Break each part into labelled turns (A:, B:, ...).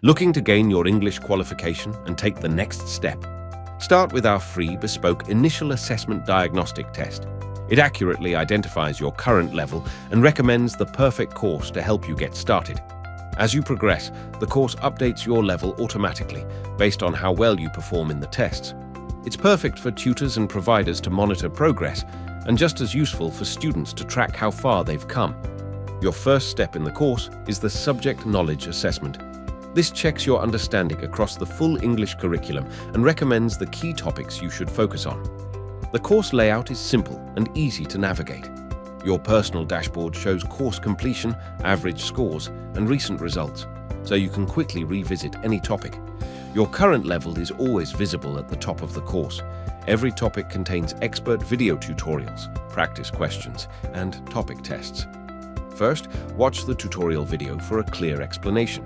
A: Looking to gain your English qualification and take the next step? Start with our free bespoke initial assessment diagnostic test. It accurately identifies your current level and recommends the perfect course to help you get started. As you progress, the course updates your level automatically based on how well you perform in the tests. It's perfect for tutors and providers to monitor progress, and just as useful for students to track how far they've come. Your first step in the course is the Subject Knowledge Assessment. This checks your understanding across the full English curriculum and recommends the key topics you should focus on. The course layout is simple and easy to navigate. Your personal dashboard shows course completion, average scores, and recent results, so you can quickly revisit any topic. Your current level is always visible at the top of the course. Every topic contains expert video tutorials, practice questions, and topic tests. First, watch the tutorial video for a clear explanation.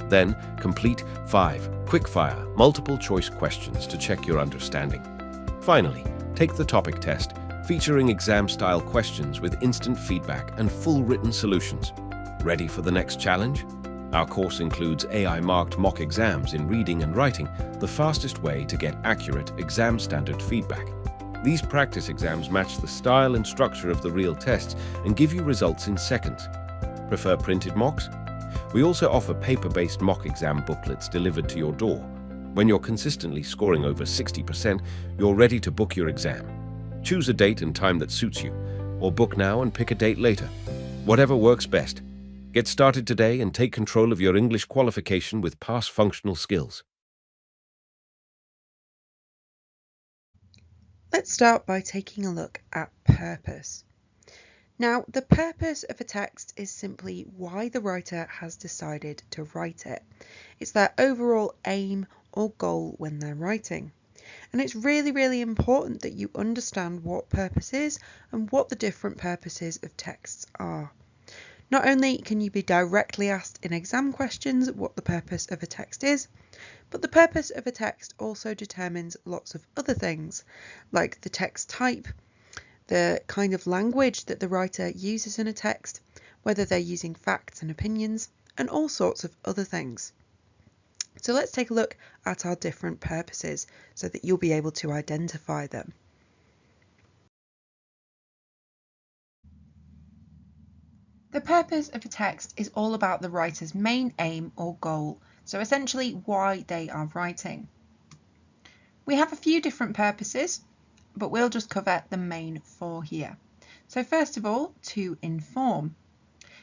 A: Then, complete 5 quickfire, multiple-choice questions to check your understanding. Finally, take the topic test, featuring exam-style questions with instant feedback and full written solutions. Ready for the next challenge? Our course includes AI-marked mock exams in reading and writing, the fastest way to get accurate exam-standard feedback. These practice exams match the style and structure of the real tests and give you results in seconds. Prefer printed mocks? We also offer paper-based mock exam booklets delivered to your door. When you're consistently scoring over 60%, you're ready to book your exam. Choose a date and time that suits you, or book now and pick a date later. Whatever works best. Get started today and take control of your English qualification with past functional skills.
B: Let's start by taking a look at purpose. Now, the purpose of a text is simply why the writer has decided to write it. It's their overall aim or goal when they're writing. And it's really important that you understand what purpose is and what the different purposes of texts are. Not only can you be directly asked in exam questions what the purpose of a text is, but the purpose of a text also determines lots of other things, like the text type, the kind of language that the writer uses in a text, whether they're using facts and opinions, and all sorts of other things. So let's take a look at our different purposes so that you'll be able to identify them. The purpose of a text is all about the writer's main aim or goal, so essentially why they are writing. We have a few different purposes, but we'll just cover the main 4 here. So first of all, to inform.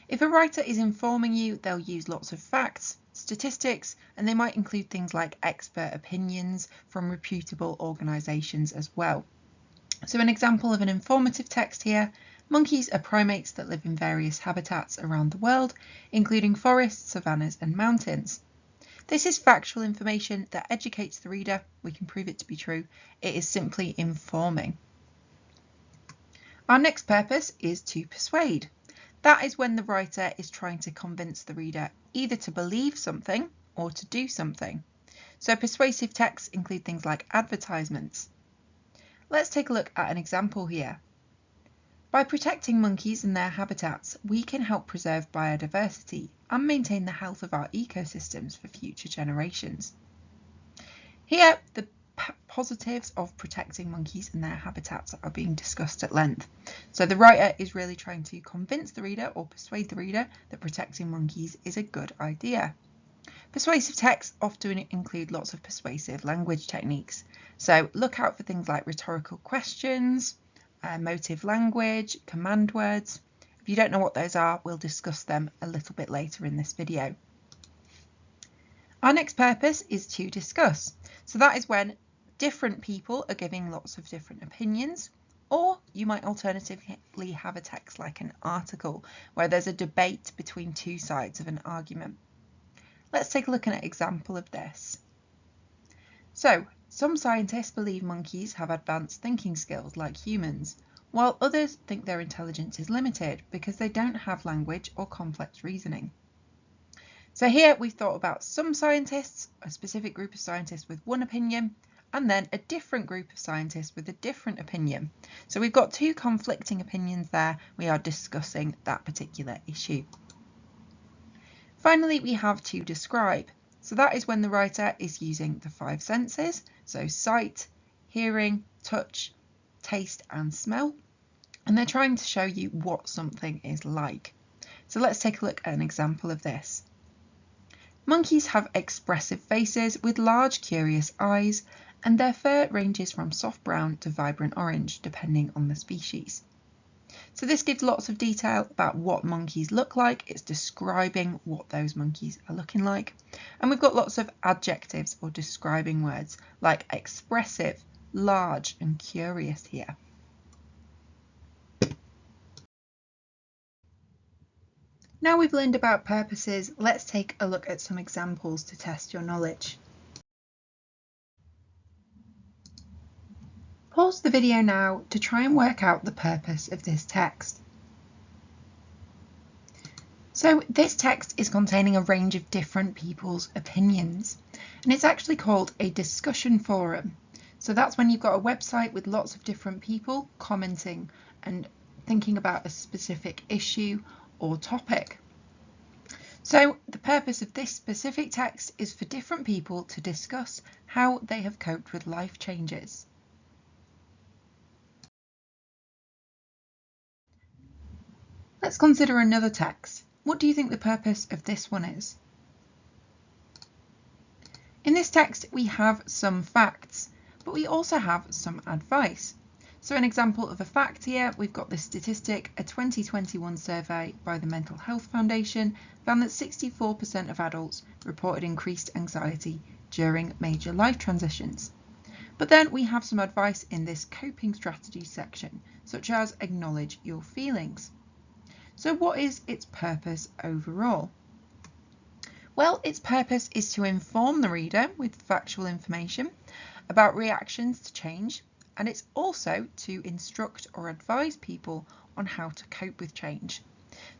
B: If a writer is informing you, they'll use lots of facts, statistics, and they might include things like expert opinions from reputable organisations as well. So an example of an informative text here: monkeys are primates that live in various habitats around the world, including forests, savannas, and mountains. This is factual information that educates the reader. We can prove it to be true. It is simply informing. Our next purpose is to persuade. That is when the writer is trying to convince the reader either to believe something or to do something. So persuasive texts include things like advertisements. Let's take a look at an example here. By protecting monkeys and their habitats, we can help preserve biodiversity and maintain the health of our ecosystems for future generations. Here, the positives of protecting monkeys and their habitats are being discussed at length. So the writer is really trying to convince the reader or persuade the reader that protecting monkeys is a good idea. Persuasive texts often include lots of persuasive language techniques. So look out for things like rhetorical questions, motive language, command words. If you don't know what those are, we'll discuss them a little bit later in this video. Our next purpose is to discuss. So that is when different people are giving lots of different opinions, or you might alternatively have a text like an article where there's a debate between two sides of an argument. Let's take a look at an example of this. So, some scientists believe monkeys have advanced thinking skills like humans, while others think their intelligence is limited because they don't have language or complex reasoning. So here we've thought about some scientists, a specific group of scientists with one opinion, and then a different group of scientists with a different opinion. So we've got two conflicting opinions there. We are discussing that particular issue. Finally, we have to describe. So that is when the writer is using the 5 senses, so sight, hearing, touch, taste and smell, and they're trying to show you what something is like. So let's take a look at an example of this. Monkeys have expressive faces with large curious eyes, and their fur ranges from soft brown to vibrant orange depending on the species. So this gives lots of detail about what monkeys look like. It's describing what those monkeys are looking like. And we've got lots of adjectives or describing words like expressive, large and curious here. Now we've learned about purposes, let's take a look at some examples to test your knowledge. Pause the video now to try and work out the purpose of this text. So this text is containing a range of different people's opinions, and it's actually called a discussion forum. So that's when you've got a website with lots of different people commenting and thinking about a specific issue or topic. So the purpose of this specific text is for different people to discuss how they have coped with life changes. Let's consider another text. What do you think the purpose of this one is? In this text we have some facts, but we also have some advice. So an example of a fact here, we've got this statistic. A 2021 survey by the Mental Health Foundation found that 64% of adults reported increased anxiety during major life transitions. But then we have some advice in this coping strategies section, such as acknowledge your feelings. So what is its purpose overall? Well, its purpose is to inform the reader with factual information about reactions to change, and it's also to instruct or advise people on how to cope with change.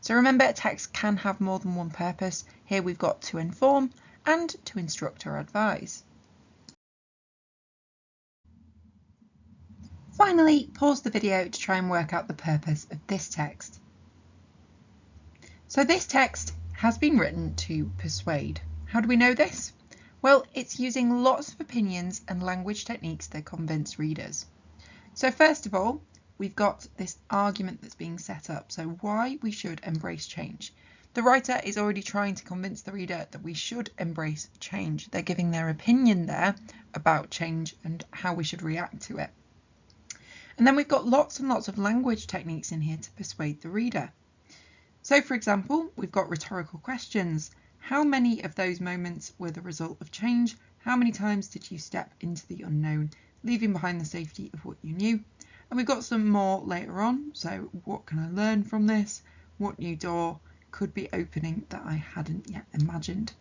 B: So remember, a text can have more than one purpose. Here we've got to inform and to instruct or advise. Finally, pause the video to try and work out the purpose of this text. So this text has been written to persuade. How do we know this? Well, it's using lots of opinions and language techniques that convince readers. So first of all, we've got this argument that's being set up. So why we should embrace change. The writer is already trying to convince the reader that we should embrace change. They're giving their opinion there about change and how we should react to it. And then we've got lots and lots of language techniques in here to persuade the reader. So for example, we've got rhetorical questions. How many of those moments were the result of change? How many times did you step into the unknown, leaving behind the safety of what you knew? And we've got some more later on. So what can I learn from this? What new door could be opening that I hadn't yet imagined?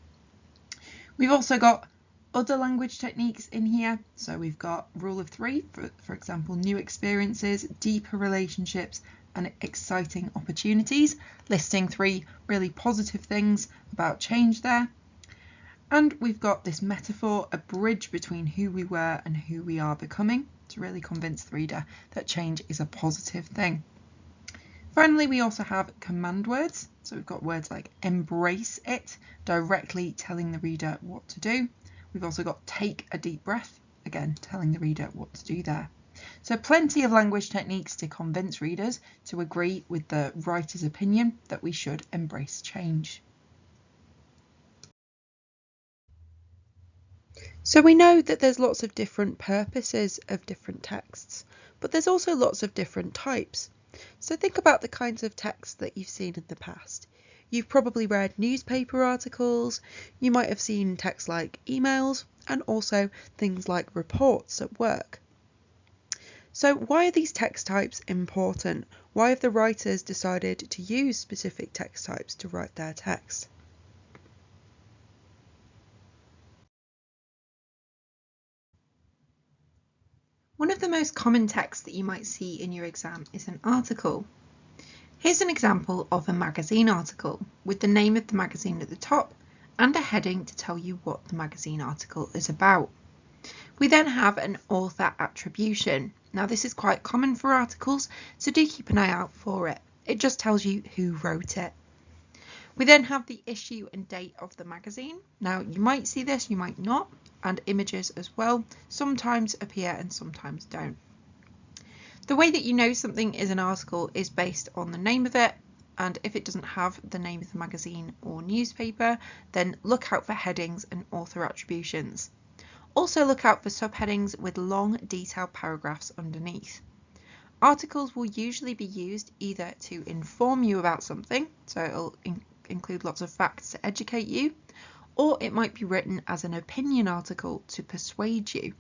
B: We've also got other language techniques in here. So we've got rule of 3, for example, new experiences, deeper relationships, and exciting opportunities, listing 3 really positive things about change there. And we've got this metaphor, a bridge between who we were and who we are becoming, to really convince the reader that change is a positive thing. Finally, we also have command words. So we've got words like embrace it, directly telling the reader what to do. We've also got take a deep breath, again telling the reader what to do there. So plenty of language techniques to convince readers to agree with the writer's opinion that we should embrace change. So we know that there's lots of different purposes of different texts, but there's also lots of different types. So think about the kinds of texts that you've seen in the past. You've probably read newspaper articles, you might have seen texts like emails, and also things like reports at work. So why are these text types important? Why have the writers decided to use specific text types to write their text? One of the most common texts that you might see in your exam is an article. Here's an example of a magazine article with the name of the magazine at the top and a heading to tell you what the magazine article is about. We then have an author attribution. Now this is quite common for articles, so do keep an eye out for it. It just tells you who wrote it. We then have the issue and date of the magazine. Now you might see this, you might not, and images as well sometimes appear and sometimes don't. The way that you know something is an article is based on the name of it, and if it doesn't have the name of the magazine or newspaper, then look out for headings and author attributions. Also look out for subheadings with long detailed paragraphs underneath. Articles will usually be used either to inform you about something, so it'll include lots of facts to educate you, or it might be written as an opinion article to persuade you.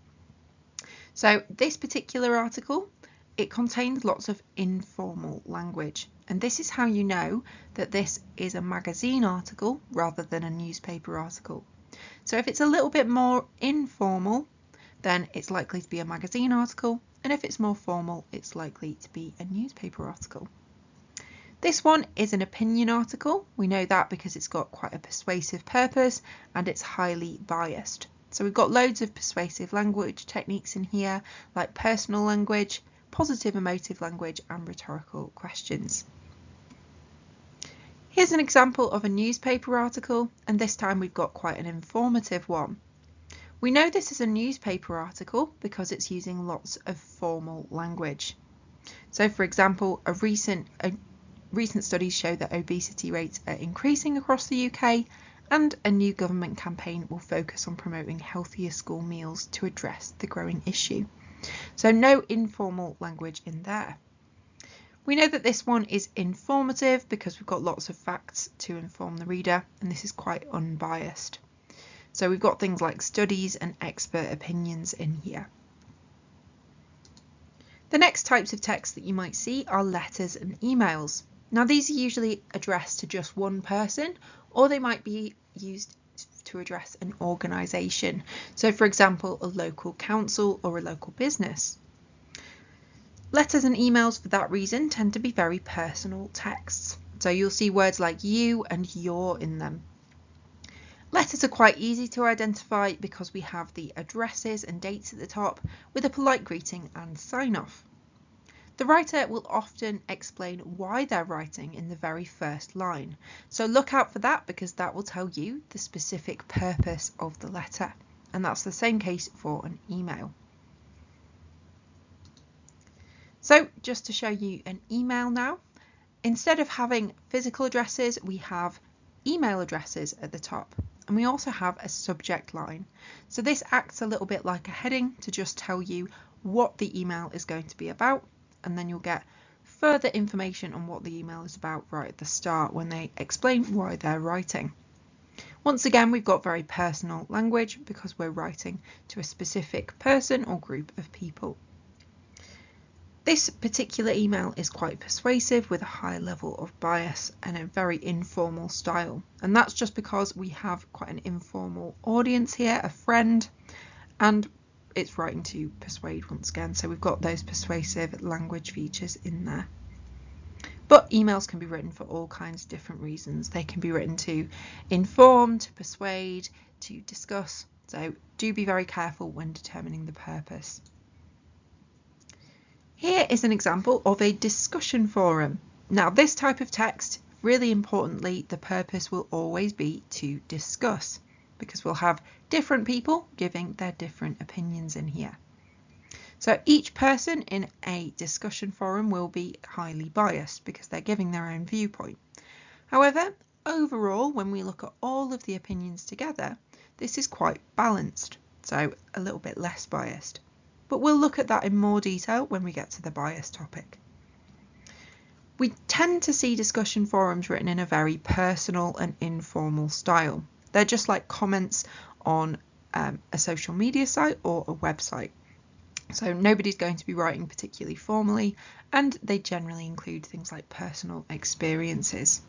B: So this particular article, it contains lots of informal language, and this is how you know that this is a magazine article rather than a newspaper article. So if it's a little bit more informal, then it's likely to be a magazine article, and if it's more formal, it's likely to be a newspaper article. This one is an opinion article. We know that because it's got quite a persuasive purpose and it's highly biased. So we've got loads of persuasive language techniques in here, like personal language, positive emotive language, and rhetorical questions. Here's an example of a newspaper article, and this time we've got quite an informative one. We know this is a newspaper article because it's using lots of formal language. So for example, recent studies show that obesity rates are increasing across the UK, and a new government campaign will focus on promoting healthier school meals to address the growing issue. So no informal language in there. We know that this one is informative because we've got lots of facts to inform the reader, and this is quite unbiased. So we've got things like studies and expert opinions in here. The next types of text that you might see are letters and emails. Now these are usually addressed to just one person, or they might be used to address an organisation. So for example, a local council or a local business. Letters and emails for that reason tend to be very personal texts. So you'll see words like you and your in them. Letters are quite easy to identify because we have the addresses and dates at the top with a polite greeting and sign off. The writer will often explain why they're writing in the very first line, so look out for that because that will tell you the specific purpose of the letter, and that's the same case for an email. So just to show you an email now, instead of having physical addresses, we have email addresses at the top, and we also have a subject line. So this acts a little bit like a heading to just tell you what the email is going to be about, and then you'll get further information on what the email is about right at the start when they explain why they're writing. Once again, we've got very personal language because we're writing to a specific person or group of people. This particular email is quite persuasive with a high level of bias and a very informal style, and that's just because we have quite an informal audience here, a friend, and it's writing to persuade once again, so we've got those persuasive language features in there. But emails can be written for all kinds of different reasons. They can be written to inform, to persuade, to discuss, so do be very careful when determining the purpose. Here is an example of a discussion forum. Now this type of text, really importantly, the purpose will always be to discuss, because we'll have different people giving their different opinions in here. So each person in a discussion forum will be highly biased because they're giving their own viewpoint. However, overall, when we look at all of the opinions together, this is quite balanced, so a little bit less biased. But we'll look at that in more detail when we get to the bias topic. We tend to see discussion forums written in a very personal and informal style. They're just like comments on a social media site or a website. So nobody's going to be writing particularly formally, and they generally include things like personal experiences.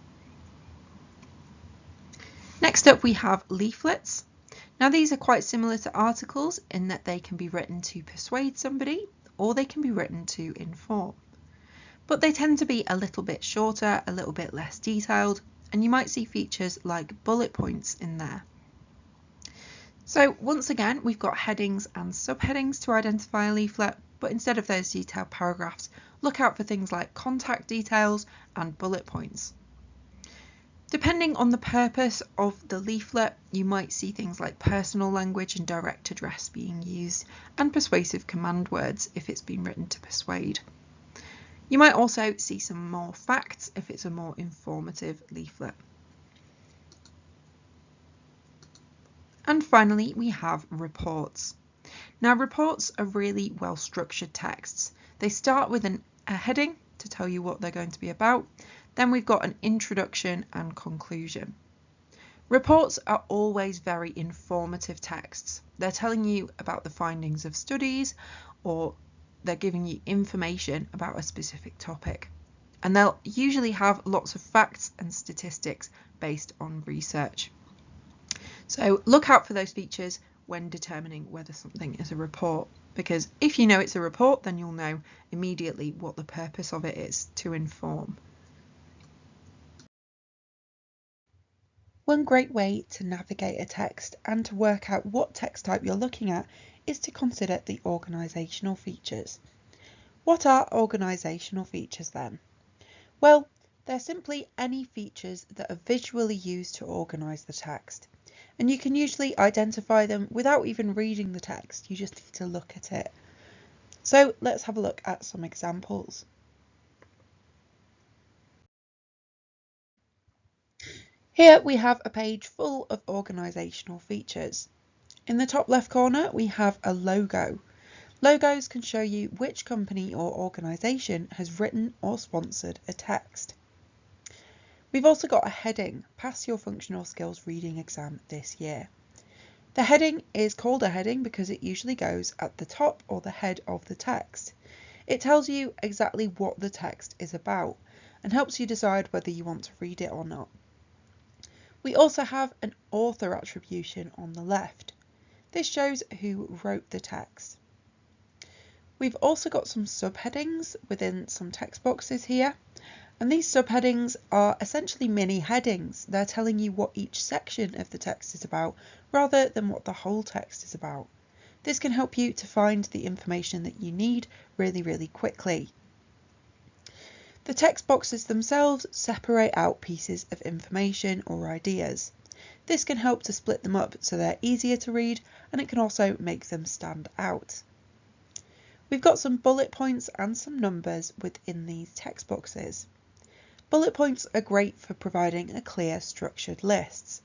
B: Next up we have leaflets. Now these are quite similar to articles in that they can be written to persuade somebody or they can be written to inform. But they tend to be a little bit shorter, a little bit less detailed, and you might see features like bullet points in there. So once again, we've got headings and subheadings to identify a leaflet, but instead of those detailed paragraphs, look out for things like contact details and bullet points. Depending on the purpose of the leaflet, you might see things like personal language and direct address being used, and persuasive command words if it's been written to persuade. You might also see some more facts if it's a more informative leaflet. And finally, we have reports. Now, reports are really well-structured texts. They start with a heading to tell you what they're going to be about. Then we've got an introduction and conclusion. Reports are always very informative texts. They're telling you about the findings of studies, or they're giving you information about a specific topic. And they'll usually have lots of facts and statistics based on research. So look out for those features when determining whether something is a report, because if you know it's a report, then you'll know immediately what the purpose of it is: to inform. One great way to navigate a text and to work out what text type you're looking at is to consider the organisational features. What are organisational features then? Well, they're simply any features that are visually used to organise the text. And you can usually identify them without even reading the text. You just need to look at it. So let's have a look at some examples. Here we have a page full of organisational features. In the top left corner we have a logo. Logos can show you which company or organisation has written or sponsored a text. We've also got a heading: Pass your functional skills reading exam this year. The heading is called a heading because it usually goes at the top or the head of the text. It tells you exactly what the text is about and helps you decide whether you want to read it or not. We also have an author attribution on the left. This shows who wrote the text. We've also got some subheadings within some text boxes here, and these subheadings are essentially mini headings. They're telling you what each section of the text is about rather than what the whole text is about. This can help you to find the information that you need really quickly. The text boxes themselves separate out pieces of information or ideas. This can help to split them up so they're easier to read, and it can also make them stand out. We've got some bullet points and some numbers within these text boxes. Bullet points are great for providing a clear, structured list.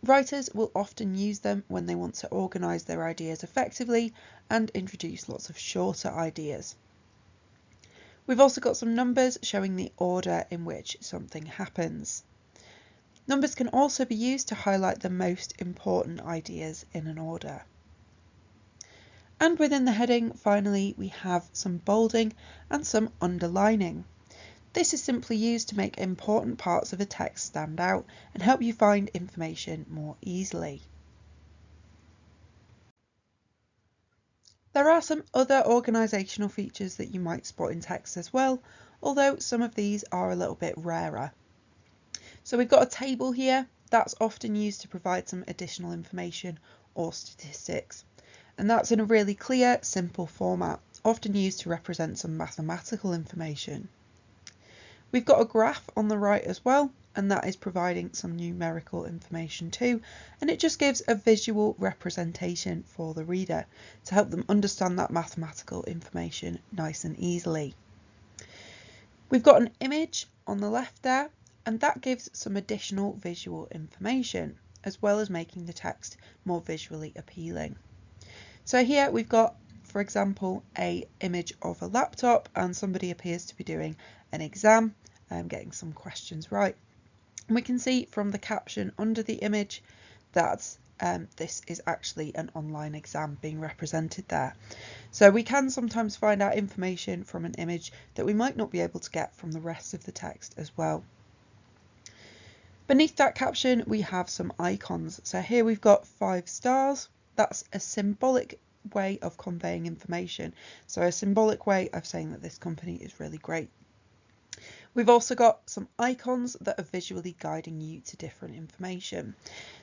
B: Writers will often use them when they want to organise their ideas effectively and introduce lots of shorter ideas. We've also got some numbers showing the order in which something happens. Numbers can also be used to highlight the most important ideas in an order. And within the heading, finally, we have some bolding and some underlining. This is simply used to make important parts of a text stand out and help you find information more easily. There are some other organisational features that you might spot in text as well, although some of these are a little bit rarer. So we've got a table here that's often used to provide some additional information or statistics, and that's in a really clear, simple format, often used to represent some mathematical information. We've got a graph on the right as well, and that is providing some numerical information too, and it just gives a visual representation for the reader to help them understand that mathematical information nice and easily. We've got an image on the left there, and that gives some additional visual information as well as making the text more visually appealing. So here we've got, for example, an image of a laptop, and somebody appears to be doing an exam and getting some questions right. And we can see from the caption under the image that this is actually an online exam being represented there. So we can sometimes find out information from an image that we might not be able to get from the rest of the text as well. Beneath that caption we have some icons. So here we've got 5 stars. That's a symbolic way of conveying information. So a symbolic way of saying that this company is really great. We've also got some icons that are visually guiding you to different information.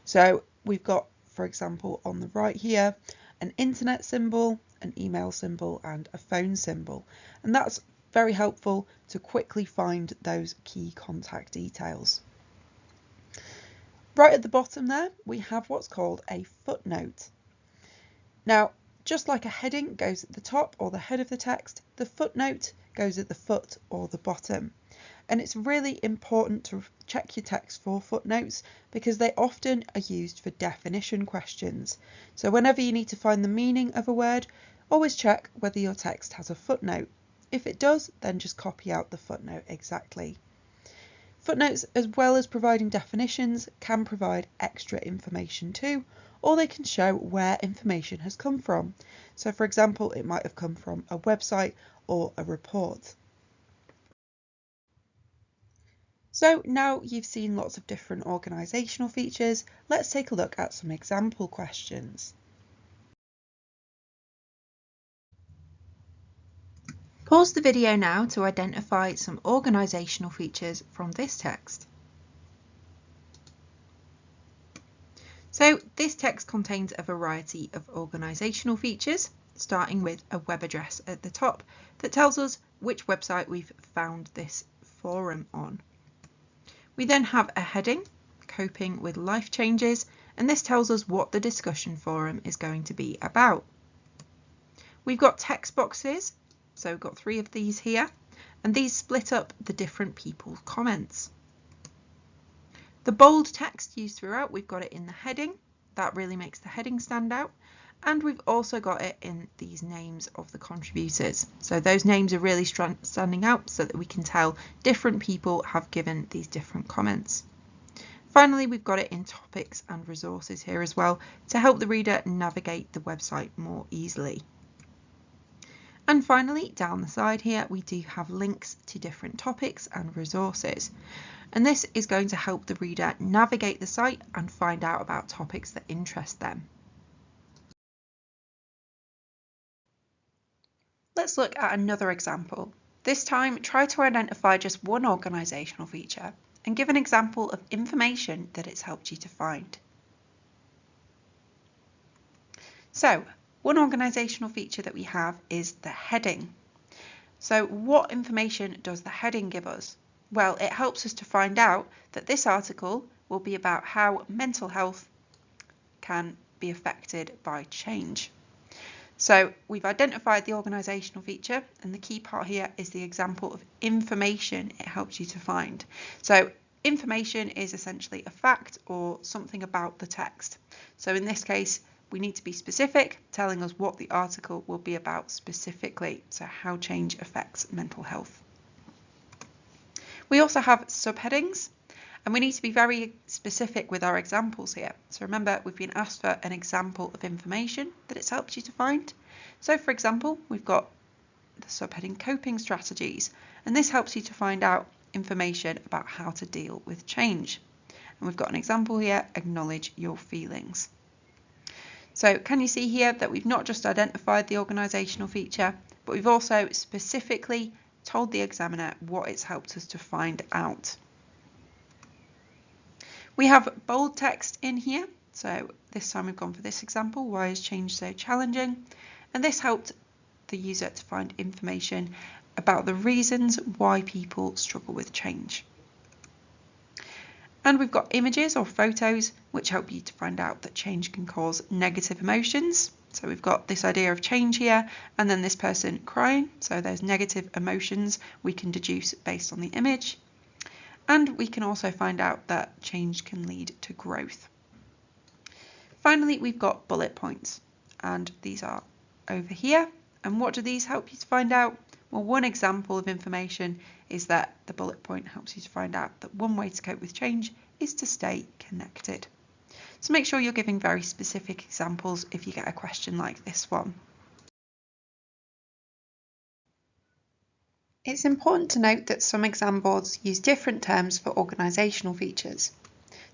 B: So we've got, for example, on the right here, an internet symbol, an email symbol, and a phone symbol. And that's very helpful to quickly find those key contact details. Right at the bottom there, we have what's called a footnote. Now, just like a heading goes at the top or the head of the text, the footnote goes at the foot or the bottom. And it's really important to check your text for footnotes because they often are used for definition questions. So whenever you need to find the meaning of a word, always check whether your text has a footnote. If it does, then just copy out the footnote exactly. Footnotes, as well as providing definitions, can provide extra information too, or they can show where information has come from. So for example, it might have come from a website or a report. So now you've seen lots of different organisational features, let's take a look at some example questions. Pause the video now to identify some organisational features from this text. So this text contains a variety of organisational features, starting with a web address at the top that tells us which website we've found this forum on. We then have a heading, Coping with Life Changes, and this tells us what the discussion forum is going to be about. We've got text boxes, so we've got 3 of these here, and these split up the different people's comments. The bold text used throughout, we've got it in the heading, that really makes the heading stand out, and we've also got it in these names of the contributors. So those names are really standing out so that we can tell different people have given these different comments. Finally, we've got it in topics and resources here as well to help the reader navigate the website more easily. And finally, down the side here, we do have links to different topics and resources. And this is going to help the reader navigate the site and find out about topics that interest them. Let's look at another example. This time, try to identify just one organisational feature and give an example of information that it's helped you to find. So, one organisational feature that we have is the heading. So what information does the heading give us? Well, it helps us to find out that this article will be about how mental health can be affected by change. So we've identified the organisational feature, and the key part here is the example of information it helps you to find. So information is essentially a fact or something about the text. So in this case, we need to be specific, telling us what the article will be about specifically, so how change affects mental health. We also have subheadings, and we need to be very specific with our examples here. So remember, we've been asked for an example of information that it's helped you to find. So for example, we've got the subheading Coping Strategies, and this helps you to find out information about how to deal with change. And we've got an example here, Acknowledge Your Feelings. So can you see here that we've not just identified the organisational feature, but we've also specifically told the examiner what it's helped us to find out. We have bold text in here, so this time we've gone for this example, why is change so challenging? And this helped the user to find information about the reasons why people struggle with change. And we've got images or photos which help you to find out that change can cause negative emotions. So we've got this idea of change here, and then this person crying. So there's negative emotions we can deduce based on the image. And we can also find out that change can lead to growth. Finally, we've got bullet points, and these are over here. And what do these help you to find out? Well, one example of information is that the bullet point helps you to find out that one way to cope with change is to stay connected. So make sure you're giving very specific examples if you get a question like this one. It's important to note that some exam boards use different terms for organisational features.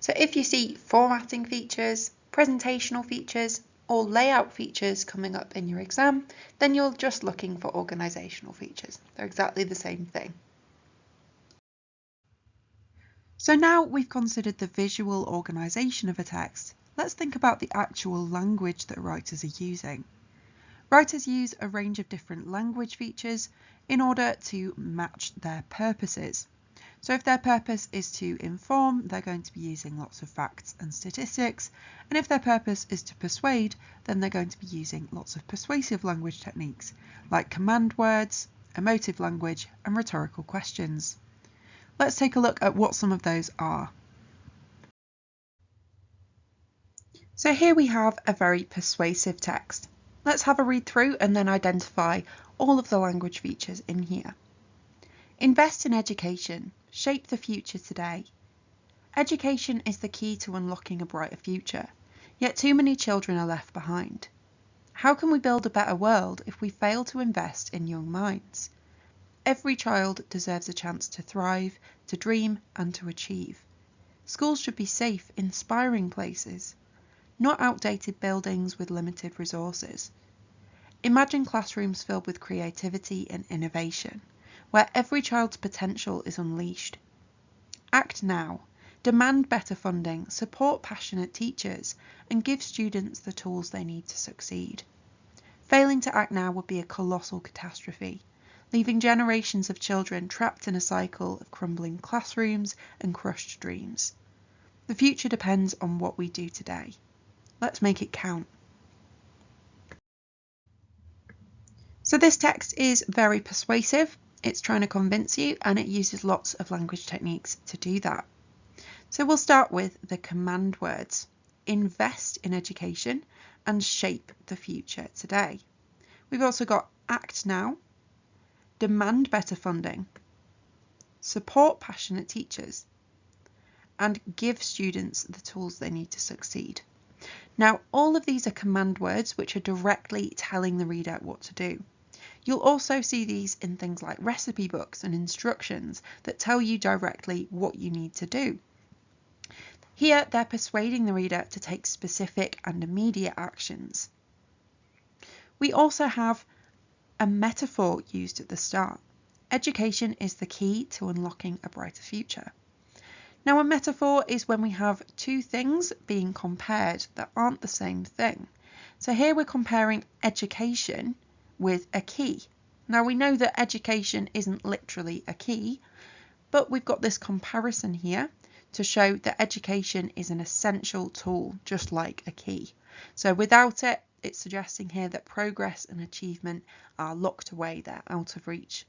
B: So if you see formatting features, presentational features, or layout features coming up in your exam, then you're just looking for organisational features. They're exactly the same thing. So now we've considered the visual organisation of a text, let's think about the actual language that writers are using. Writers use a range of different language features in order to match their purposes. So if their purpose is to inform, they're going to be using lots of facts and statistics. And if their purpose is to persuade, then they're going to be using lots of persuasive language techniques like command words, emotive language, and rhetorical questions. Let's take a look at what some of those are. So here we have a very persuasive text. Let's have a read through and then identify all of the language features in here. Invest in education. Shape the future today. Education is the key to unlocking a brighter future, yet too many children are left behind. How can we build a better world if we fail to invest in young minds? Every child deserves a chance to thrive, to dream, and to achieve. Schools should be safe, inspiring places, not outdated buildings with limited resources. Imagine classrooms filled with creativity and innovation, where every child's potential is unleashed. Act now. Demand better funding, support passionate teachers, and give students the tools they need to succeed. Failing to act now would be a colossal catastrophe, leaving generations of children trapped in a cycle of crumbling classrooms and crushed dreams. The future depends on what we do today. Let's make it count. So this text is very persuasive. It's trying to convince you, and it uses lots of language techniques to do that. So we'll start with the command words. Invest in education and shape the future today. We've also got act now, demand better funding, support passionate teachers, and give students the tools they need to succeed. Now, all of these are command words which are directly telling the reader what to do. You'll also see these in things like recipe books and instructions that tell you directly what you need to do. Here, they're persuading the reader to take specific and immediate actions. We also have a metaphor used at the start. Education is the key to unlocking a brighter future. Now, a metaphor is when we have two things being compared that aren't the same thing. So here we're comparing education with a key. Now, we know that education isn't literally a key, but we've got this comparison here to show that education is an essential tool, just like a key. So without it, it's suggesting here that progress and achievement are locked away, they're out of reach.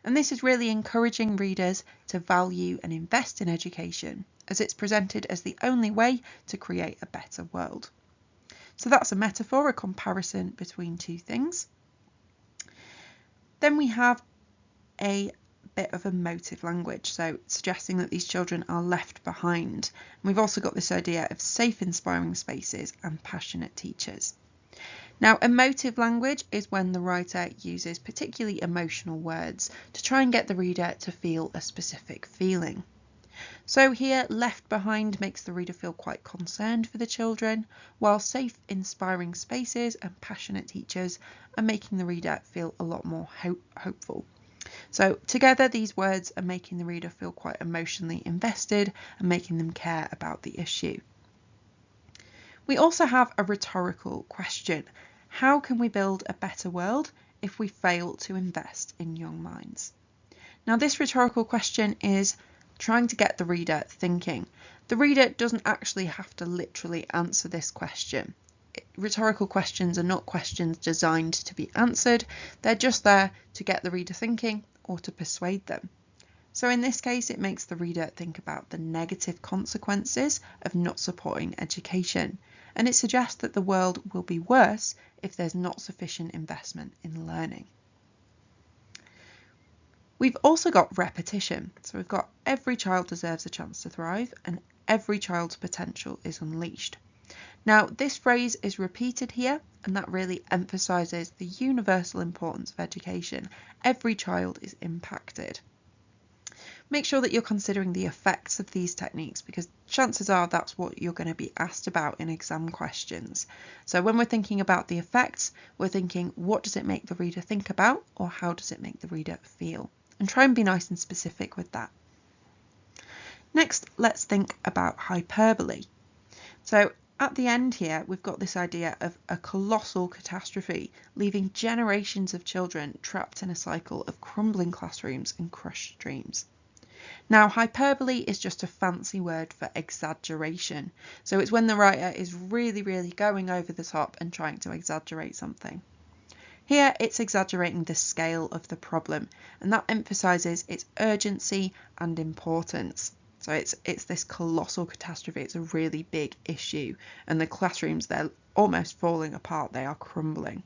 B: And this is really encouraging readers to value and invest in education, as it's presented as the only way to create a better world. So that's a metaphor, a comparison between two things. Then we have a bit of emotive language, so suggesting that these children are left behind. And we've also got this idea of safe, inspiring spaces and passionate teachers. Now, emotive language is when the writer uses particularly emotional words to try and get the reader to feel a specific feeling. So here, left behind makes the reader feel quite concerned for the children, while safe, inspiring spaces and passionate teachers are making the reader feel a lot more hopeful. So together, these words are making the reader feel quite emotionally invested and making them care about the issue. We also have a rhetorical question. How can we build a better world if we fail to invest in young minds? Now, this rhetorical question is trying to get the reader thinking. The reader doesn't actually have to literally answer this question. Rhetorical questions are not questions designed to be answered. They're just there to get the reader thinking or to persuade them. So in this case, it makes the reader think about the negative consequences of not supporting education, and it suggests that the world will be worse if there's not sufficient investment in learning. We've also got repetition. So we've got every child deserves a chance to thrive and every child's potential is unleashed. Now, this phrase is repeated here, and that really emphasises the universal importance of education. Every child is impacted. Make sure that you're considering the effects of these techniques, because chances are that's what you're going to be asked about in exam questions. So when we're thinking about the effects, we're thinking, what does it make the reader think about, or how does it make the reader feel? And try and be nice and specific with that. Next, let's think about hyperbole. So at the end here, we've got this idea of a colossal catastrophe, leaving generations of children trapped in a cycle of crumbling classrooms and crushed dreams. Now, hyperbole is just a fancy word for exaggeration. So it's when the writer is really going over the top and trying to exaggerate something. Here it's exaggerating the scale of the problem, and that emphasises its urgency and importance. So it's this colossal catastrophe. It's a really big issue, and the classrooms, they're almost falling apart. They are crumbling.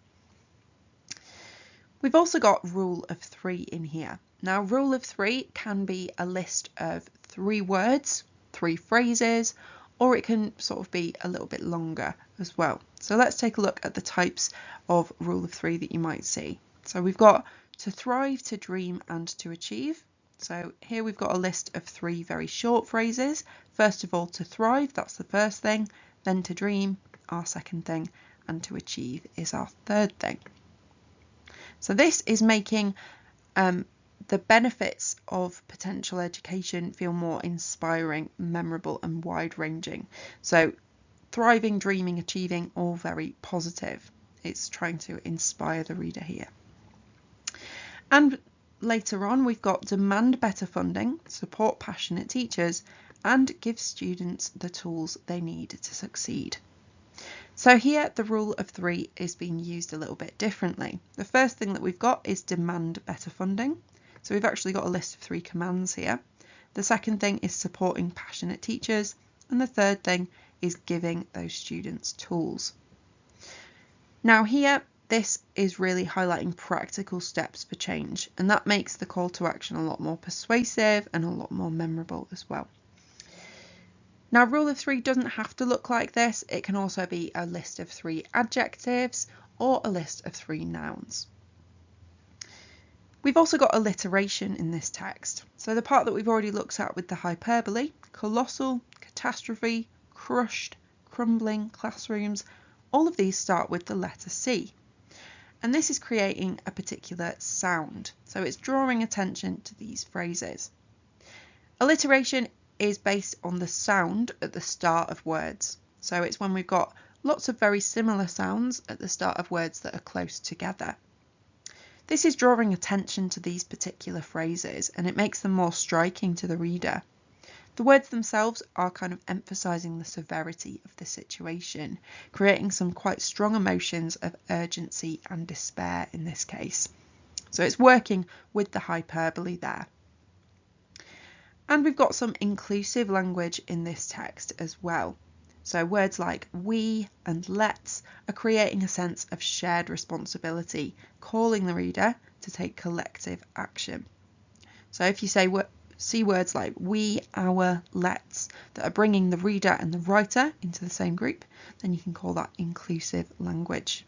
B: We've also got rule of 3 in here. Now, rule of 3 can be a list of 3 words, 3 phrases, or it can sort of be a little bit longer as well. So let's take a look at the types of rule of 3 that you might see. So we've got to thrive, to dream, and to achieve. So here we've got a list of 3 very short phrases. First of all, to thrive, that's the first thing. Then to dream, our second thing, and to achieve is our third thing. So this is making the benefits of potential education feel more inspiring, memorable, and wide-ranging. So thriving, dreaming, achieving, all very positive. It's trying to inspire the reader here. And later on, we've got demand better funding, support passionate teachers, and give students the tools they need to succeed. So here the rule of 3 is being used a little bit differently. The first thing that we've got is demand better funding. So we've actually got a list of 3 commands here. The second thing is supporting passionate teachers, and the third thing is giving those students tools. Now here, this is really highlighting practical steps for change, and that makes the call to action a lot more persuasive and a lot more memorable as well. Now, rule of 3 doesn't have to look like this. It can also be a list of 3 adjectives or a list of 3 nouns. We've also got alliteration in this text. So the part that we've already looked at with the hyperbole, colossal, catastrophe, crushed, crumbling, classrooms, all of these start with the letter C. And this is creating a particular sound. So it's drawing attention to these phrases. Alliteration is based on the sound at the start of words. So it's when we've got lots of very similar sounds at the start of words that are close together. This is drawing attention to these particular phrases, and it makes them more striking to the reader. The words themselves are kind of emphasising the severity of the situation, creating some quite strong emotions of urgency and despair in this case. So it's working with the hyperbole there. And we've got some inclusive language in this text as well. So words like we and let's are creating a sense of shared responsibility, calling the reader to take collective action. So if you see words like we, our, let's that are bringing the reader and the writer into the same group, then you can call that inclusive language.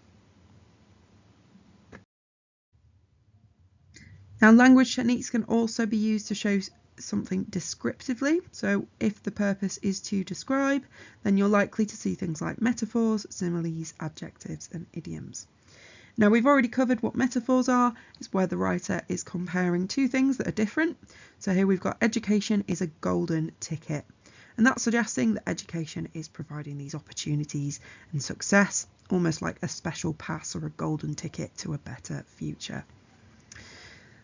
B: Now, language techniques can also be used to show something descriptively. So if the purpose is to describe, then you're likely to see things like metaphors, similes, adjectives, and idioms. Now, we've already covered what metaphors are. It's where the writer is comparing 2 things that are different. So here we've got education is a golden ticket, and that's suggesting that education is providing these opportunities and success, almost like a special pass or a golden ticket to a better future.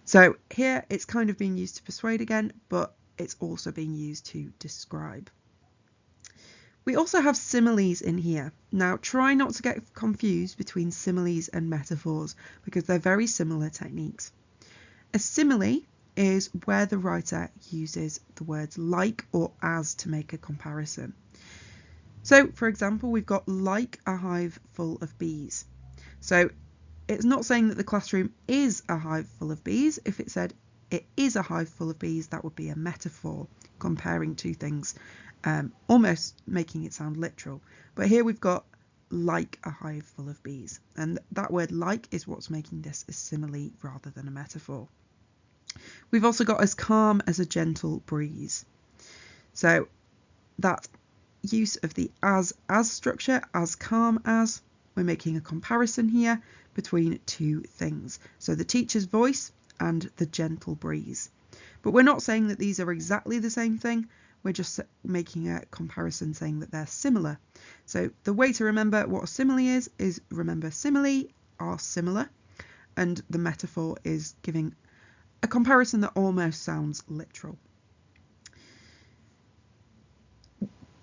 B: So here it's kind of being used to persuade again, but it's also being used to describe. We also have similes in here. Now, try not to get confused between similes and metaphors because they're very similar techniques. A simile is where the writer uses the words like or as to make a comparison. So, for example, we've got like a hive full of bees. So it's not saying that the classroom is a hive full of bees. If it said it is a hive full of bees, that would be a metaphor, comparing 2 things, almost making it sound literal. But here we've got like a hive full of bees, and that word like is what's making this a simile rather than a metaphor. We've also got as calm as a gentle breeze. So that use of the as structure, as calm as, we're making a comparison here between 2 things. So the teacher's voice and the gentle breeze. But we're not saying that these are exactly the same thing. We're just making a comparison saying that they're similar. So the way to remember what a simile is remember simile are similar, and the metaphor is giving a comparison that almost sounds literal.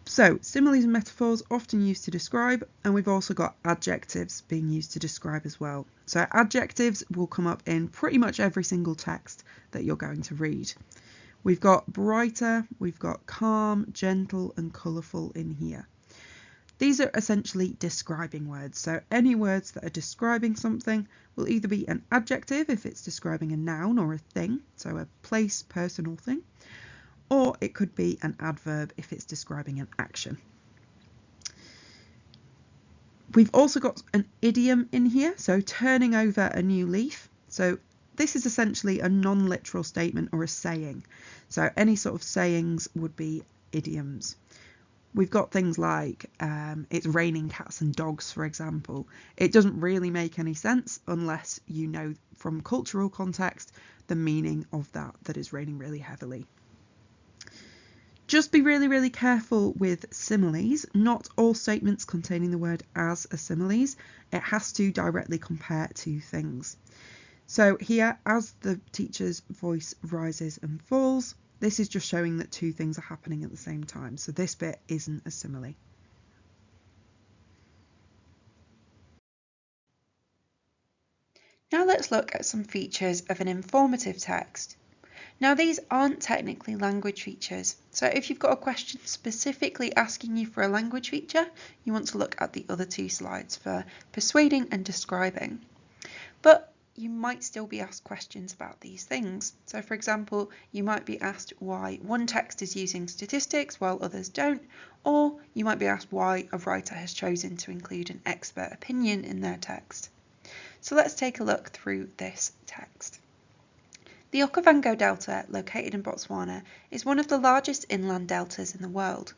C: So similes and metaphors often used to describe, and we've also got adjectives being used to describe as well. So adjectives will come up in pretty much every single text that you're going to read. We've got brighter, we've got calm, gentle and colourful in here. These are essentially describing words. So any words that are describing something will either be an adjective if it's describing a noun or a thing, so a place, person or thing, or it could be an adverb if it's describing an action. We've also got an idiom in here, so turning over a new leaf. So this is essentially a non-literal statement or a saying. So any sort of sayings would be idioms. We've got things like it's raining cats and dogs, for example. It doesn't really make any sense unless you know from cultural context the meaning of that is raining really heavily. Just be really careful with similes. Not all statements containing the word as are similes. It has to directly compare two things. So here, as the teacher's voice rises and falls, this is just showing that two things are happening at the same time. So this bit isn't a simile.
B: Now let's look at some features of an informative text. Now these aren't technically language features, so if you've got a question specifically asking you for a language feature, you want to look at the other two slides for persuading and describing. But you might still be asked questions about these things. So for example, you might be asked why one text is using statistics while others don't, or you might be asked why a writer has chosen to include an expert opinion in their text. So let's take a look through this text. The Okavango Delta, located in Botswana, is one of the largest inland deltas in the world.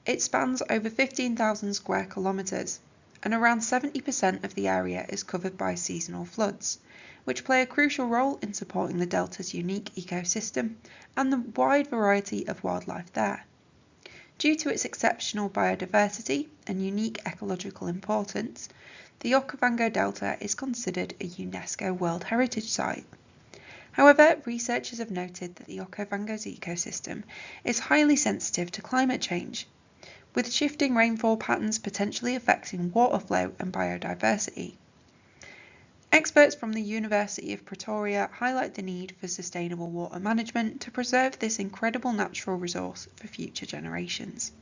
B: It spans over 15,000 square kilometres, and around 70% of the area is covered by seasonal floods, which play a crucial role in supporting the delta's unique ecosystem and the wide variety of wildlife there. Due to its exceptional biodiversity and unique ecological importance, the Okavango Delta is considered a UNESCO World Heritage Site. However, researchers have noted that the Okavango's ecosystem is highly sensitive to climate change, with shifting rainfall patterns potentially affecting water flow and biodiversity. Experts from the University of Pretoria highlight the need for sustainable water management to preserve this incredible natural resource for future generations.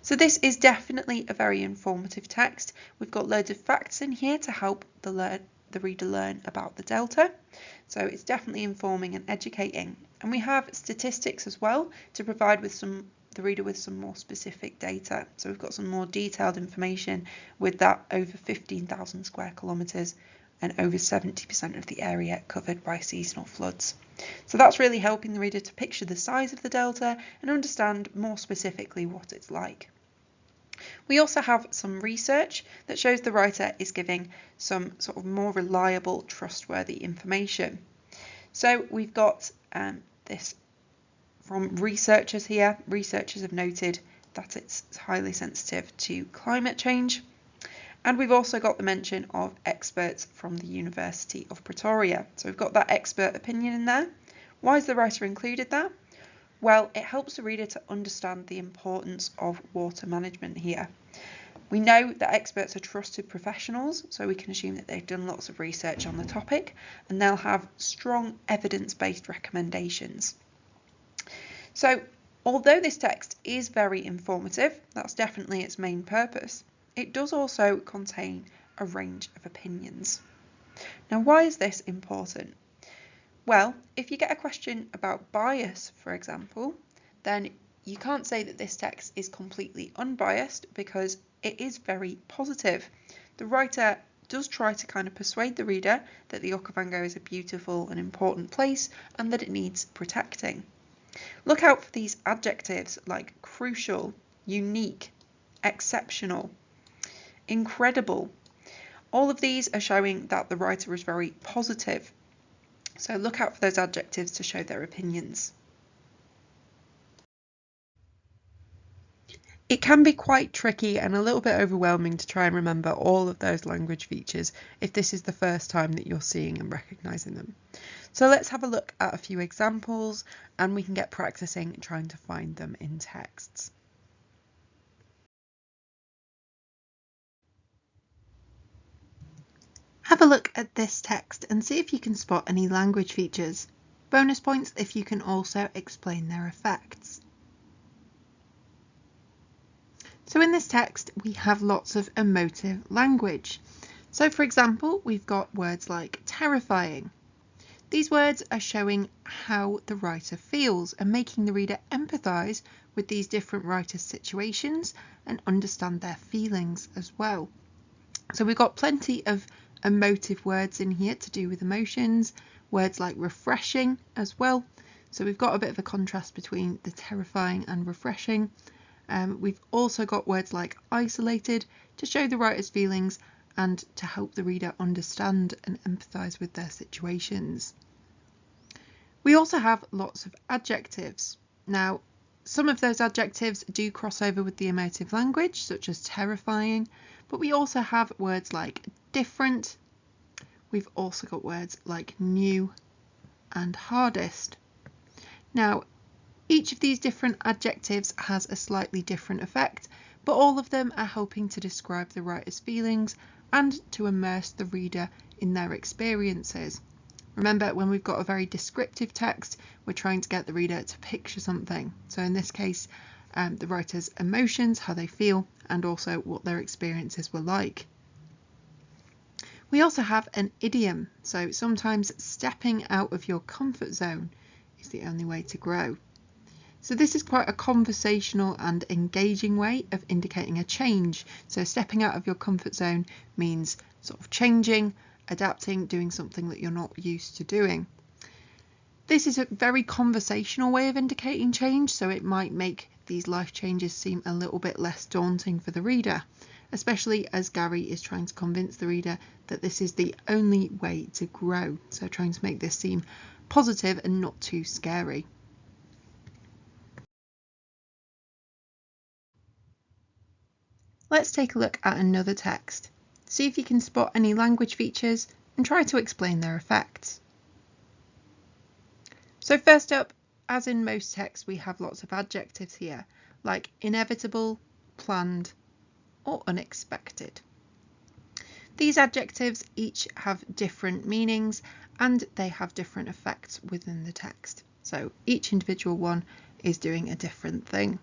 B: So this is definitely a very informative text. We've got loads of facts in here to help the reader learn about the delta. So it's definitely informing and educating. And we have statistics as well to provide the reader with some more specific data. So we've got some more detailed information with that over 15,000 square kilometres and over 70% of the area covered by seasonal floods. So that's really helping the reader to picture the size of the delta and understand more specifically what it's like. We also have some research that shows the writer is giving some sort of more reliable, trustworthy information. So we've got this from researchers here. Researchers have noted that it's highly sensitive to climate change. And we've also got the mention of experts from the University of Pretoria. So we've got that expert opinion in there. Why has the writer included that? Well, it helps the reader to understand the importance of water management here. We know that experts are trusted professionals, so we can assume that they've done lots of research on the topic and they'll have strong evidence-based recommendations. So, although this text is very informative, that's definitely its main purpose, it does also contain a range of opinions. Now, why is this important? Well, if you get a question about bias, for example, then you can't say that this text is completely unbiased because it is very positive. The writer does try to kind of persuade the reader that the Okavango is a beautiful and important place and that it needs protecting. Look out for these adjectives like crucial, unique, exceptional, incredible. All of these are showing that the writer is very positive. So look out for those adjectives to show their opinions. It can be quite tricky and a little bit overwhelming to try and remember all of those language features if this is the first time that you're seeing and recognising them. So let's have a look at a few examples and we can get practicing trying to find them in texts. Have a look at this text and see if you can spot any language features. Bonus points if you can also explain their effects. So in this text, we have lots of emotive language. So for example, we've got words like terrifying. These words are showing how the writer feels and making the reader empathise with these different writers' situations and understand their feelings as well. So we've got plenty of emotive words in here to do with emotions, words like refreshing as well. So we've got a bit of a contrast between the terrifying and refreshing. We've also got words like isolated to show the writer's feelings and to help the reader understand and empathise with their situations. We also have lots of adjectives. Now, some of those adjectives do cross over with the emotive language, such as terrifying, but we also have words like different. We've also got words like new and hardest. Now, each of these different adjectives has a slightly different effect, but all of them are helping to describe the writer's feelings and to immerse the reader in their experiences. Remember, when we've got a very descriptive text, we're trying to get the reader to picture something. So in this case, the writer's emotions, how they feel, and also what their experiences were like. We also have an idiom. So sometimes stepping out of your comfort zone is the only way to grow. So this is quite a conversational and engaging way of indicating a change. So stepping out of your comfort zone means sort of changing, adapting, doing something that you're not used to doing. This is a very conversational way of indicating change, so it might make these life changes seem a little bit less daunting for the reader, especially as Gary is trying to convince the reader that this is the only way to grow. So trying to make this seem positive and not too scary. Let's take a look at another text. See if you can spot any language features and try to explain their effects. So first up, as in most texts, we have lots of adjectives here, like inevitable, planned, or unexpected. These adjectives each have different meanings and they have different effects within the text. So each individual one is doing a different thing.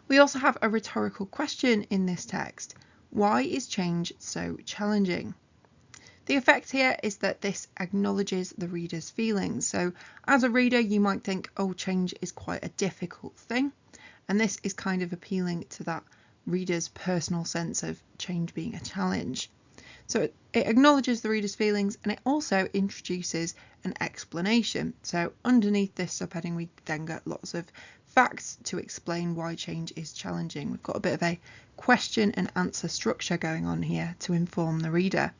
B: We also have a rhetorical question in this text. Why is change so challenging? The effect here is that this acknowledges the reader's feelings. So as a reader, you might think, oh, change is quite a difficult thing. And this is kind of appealing to that reader's personal sense of change being a challenge. So it acknowledges the reader's feelings and it also introduces an explanation. So underneath this subheading, we then get lots of facts to explain why change is challenging. We've got a bit of a question and answer structure going on here to inform the reader.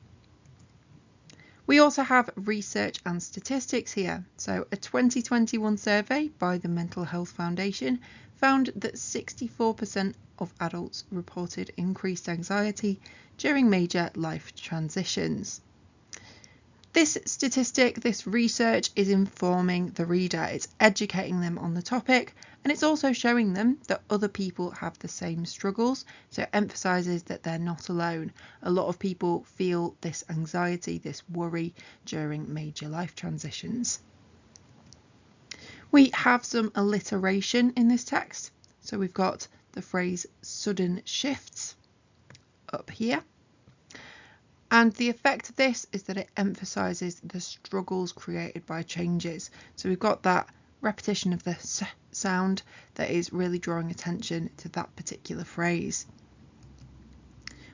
B: We also have research and statistics here. So a 2021 survey by the Mental Health Foundation found that 64% of adults reported increased anxiety during major life transitions. This statistic, this research is informing the reader, it's educating them on the topic, and it's also showing them that other people have the same struggles, so it emphasises that they're not alone. A lot of people feel this anxiety, this worry during major life transitions. We have some alliteration in this text, so we've got the phrase sudden shifts up here. And the effect of this is that it emphasises the struggles created by changes. So we've got that repetition of the s sound that is really drawing attention to that particular phrase.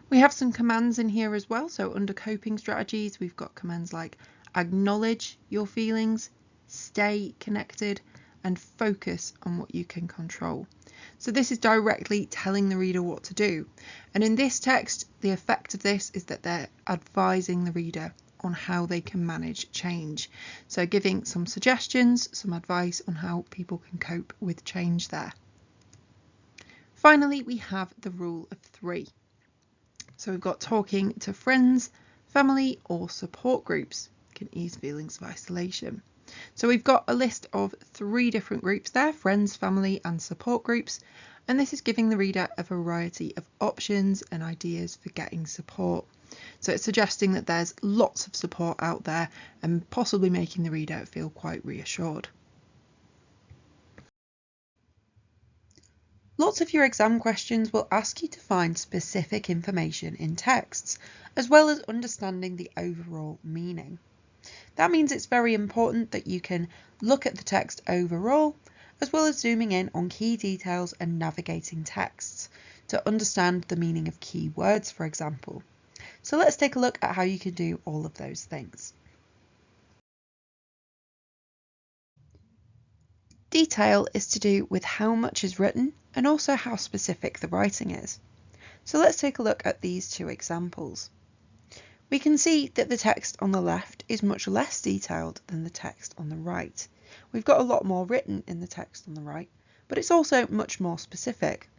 B: We have some commands in here as well. So under coping strategies, we've got commands like acknowledge your feelings, stay connected, and focus on what you can control. So this is directly telling the reader what to do. And in this text, the effect of this is that they're advising the reader on how they can manage change. So giving some suggestions, some advice on how people can cope with change there. Finally, we have the rule of 3. So we've got talking to friends, family, or support groups can ease feelings of isolation. So we've got a list of 3 different groups there, friends, family and support groups, and this is giving the reader a variety of options and ideas for getting support. So it's suggesting that there's lots of support out there and possibly making the reader feel quite reassured. Lots of your exam questions will ask you to find specific information in texts, as well as understanding the overall meaning. That means it's very important that you can look at the text overall, as well as zooming in on key details and navigating texts to understand the meaning of key words, for example. So let's take a look at how you can do all of those things. Detail is to do with how much is written and also how specific the writing is. So let's take a look at these two examples. We can see that the text on the left is much less detailed than the text on the right. We've got a lot more written in the text on the right, but it's also much more specific.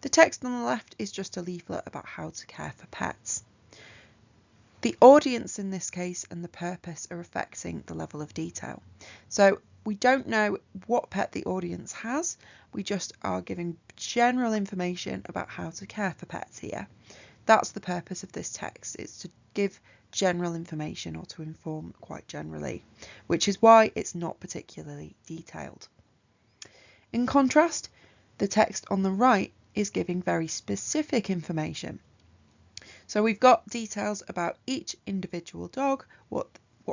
B: The text on the left is just a leaflet about how to care for pets. The audience in this case and the purpose are affecting the level of detail. So we don't know what pet the audience has, we just are giving general information about how to care for pets here. That's the purpose of this text, it's to give general information or to inform quite generally, which is why it's not particularly detailed. In contrast, the text on the right is giving very specific information. So we've got details about each individual dog, what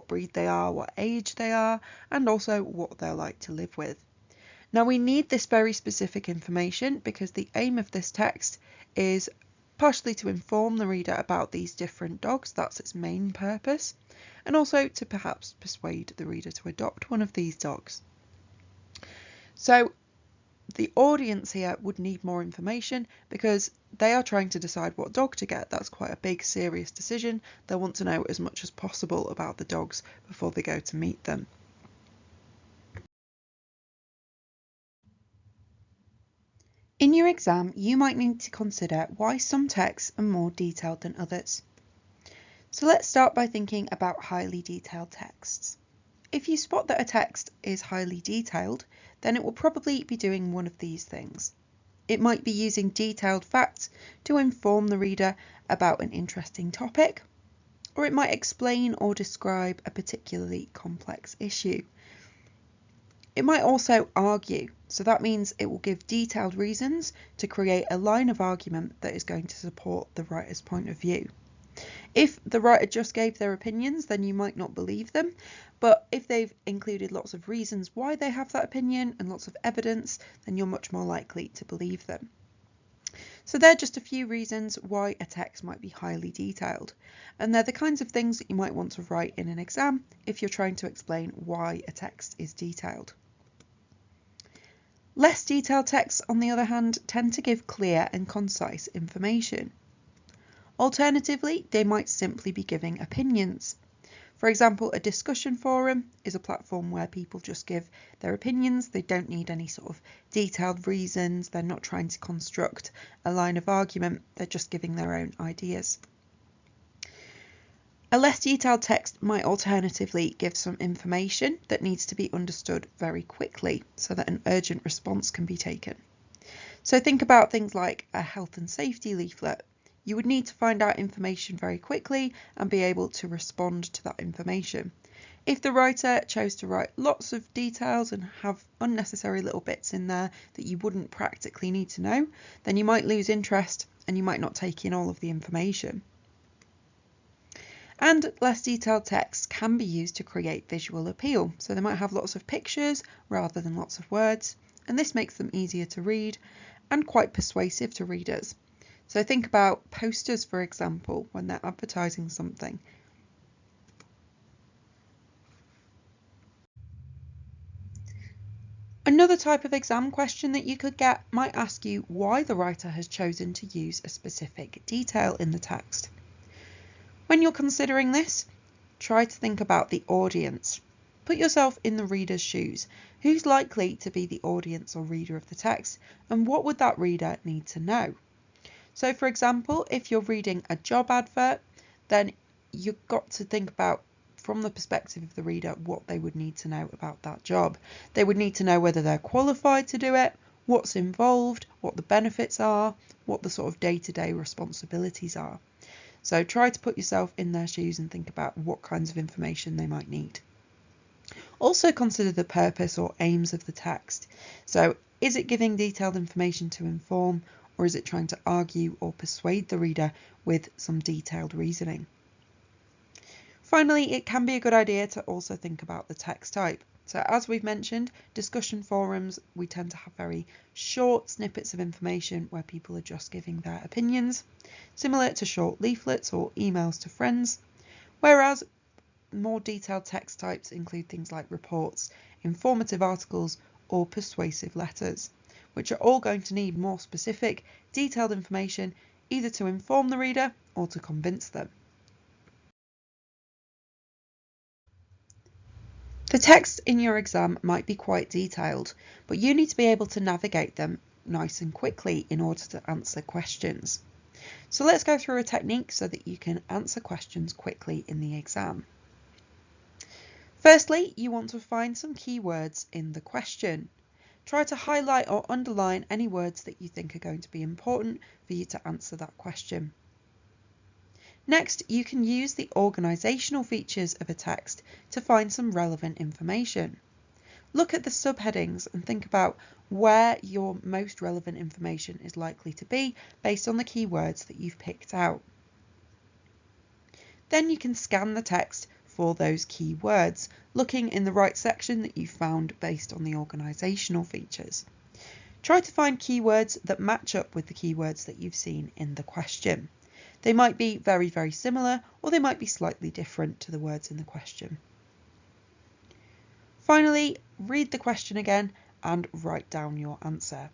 B: breed they are, what age they are, and also what they're like to live with. Now we need this very specific information because the aim of this text is partially to inform the reader about these different dogs, that's its main purpose, and also to perhaps persuade the reader to adopt one of these dogs. So the audience here would need more information because they are trying to decide what dog to get. That's quite a big, serious decision. They'll want to know as much as possible about the dogs before they go to meet them. In your exam, you might need to consider why some texts are more detailed than others. So let's start by thinking about highly detailed texts. If you spot that a text is highly detailed, then it will probably be doing one of these things. It might be using detailed facts to inform the reader about an interesting topic, or it might explain or describe a particularly complex issue. It might also argue, so that means it will give detailed reasons to create a line of argument that is going to support the writer's point of view. If the writer just gave their opinions, then you might not believe them, but if they've included lots of reasons why they have that opinion and lots of evidence, then you're much more likely to believe them. So they're just a few reasons why a text might be highly detailed, and they're the kinds of things that you might want to write in an exam if you're trying to explain why a text is detailed. Less detailed texts, on the other hand, tend to give clear and concise information. Alternatively, they might simply be giving opinions. For example, a discussion forum is a platform where people just give their opinions. They don't need any sort of detailed reasons. They're not trying to construct a line of argument. They're just giving their own ideas. A less detailed text might alternatively give some information that needs to be understood very quickly so that an urgent response can be taken. So think about things like a health and safety leaflet. You would need to find out information very quickly and be able to respond to that information. If the writer chose to write lots of details and have unnecessary little bits in there that you wouldn't practically need to know, then you might lose interest and you might not take in all of the information. And less detailed texts can be used to create visual appeal. So they might have lots of pictures rather than lots of words, and this makes them easier to read and quite persuasive to readers. So think about posters, for example, when they're advertising something. Another type of exam question that you could get might ask you why the writer has chosen to use a specific detail in the text. When you're considering this, try to think about the audience. Put yourself in the reader's shoes. Who's likely to be the audience or reader of the text, and what would that reader need to know? So for example, if you're reading a job advert, then you've got to think about, from the perspective of the reader, what they would need to know about that job. They would need to know whether they're qualified to do it, what's involved, what the benefits are, what the sort of day-to-day responsibilities are.
C: So try to put yourself in their shoes and think about what kinds of information they might need. Also consider the purpose or aims of the text. So is it giving detailed information to inform, or is it trying to argue or persuade the reader with some detailed reasoning? Finally, it can be a good idea to also think about the text type. So as we've mentioned, discussion forums, we tend to have very short snippets of information where people are just giving their opinions, similar to short leaflets or emails to friends, whereas more detailed text types include things like reports, informative articles, or persuasive letters, which are all going to need more specific, detailed information either to inform the reader or to convince them. The text in your exam might be quite detailed, but you need to be able to navigate them nice and quickly in order to answer questions. So let's go through a technique so that you can answer questions quickly in the exam. Firstly, you want to find some keywords in the question. Try to highlight or underline any words that you think are going to be important for you to answer that question. Next, you can use the organisational features of a text to find some relevant information. Look at the subheadings and think about where your most relevant information is likely to be based on the keywords that you've picked out. Then you can scan the text for those keywords, looking in the right section that you found based on the organisational features. Try to find keywords that match up with the keywords that you've seen in the question. They might be very, very similar, or they might be slightly different to the words in the question. Finally, read the question again and write down your answer.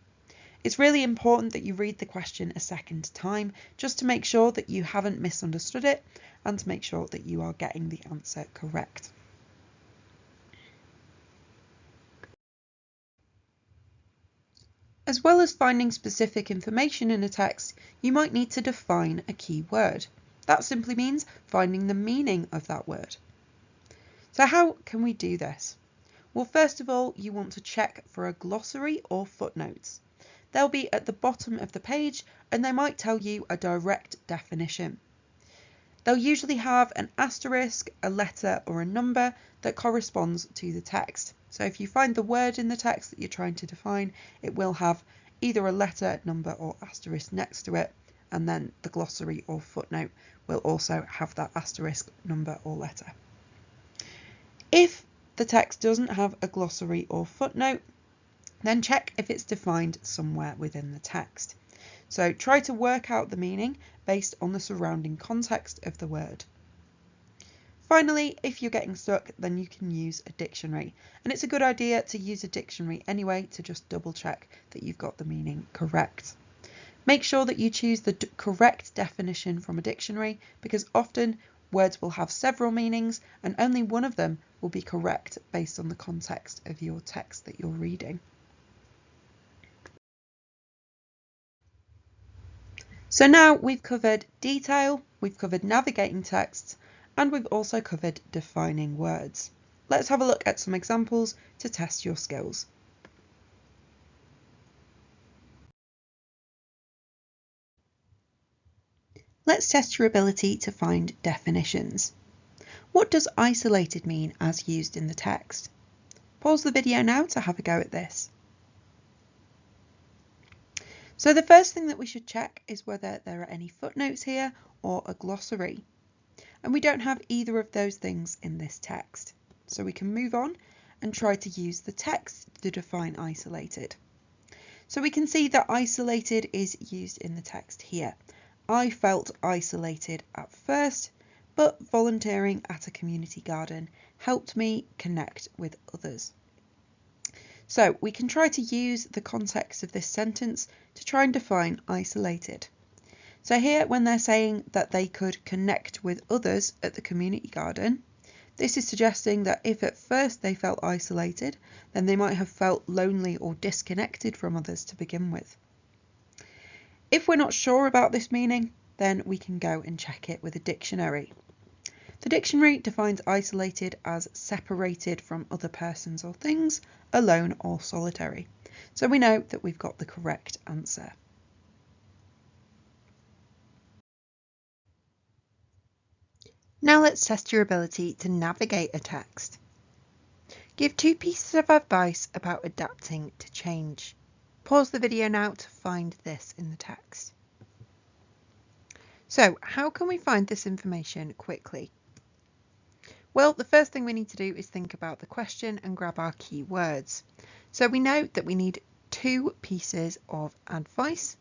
C: It's really important that you read the question a second time, just to make sure that you haven't misunderstood it and to make sure that you are getting the answer correct. As well as finding specific information in a text, you might need to define a key word. That simply means finding the meaning of that word. So how can we do this? Well, first of all, you want to check for a glossary or footnotes. They'll be at the bottom of the page and they might tell you a direct definition. They'll usually have an asterisk, a letter or a number that corresponds to the text. So if you find the word in the text that you're trying to define, it will have either a letter, number or asterisk next to it, and then the glossary or footnote will also have that asterisk, number or letter. If the text doesn't have a glossary or footnote, then check if it's defined somewhere within the text. So try to work out the meaning based on the surrounding context of the word. Finally, if you're getting stuck, then you can use a dictionary. And it's a good idea to use a dictionary anyway to just double check that you've got the meaning correct. Make sure that you choose the correct definition from a dictionary, because often words will have several meanings and only one of them will be correct based on the context of your text that you're reading. So now we've covered detail, we've covered navigating texts, and we've also covered defining words. Let's have a look at some examples to test your skills. Let's test your ability to find definitions. What does isolated mean as used in the text? Pause the video now to have a go at this. So the first thing that we should check is whether there are any footnotes here or a glossary. And we don't have either of those things in this text. So we can move on and try to use the text to define isolated. So we can see that isolated is used in the text here. I felt isolated at first, but volunteering at a community garden helped me connect with others. So we can try to use the context of this sentence to try and define isolated. So here, when they're saying that they could connect with others at the community garden, this is suggesting that if at first they felt isolated, then they might have felt lonely or disconnected from others to begin with. If we're not sure about this meaning, then we can go and check it with a dictionary. The dictionary defines isolated as separated from other persons or things, alone or solitary. So we know that we've got the correct answer.
B: Now let's test your ability to navigate a text. Give 2 pieces of advice about adapting to change. Pause the video now to find this in the text. So, how can we find this information quickly? Well, the first thing we need to do is think about the question and grab our key words. So we know that we need 2 pieces of advice,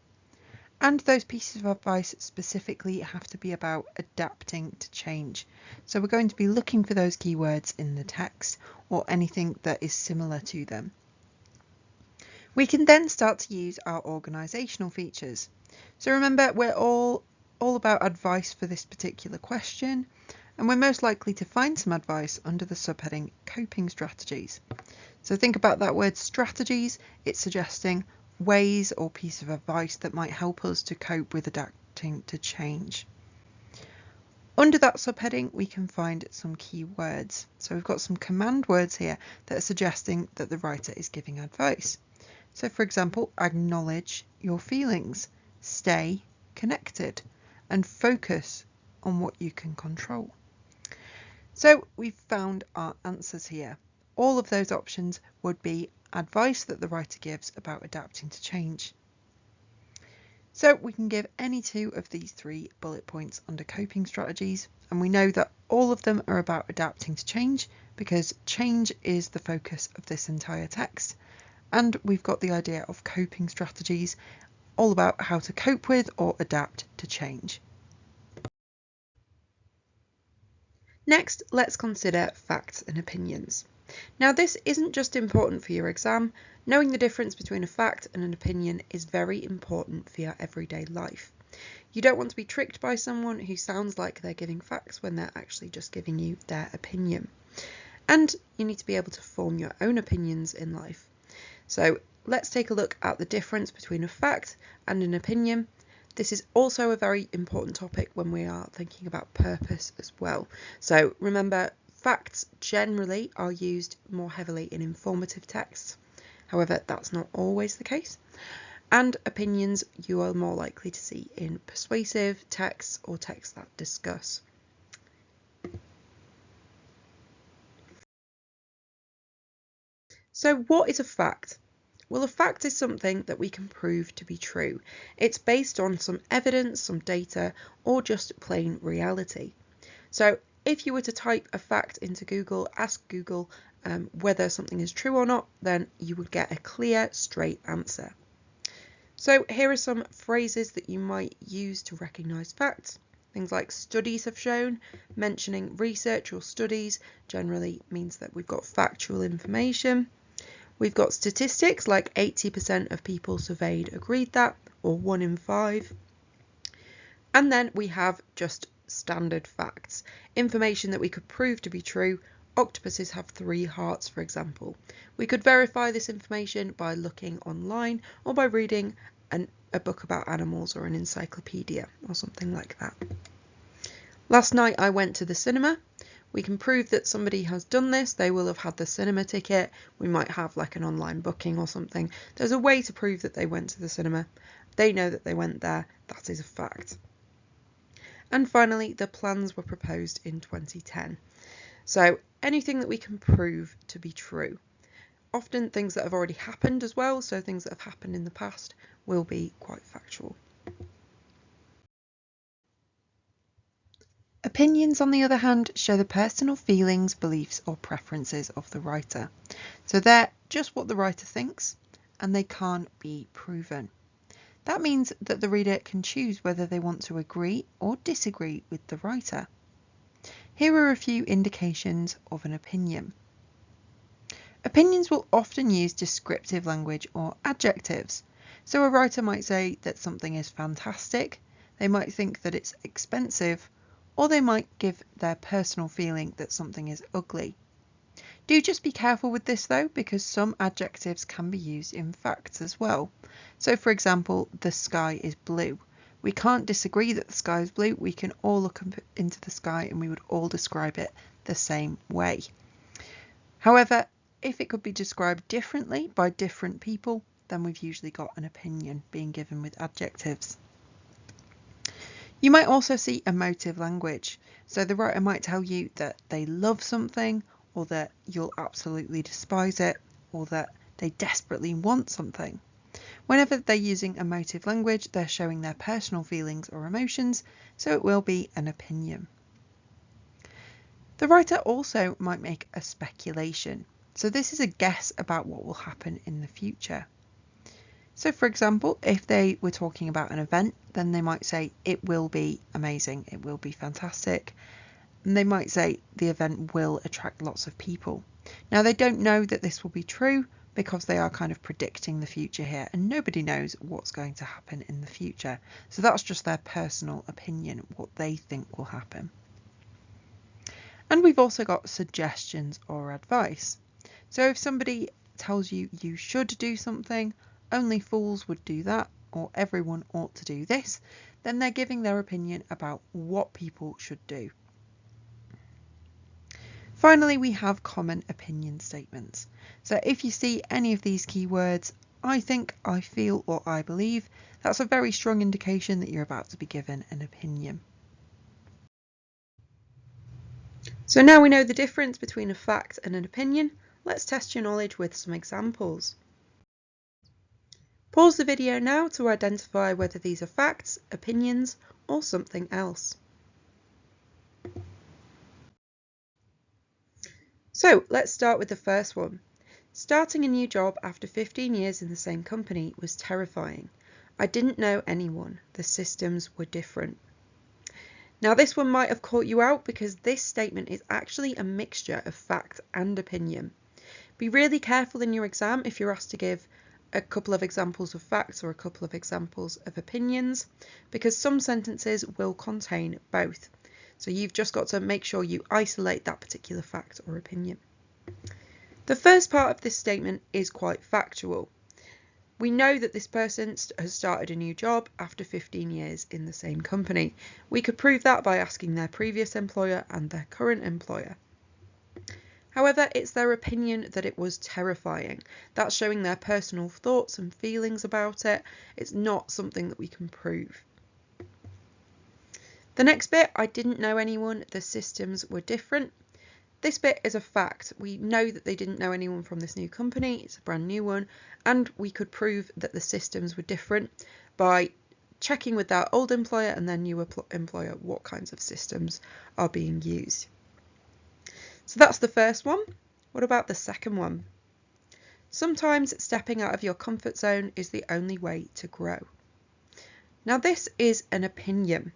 B: and those pieces of advice specifically have to be about adapting to change. So we're going to be looking for those keywords in the text or anything that is similar to them. We can then start to use our organisational features. So remember, we're all about advice for this particular question, and we're most likely to find some advice under the subheading coping strategies. So think about that word strategies. It's suggesting ways or piece of advice that might help us to cope with adapting to change. Under that subheading, we can find some key words. So we've got some command words here that are suggesting that the writer is giving advice. So for example, acknowledge your feelings, stay connected, and focus on what you can control. So we've found our answers here. All of those options would be advice that the writer gives about adapting to change. So we can give any 2 of these 3 bullet points under coping strategies, and we know that all of them are about adapting to change because change is the focus of this entire text. And we've got the idea of coping strategies, all about how to cope with or adapt to change. Next, let's consider facts and opinions. Now, this isn't just important for your exam. Knowing the difference between a fact and an opinion is very important for your everyday life. You don't want to be tricked by someone who sounds like they're giving facts when they're actually just giving you their opinion. And you need to be able to form your own opinions in life. So let's take a look at the difference between a fact and an opinion. This is also a very important topic when we are thinking about purpose as well. So remember, facts generally are used more heavily in informative texts. However, that's not always the case. And opinions you are more likely to see in persuasive texts or texts that discuss. So what is a fact? Well, a fact is something that we can prove to be true. It's based on some evidence, some data, or just plain reality. So if you were to type a fact into Google, ask Google whether something is true or not, then you would get a clear, straight answer. So here are some phrases that you might use to recognise facts. Things like studies have shown. Mentioning research or studies generally means that we've got factual information. We've got statistics like 80% of people surveyed agreed that, or 1 in 5. And then we have just standard facts, information that we could prove to be true. Octopuses have 3 hearts, for example. We could verify this information by looking online or by reading a book about animals or an encyclopedia or something like that. Last night I went to the cinema. We can prove that somebody has done this. They will have had the cinema ticket. We might have like an online booking or something. There's a way to prove that they went to the cinema. They know that they went there. That is a fact. And finally, the plans were proposed in 2010. So anything that we can prove to be true. Often things that have already happened as well, so things that have happened in the past will be quite factual. Opinions, on the other hand, show the personal feelings, beliefs or preferences of the writer. So they're just what the writer thinks, and they can't be proven. That means that the reader can choose whether they want to agree or disagree with the writer. Here are a few indications of an opinion. Opinions will often use descriptive language or adjectives. So a writer might say that something is fantastic, they might think that it's expensive, or they might give their personal feeling that something is ugly. Do just be careful with this though, because some adjectives can be used in facts as well. So for example, the sky is blue. We can't disagree that the sky is blue. We can all look into the sky and we would all describe it the same way. However, if it could be described differently by different people, then we've usually got an opinion being given with adjectives.
C: You might also see emotive language. So the writer might tell you that they love something, or that you'll absolutely despise it, or that they desperately want something. Whenever they're using emotive language, they're showing their personal feelings or emotions, so it will be an opinion. The writer also might make a speculation. So this is a guess about what will happen in the future. So for example, if they were talking about an event, then they might say it will be amazing, it will be fantastic. And they might say the event will attract lots of people. Now they don't know that this will be true because they are kind of predicting the future here, and nobody knows what's going to happen in the future. So that's just their personal opinion, what they think will happen. And we've also got suggestions or advice. So if somebody tells you you should do something, only fools would do that, or everyone ought to do this, then they're giving their opinion about what people should do. Finally, we have common opinion statements. So if you see any of these keywords, I think, I feel, or I believe, that's a very strong indication that you're about to be given an opinion. So now we know the difference between a fact and an opinion, let's test your knowledge with some examples. Pause the video now to identify whether these are facts, opinions, or something else. So let's start with the first one. Starting a new job after 15 years in the same company was terrifying. I didn't know anyone. The systems were different. Now this one might have caught you out because this statement is actually a mixture of fact and opinion. Be really careful in your exam if you're asked to give a couple of examples of facts or a couple of examples of opinions, because some sentences will contain both. So you've just got to make sure you isolate that particular fact or opinion. The first part of this statement is quite factual. We know that this person has started a new job after 15 years in the same company. We could prove that by asking their previous employer and their current employer. However, it's their opinion that it was terrifying. That's showing their personal thoughts and feelings about it. It's not something that we can prove. The next bit, I didn't know anyone, the systems were different. This bit is a fact. We know that they didn't know anyone from this new company, it's a brand new one, and we could prove that the systems were different by checking with their old employer and their new employer what kinds of systems are being used. So that's the first one. What about the second one? Sometimes stepping out of your comfort zone is the only way to grow. Now this is an opinion.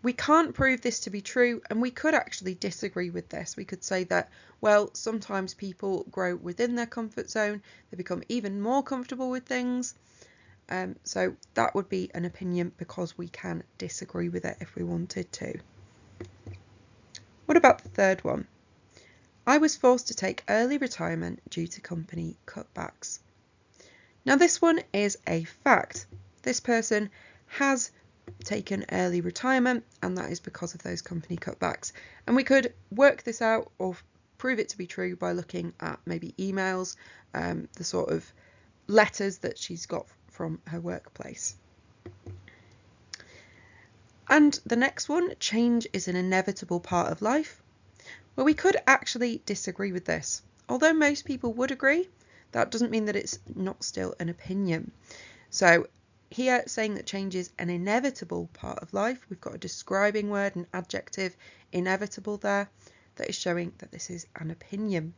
C: We can't prove this to be true, and we could actually disagree with this. We could say that, well, sometimes people grow within their comfort zone, they become even more comfortable with things. So that would be an opinion because we can disagree with it if we wanted to. What about the third one? I was forced to take early retirement due to company cutbacks. Now this one is a fact. This person has taken early retirement, and that is because of those company cutbacks. And we could work this out or prove it to be true by looking at maybe emails, the sort of letters that she's got from her workplace. And the next one, change is an inevitable part of life. Well, we could actually disagree with this. Although most people would agree, that doesn't mean that it's not still an opinion. So here, saying that change is an inevitable part of life, we've got a describing word, an adjective, inevitable there, that is showing that this is an opinion.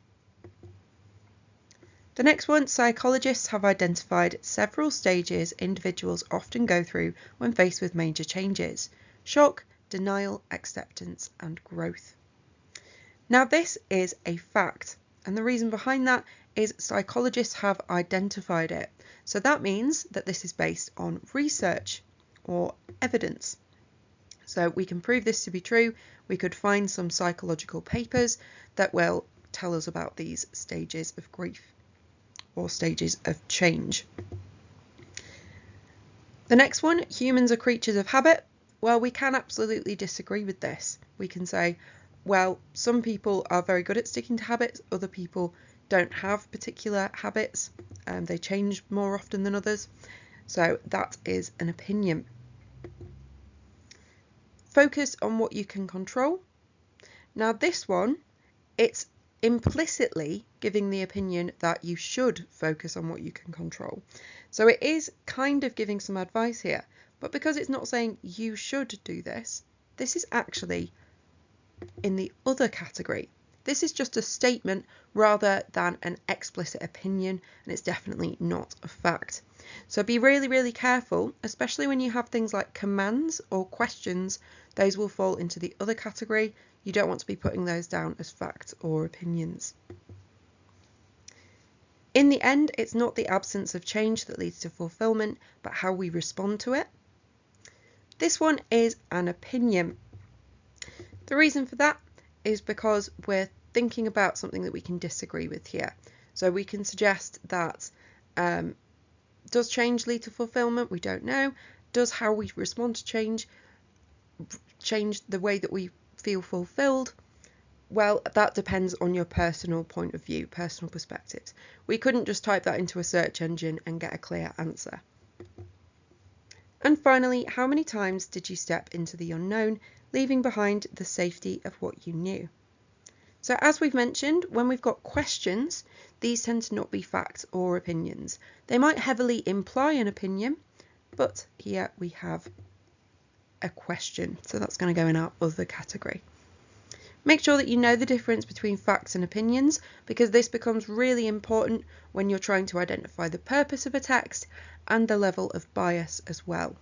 C: The next one, psychologists have identified several stages individuals often go through when faced with major changes: shock, denial, acceptance, and growth. Now this is a fact, and the reason behind that is psychologists have identified it. So that means that this is based on research or evidence. So we can prove this to be true. We could find some psychological papers that will tell us about these stages of grief or stages of change. The next one, humans are creatures of habit. Well, we can absolutely disagree with this. We can say, well, some people are very good at sticking to habits, other people don't have particular habits, they change more often than others. So that is an opinion. Focus on what you can control. Now this one, it's implicitly giving the opinion that you should focus on what you can control. So it is kind of giving some advice here, but because it's not saying you should do this, this is actually in the other category. This is just a statement rather than an explicit opinion, and it's definitely not a fact. So be really, really careful, especially when you have things like commands or questions. Those will fall into the other category. You don't want to be putting those down as facts or opinions. In the end, it's not the absence of change that leads to fulfillment, but how we respond to it. This one is an opinion. The reason for that is because we're thinking about something that we can disagree with here. So we can suggest that does change lead to fulfillment? We don't know. Does how we respond to change the way that we feel fulfilled? Well, that depends on your personal point of view, personal perspectives. We couldn't just type that into a search engine and get a clear answer. And finally, how many times did you step into the unknown, leaving behind the safety of what you knew? So as we've mentioned, when we've got questions, these tend to not be facts or opinions. They might heavily imply an opinion, but here we have a question. So that's going to go in our other category. Make sure that you know the difference between facts and opinions, because this becomes really important when you're trying to identify the purpose of a text and the level of bias as well.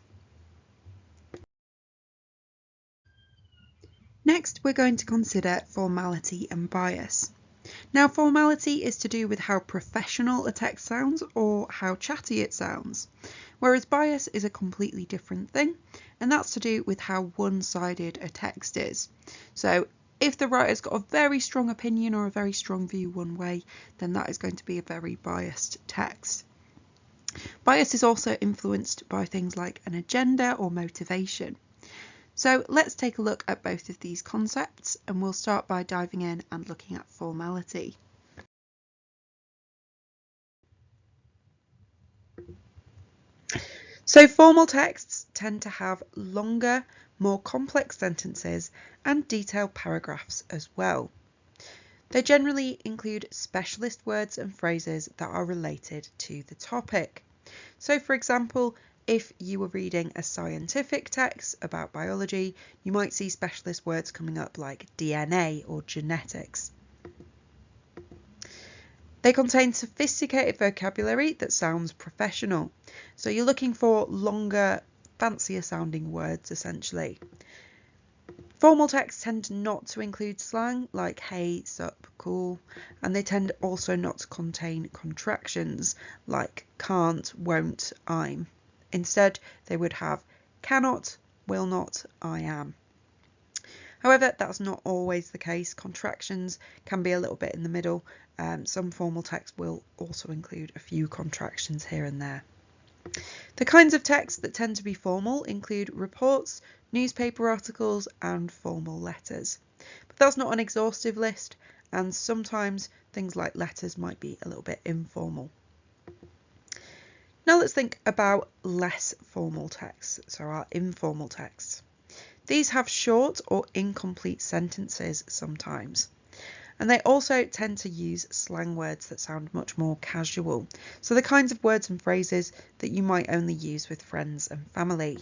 C: Next, we're going to consider formality and bias. Now, formality is to do with how professional a text sounds or how chatty it sounds, whereas bias is a completely different thing, and that's to do with how one-sided a text is. So if the writer's got a very strong opinion or a very strong view one way, then that is going to be a very biased text. Bias is also influenced by things like an agenda or motivation. So let's take a look at both of these concepts, and we'll start by diving in and looking at formality. So formal texts tend to have longer, more complex sentences and detailed paragraphs as well. They generally include specialist words and phrases that are related to the topic. So for example, if you were reading a scientific text about biology, you might see specialist words coming up like DNA or genetics. They contain sophisticated vocabulary that sounds professional. So you're looking for longer, fancier sounding words essentially. Formal texts tend not to include slang like hey, sup, cool, and they tend also not to contain contractions like can't, won't, I'm. Instead, they would have cannot, will not, I am. However, that's not always the case. Contractions can be a little bit in the middle. Some formal text will also include a few contractions here and there. The kinds of text that tend to be formal include reports, newspaper articles, and formal letters. But that's not an exhaustive list, and sometimes things like letters might be a little bit informal. Now let's think about less formal texts, so our informal texts. These have short or incomplete sentences sometimes, and they also tend to use slang words that sound much more casual, so the kinds of words and phrases that you might only use with friends and family.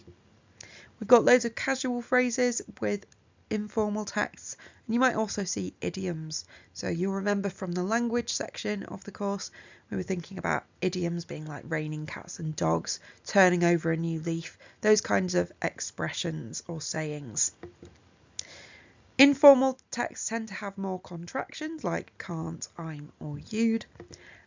C: We've got loads of casual phrases with informal texts, and you might also see idioms. So you'll remember from the language section of the course, we were thinking about idioms being like raining cats and dogs, turning over a new leaf, those kinds of expressions or sayings. Informal texts tend to have more contractions like can't, I'm or you'd,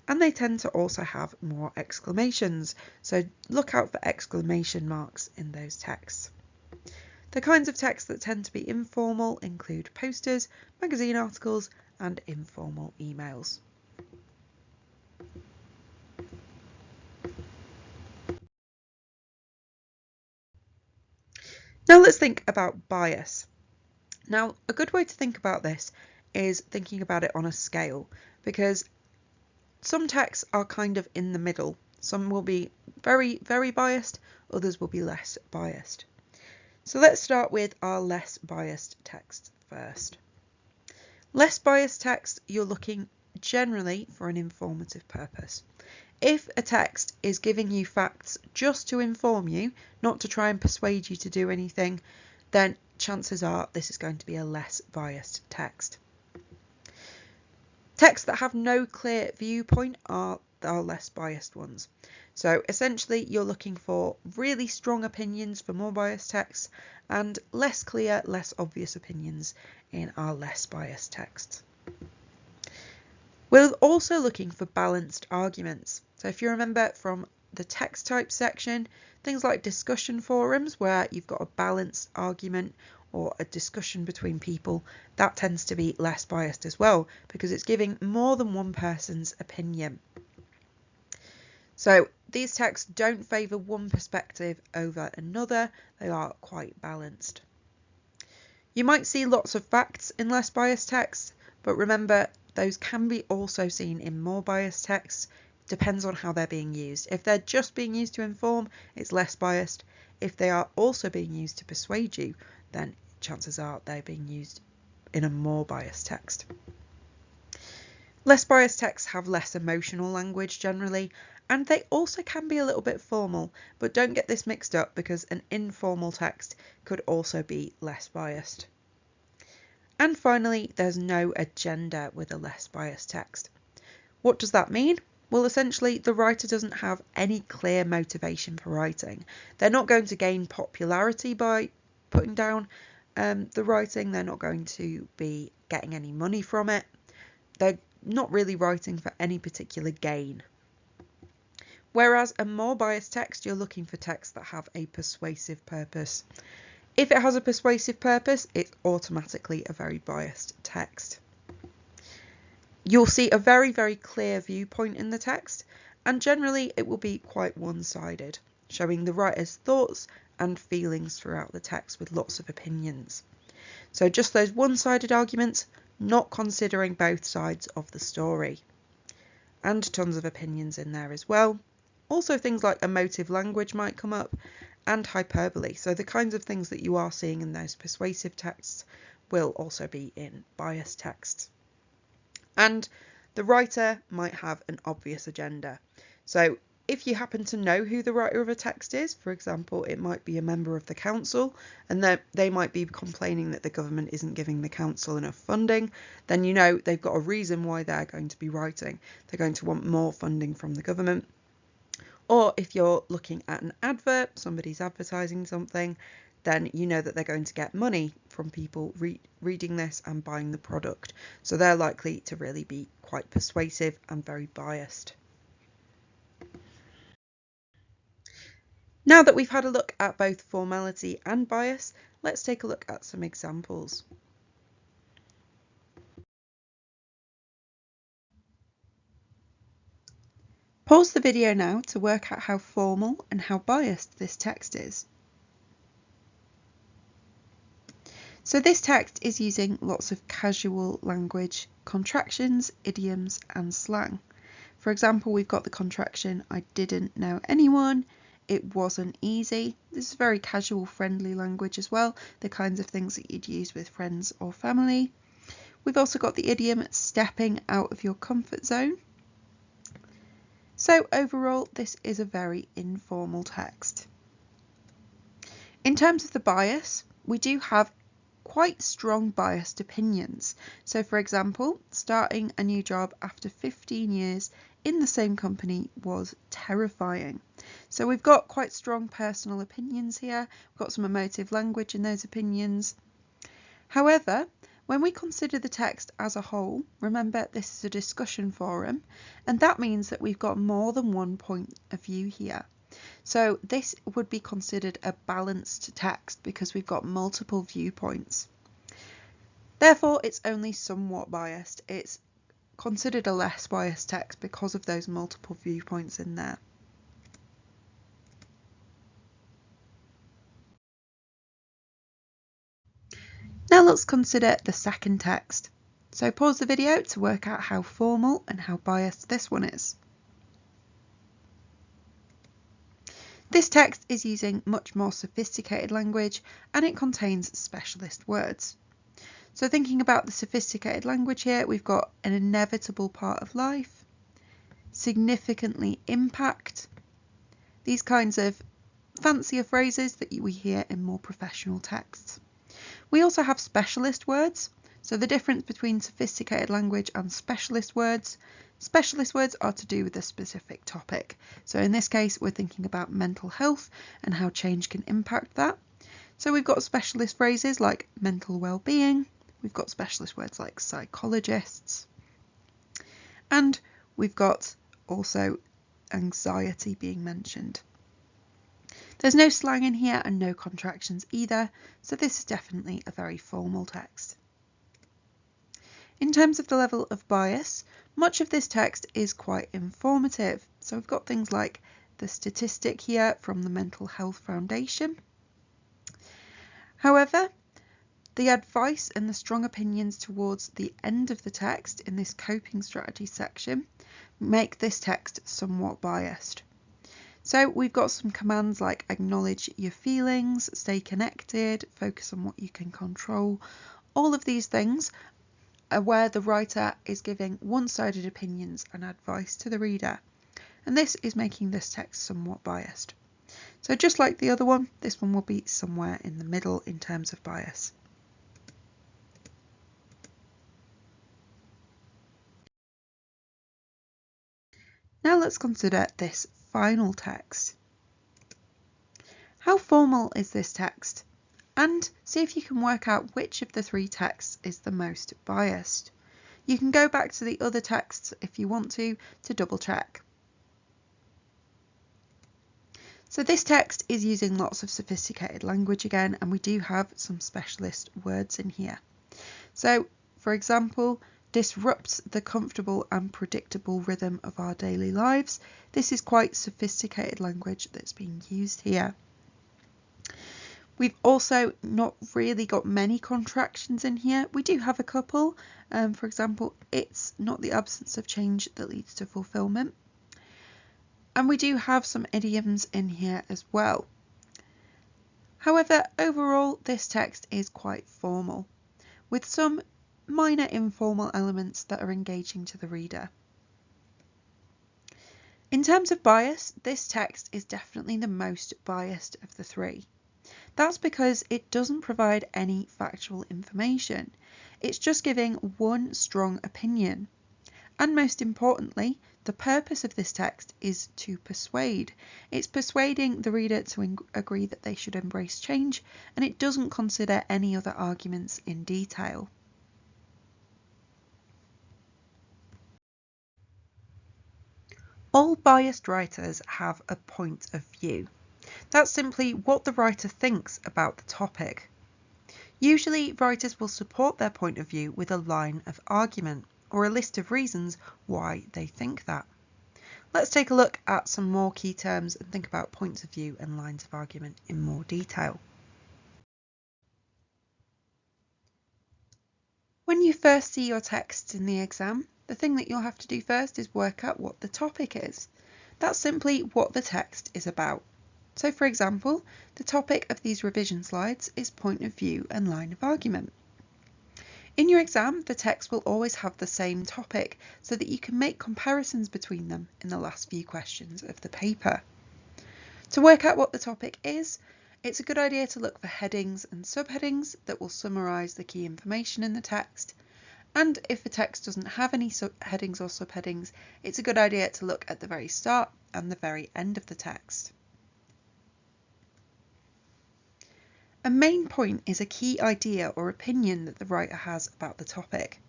C: and they tend to also have more exclamations, so look out for exclamation marks in those texts. The kinds of texts that tend to be informal include posters, magazine articles, and informal emails. Now let's think about bias. Now, a good way to think about this is thinking about it on a scale, because some texts are kind of in the middle. Some will be very, very biased, others will be less biased. So let's start with our less biased text first. Less biased text, you're looking generally for an informative purpose. If a text is giving you facts just to inform you, not to try and persuade you to do anything, then chances are this is going to be a less biased text. Texts that have no clear viewpoint are less biased ones. So essentially you're looking for really strong opinions for more biased texts and less clear, less obvious opinions in our less biased texts. We're also looking for balanced arguments. So if you remember from the text type section, things like discussion forums where you've got a balanced argument or a discussion between people, that tends to be less biased as well because it's giving more than one person's opinion. So these texts don't favour one perspective over another, they are quite balanced. You might see lots of facts in less biased texts, but remember those can be also seen in more biased texts. Depends on how they're being used. If they're just being used to inform, it's less biased. If they are also being used to persuade you, then chances are they're being used in a more biased text. Less biased texts have less emotional language generally, and they also can be a little bit formal, but don't get this mixed up because an informal text could also be less biased. And finally, there's no agenda with a less biased text. What does that mean? Well, essentially, the writer doesn't have any clear motivation for writing. They're not going to gain popularity by putting down the writing. They're not going to be getting any money from it. They're not really writing for any particular gain. Whereas a more biased text, you're looking for texts that have a persuasive purpose. If it has a persuasive purpose, it's automatically a very biased text. You'll see a very, very clear viewpoint in the text, and generally it will be quite one-sided, showing the writer's thoughts and feelings throughout the text with lots of opinions. So just those one-sided arguments, not considering both sides of the story. And tons of opinions in there as well. Also things like emotive language might come up, and hyperbole. So the kinds of things that you are seeing in those persuasive texts will also be in biased texts. And the writer might have an obvious agenda. So if you happen to know who the writer of a text is, for example, it might be a member of the council, and they might be complaining that the government isn't giving the council enough funding, then you know they've got a reason why they're going to be writing. They're going to want more funding from the government. Or if you're looking at an advert, somebody's advertising something, then you know that they're going to get money from people reading this and buying the product. So they're likely to really be quite persuasive and very biased. Now that we've had a look at both formality and bias, let's take a look at some examples. Pause the video now to work out how formal and how biased this text is. So this text is using lots of casual language, contractions, idioms and slang. For example, we've got the contraction, I didn't know anyone, it wasn't easy. This is very casual, friendly language as well, the kinds of things that you'd use with friends or family. We've also got the idiom, stepping out of your comfort zone. So overall, this is a very informal text. In terms of the bias, we do have quite strong biased opinions. So for example, starting a new job after 15 years in the same company was terrifying. So we've got quite strong personal opinions here. We've got some emotive language in those opinions. However, when we consider the text as a whole, remember this is a discussion forum, and that means that we've got more than one point of view here. So this would be considered a balanced text because we've got multiple viewpoints. Therefore, it's only somewhat biased. It's considered a less biased text because of those multiple viewpoints in there. Now let's consider the second text. So pause the video to work out how formal and how biased this one is. This text is using much more sophisticated language and it contains specialist words. So thinking about the sophisticated language here, we've got an inevitable part of life, significantly impact, these kinds of fancier phrases that we hear in more professional texts. We also have specialist words. So the difference between sophisticated language and specialist words are to do with a specific topic. So in this case, we're thinking about mental health and how change can impact that. So we've got specialist phrases like mental well-being, we've got specialist words like psychologists, and we've got also anxiety being mentioned. There's no slang in here and no contractions either, so this is definitely a very formal text. In terms of the level of bias, much of this text is quite informative. So we've got things like the statistic here from the Mental Health Foundation. However, the advice and the strong opinions towards the end of the text in this coping strategy section make this text somewhat biased. So we've got some commands like acknowledge your feelings, stay connected, focus on what you can control. All of these things are where the writer is giving one-sided opinions and advice to the reader, and this is making this text somewhat biased. So just like the other one, this one will be somewhere in the middle in terms of bias. Now let's consider this final text. How formal is this text? And see if you can work out which of the three texts is the most biased. You can go back to the other texts if you want to double check. So this text is using lots of sophisticated language again, and we do have some specialist words in here. So, for example, disrupts the comfortable and predictable rhythm of our daily lives. This is quite sophisticated language that's being used here. We've also not really got many contractions in here. We do have a couple. For example, it's not the absence of change that leads to fulfillment. And we do have some idioms in here as well. However, overall, this text is quite formal, with some minor informal elements that are engaging to the reader. In terms of bias, this text is definitely the most biased of the three. That's because it doesn't provide any factual information. It's just giving one strong opinion. And most importantly, the purpose of this text is to persuade. It's persuading the reader to agree that they should embrace change, and it doesn't consider any other arguments in detail. All biased writers have a point of view. That's simply what the writer thinks about the topic. Usually, writers will support their point of view with a line of argument or a list of reasons why they think that. Let's take a look at some more key terms and think about points of view and lines of argument in more detail. When you first see your texts in the exam, the thing that you'll have to do first is work out what the topic is. That's simply what the text is about. So for example, the topic of these revision slides is point of view and line of argument. In your exam, the text will always have the same topic so that you can make comparisons between them in the last few questions of the paper. To work out what the topic is, it's a good idea to look for headings and subheadings that will summarise the key information in the text. And if the text doesn't have any headings or subheadings, it's a good idea to look at the very start and the very end of the text. A main point is a key idea or opinion that the writer has about the topic.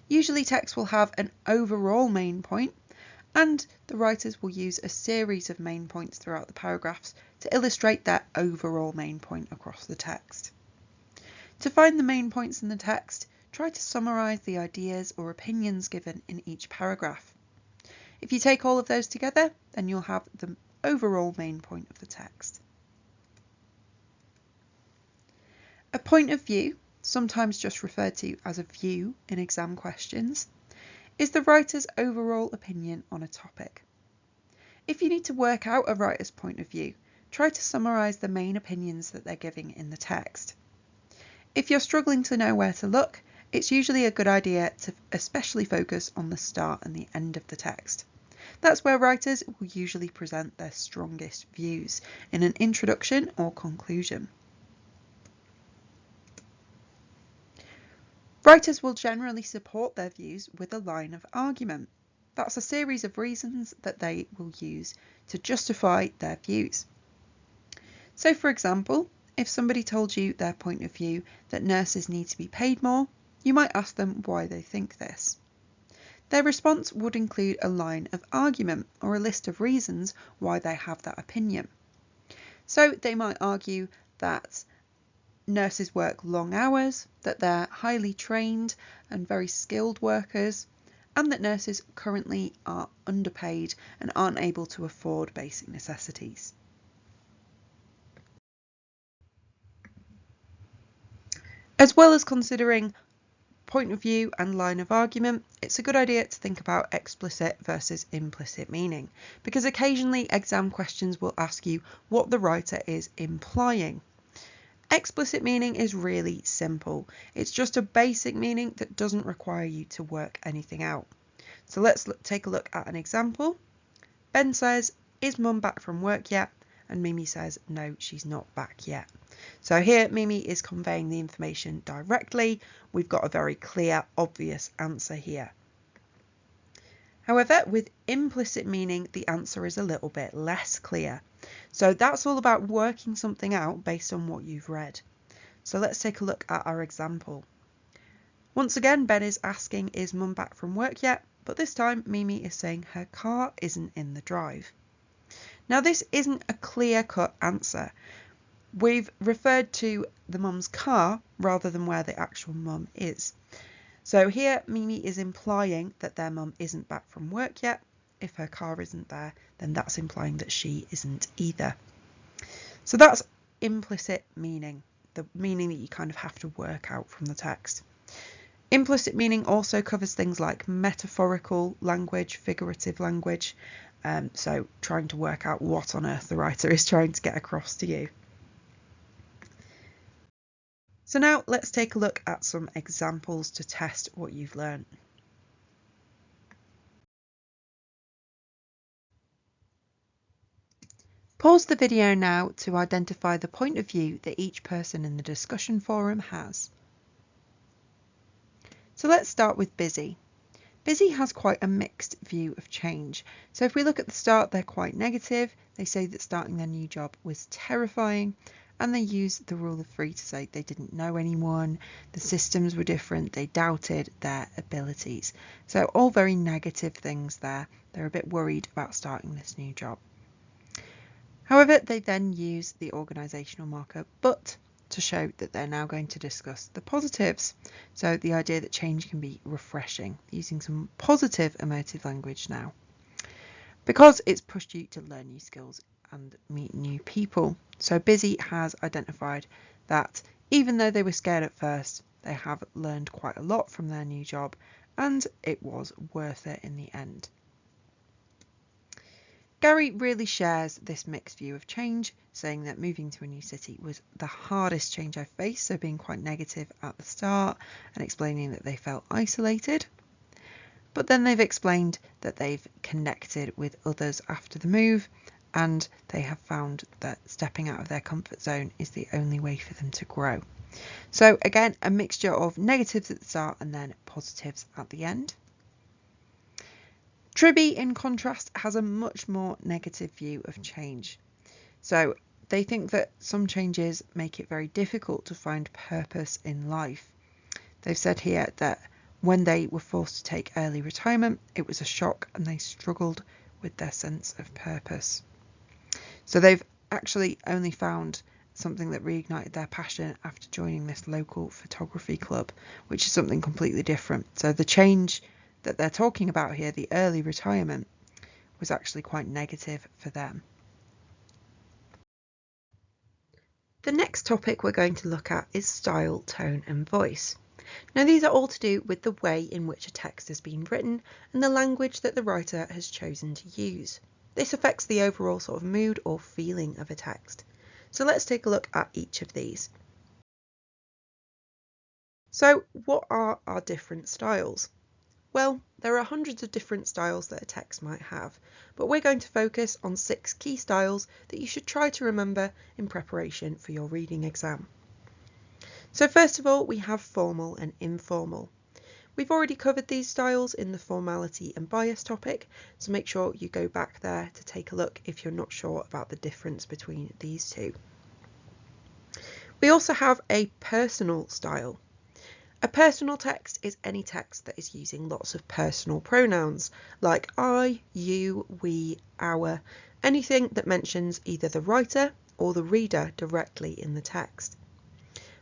C: Usually texts will have an overall main point, and the writers will use a series of main points throughout the paragraphs to illustrate their overall main point across the text. To find the main points in the text, try to summarise the ideas or opinions given in each paragraph. If you take all of those together, then you'll have the overall main point of the text. A point of view, sometimes just referred to as a view in exam questions, is the writer's overall opinion on a topic. If you need to work out a writer's point of view, try to summarise the main opinions that they're giving in the text. If you're struggling to know where to look, it's usually a good idea to especially focus on the start and the end of the text. That's where writers will usually present their strongest views in an introduction or conclusion. Writers will generally support their views with a line of argument. That's a series of reasons that they will use to justify their views. So, for example, if somebody told you their point of view that nurses need to be paid more, you might ask them why they think this. Their response would include a line of argument or a list of reasons why they have that opinion. So they might argue that nurses work long hours, that they're highly trained and very skilled workers, and that nurses currently are underpaid and aren't able to afford basic necessities. As well as considering point of view and line of argument, it's a good idea to think about explicit versus implicit meaning, because occasionally exam questions will ask you what the writer is implying. Explicit meaning is really simple. It's just a basic meaning that doesn't require you to work anything out. So let's take a look at an example. Ben says, "Is Mum back from work yet?" And Mimi says, "No, she's not back yet." So here Mimi is conveying the information directly. We've got a very clear, obvious answer here. However, with implicit meaning, the answer is a little bit less clear. So that's all about working something out based on what you've read. So let's take a look at our example. Once again, Ben is asking, "Is Mum back from work yet?" But this time Mimi is saying her car isn't in the drive. Now this isn't a clear-cut answer. We've referred to the mum's car rather than where the actual mum is. So here Mimi is implying that their mum isn't back from work yet. If her car isn't there, then that's implying that she isn't either. So that's implicit meaning, the meaning that you kind of have to work out from the text. Implicit meaning also covers things like metaphorical language, figurative language, so trying to work out what on earth the writer is trying to get across to you. So now let's take a look at some examples to test what you've learned. Pause the video now to identify the point of view that each person in the discussion forum has. So let's start with Busy. Busy has quite a mixed view of change. So if we look at the start, they're quite negative. They say that starting their new job was terrifying, and they use the rule of three to say they didn't know anyone, the systems were different, they doubted their abilities. So all very negative things there. They're a bit worried about starting this new job. However, they then use the organisational marker but to show that they're now going to discuss the positives. So the idea that change can be refreshing, using some positive emotive language now. Because it's pushed you to learn new skills and meet new people. So Busy has identified that even though they were scared at first, they have learned quite a lot from their new job, and it was worth it in the end. Gary really shares this mixed view of change, saying that moving to a new city was the hardest change I've faced, so being quite negative at the start and explaining that they felt isolated. But then they've explained that they've connected with others after the move, and they have found that stepping out of their comfort zone is the only way for them to grow. So again, a mixture of negatives at the start and then positives at the end. Tribby, in contrast, has a much more negative view of change. So they think that some changes make it very difficult to find purpose in life. They've said here that when they were forced to take early retirement, it was a shock and they struggled with their sense of purpose. So they've actually only found something that reignited their passion after joining this local photography club, which is something completely different. So the change that they're talking about here, the early retirement, was actually quite negative for them. The next topic we're going to look at is style, tone and voice. Now these are all to do with the way in which a text has been written and the language that the writer has chosen to use. This affects the overall sort of mood or feeling of a text. So let's take a look at each of these. So what are our different styles? Well, there are hundreds of different styles that a text might have, but we're going to focus on 6 key styles that you should try to remember in preparation for your reading exam. So first of all, we have formal and informal. We've already covered these styles in the formality and bias topic, so make sure you go back there to take a look if you're not sure about the difference between these two. We also have a personal style. A personal text is any text that is using lots of personal pronouns like I, you, we, our, anything that mentions either the writer or the reader directly in the text.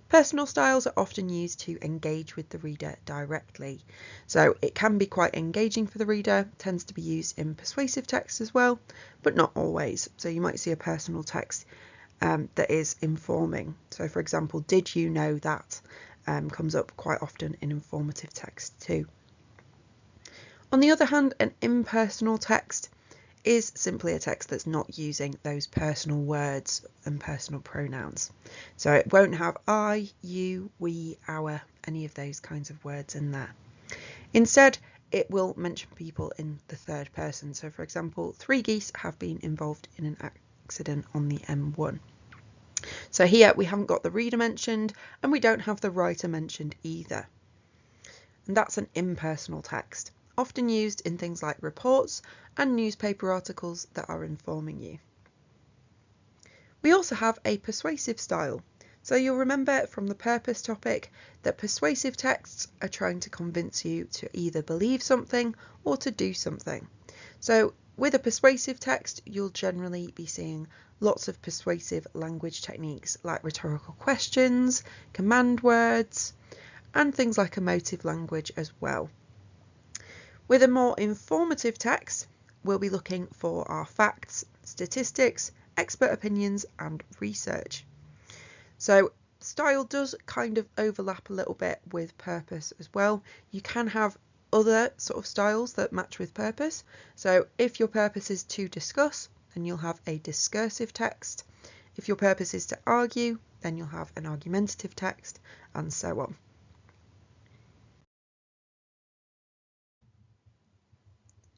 C: Personal styles are often used to engage with the reader directly, so it can be quite engaging for the reader, tends to be used in persuasive text as well, but not always. So you might see a personal text that is informing. So for example, did you know that comes up quite often in informative text too. On the other hand, an impersonal text is simply a text that's not using those personal words and personal pronouns. So it won't have I, you, we, our, any of those kinds of words in there. Instead, it will mention people in the third person. So for example, 3 geese have been involved in an accident on the M1. So here we haven't got the reader mentioned and we don't have the writer mentioned either. And that's an impersonal text, often used in things like reports and newspaper articles that are informing you. We also have a persuasive style. So you'll remember from the purpose topic that persuasive texts are trying to convince you to either believe something or to do something. So with a persuasive text, you'll generally be seeing lots of persuasive language techniques like rhetorical questions, command words, and things like emotive language as well. With a more informative text, we'll be looking for our facts, statistics, expert opinions, and research. So style does kind of overlap a little bit with purpose as well. You can have other sort of styles that match with purpose. So if your purpose is to discuss, then you'll have a discursive text. If your purpose is to argue, then you'll have an argumentative text, and so on.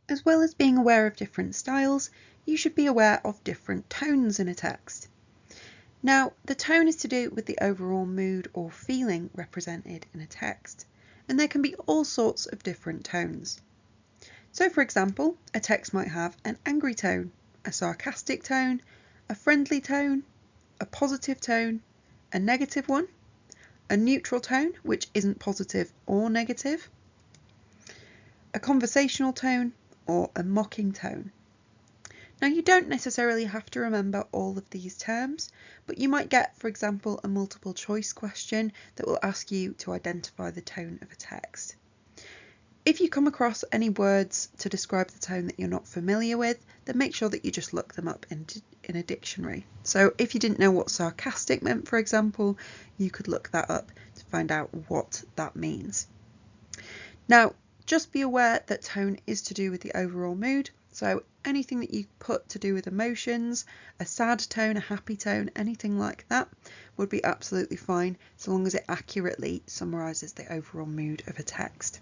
C: As well as being aware of different styles, you should be aware of different tones in a text. Now, the tone is to do with the overall mood or feeling represented in a text, and there can be all sorts of different tones. So for example, a text might have an angry tone, a sarcastic tone, a friendly tone, a positive tone, a negative one, a neutral tone which isn't positive or negative, a conversational tone, or a mocking tone. Now you don't necessarily have to remember all of these terms, but you might get, for example, a multiple choice question that will ask you to identify the tone of a text. If you come across any words to describe the tone that you're not familiar with, then make sure that you just look them up in a dictionary. So if you didn't know what sarcastic meant, for example, you could look that up to find out what that means. Now, just be aware that tone is to do with the overall mood. So anything that you put to do with emotions, a sad tone, a happy tone, anything like that would be absolutely fine, so long as it accurately summarises the overall mood of a text.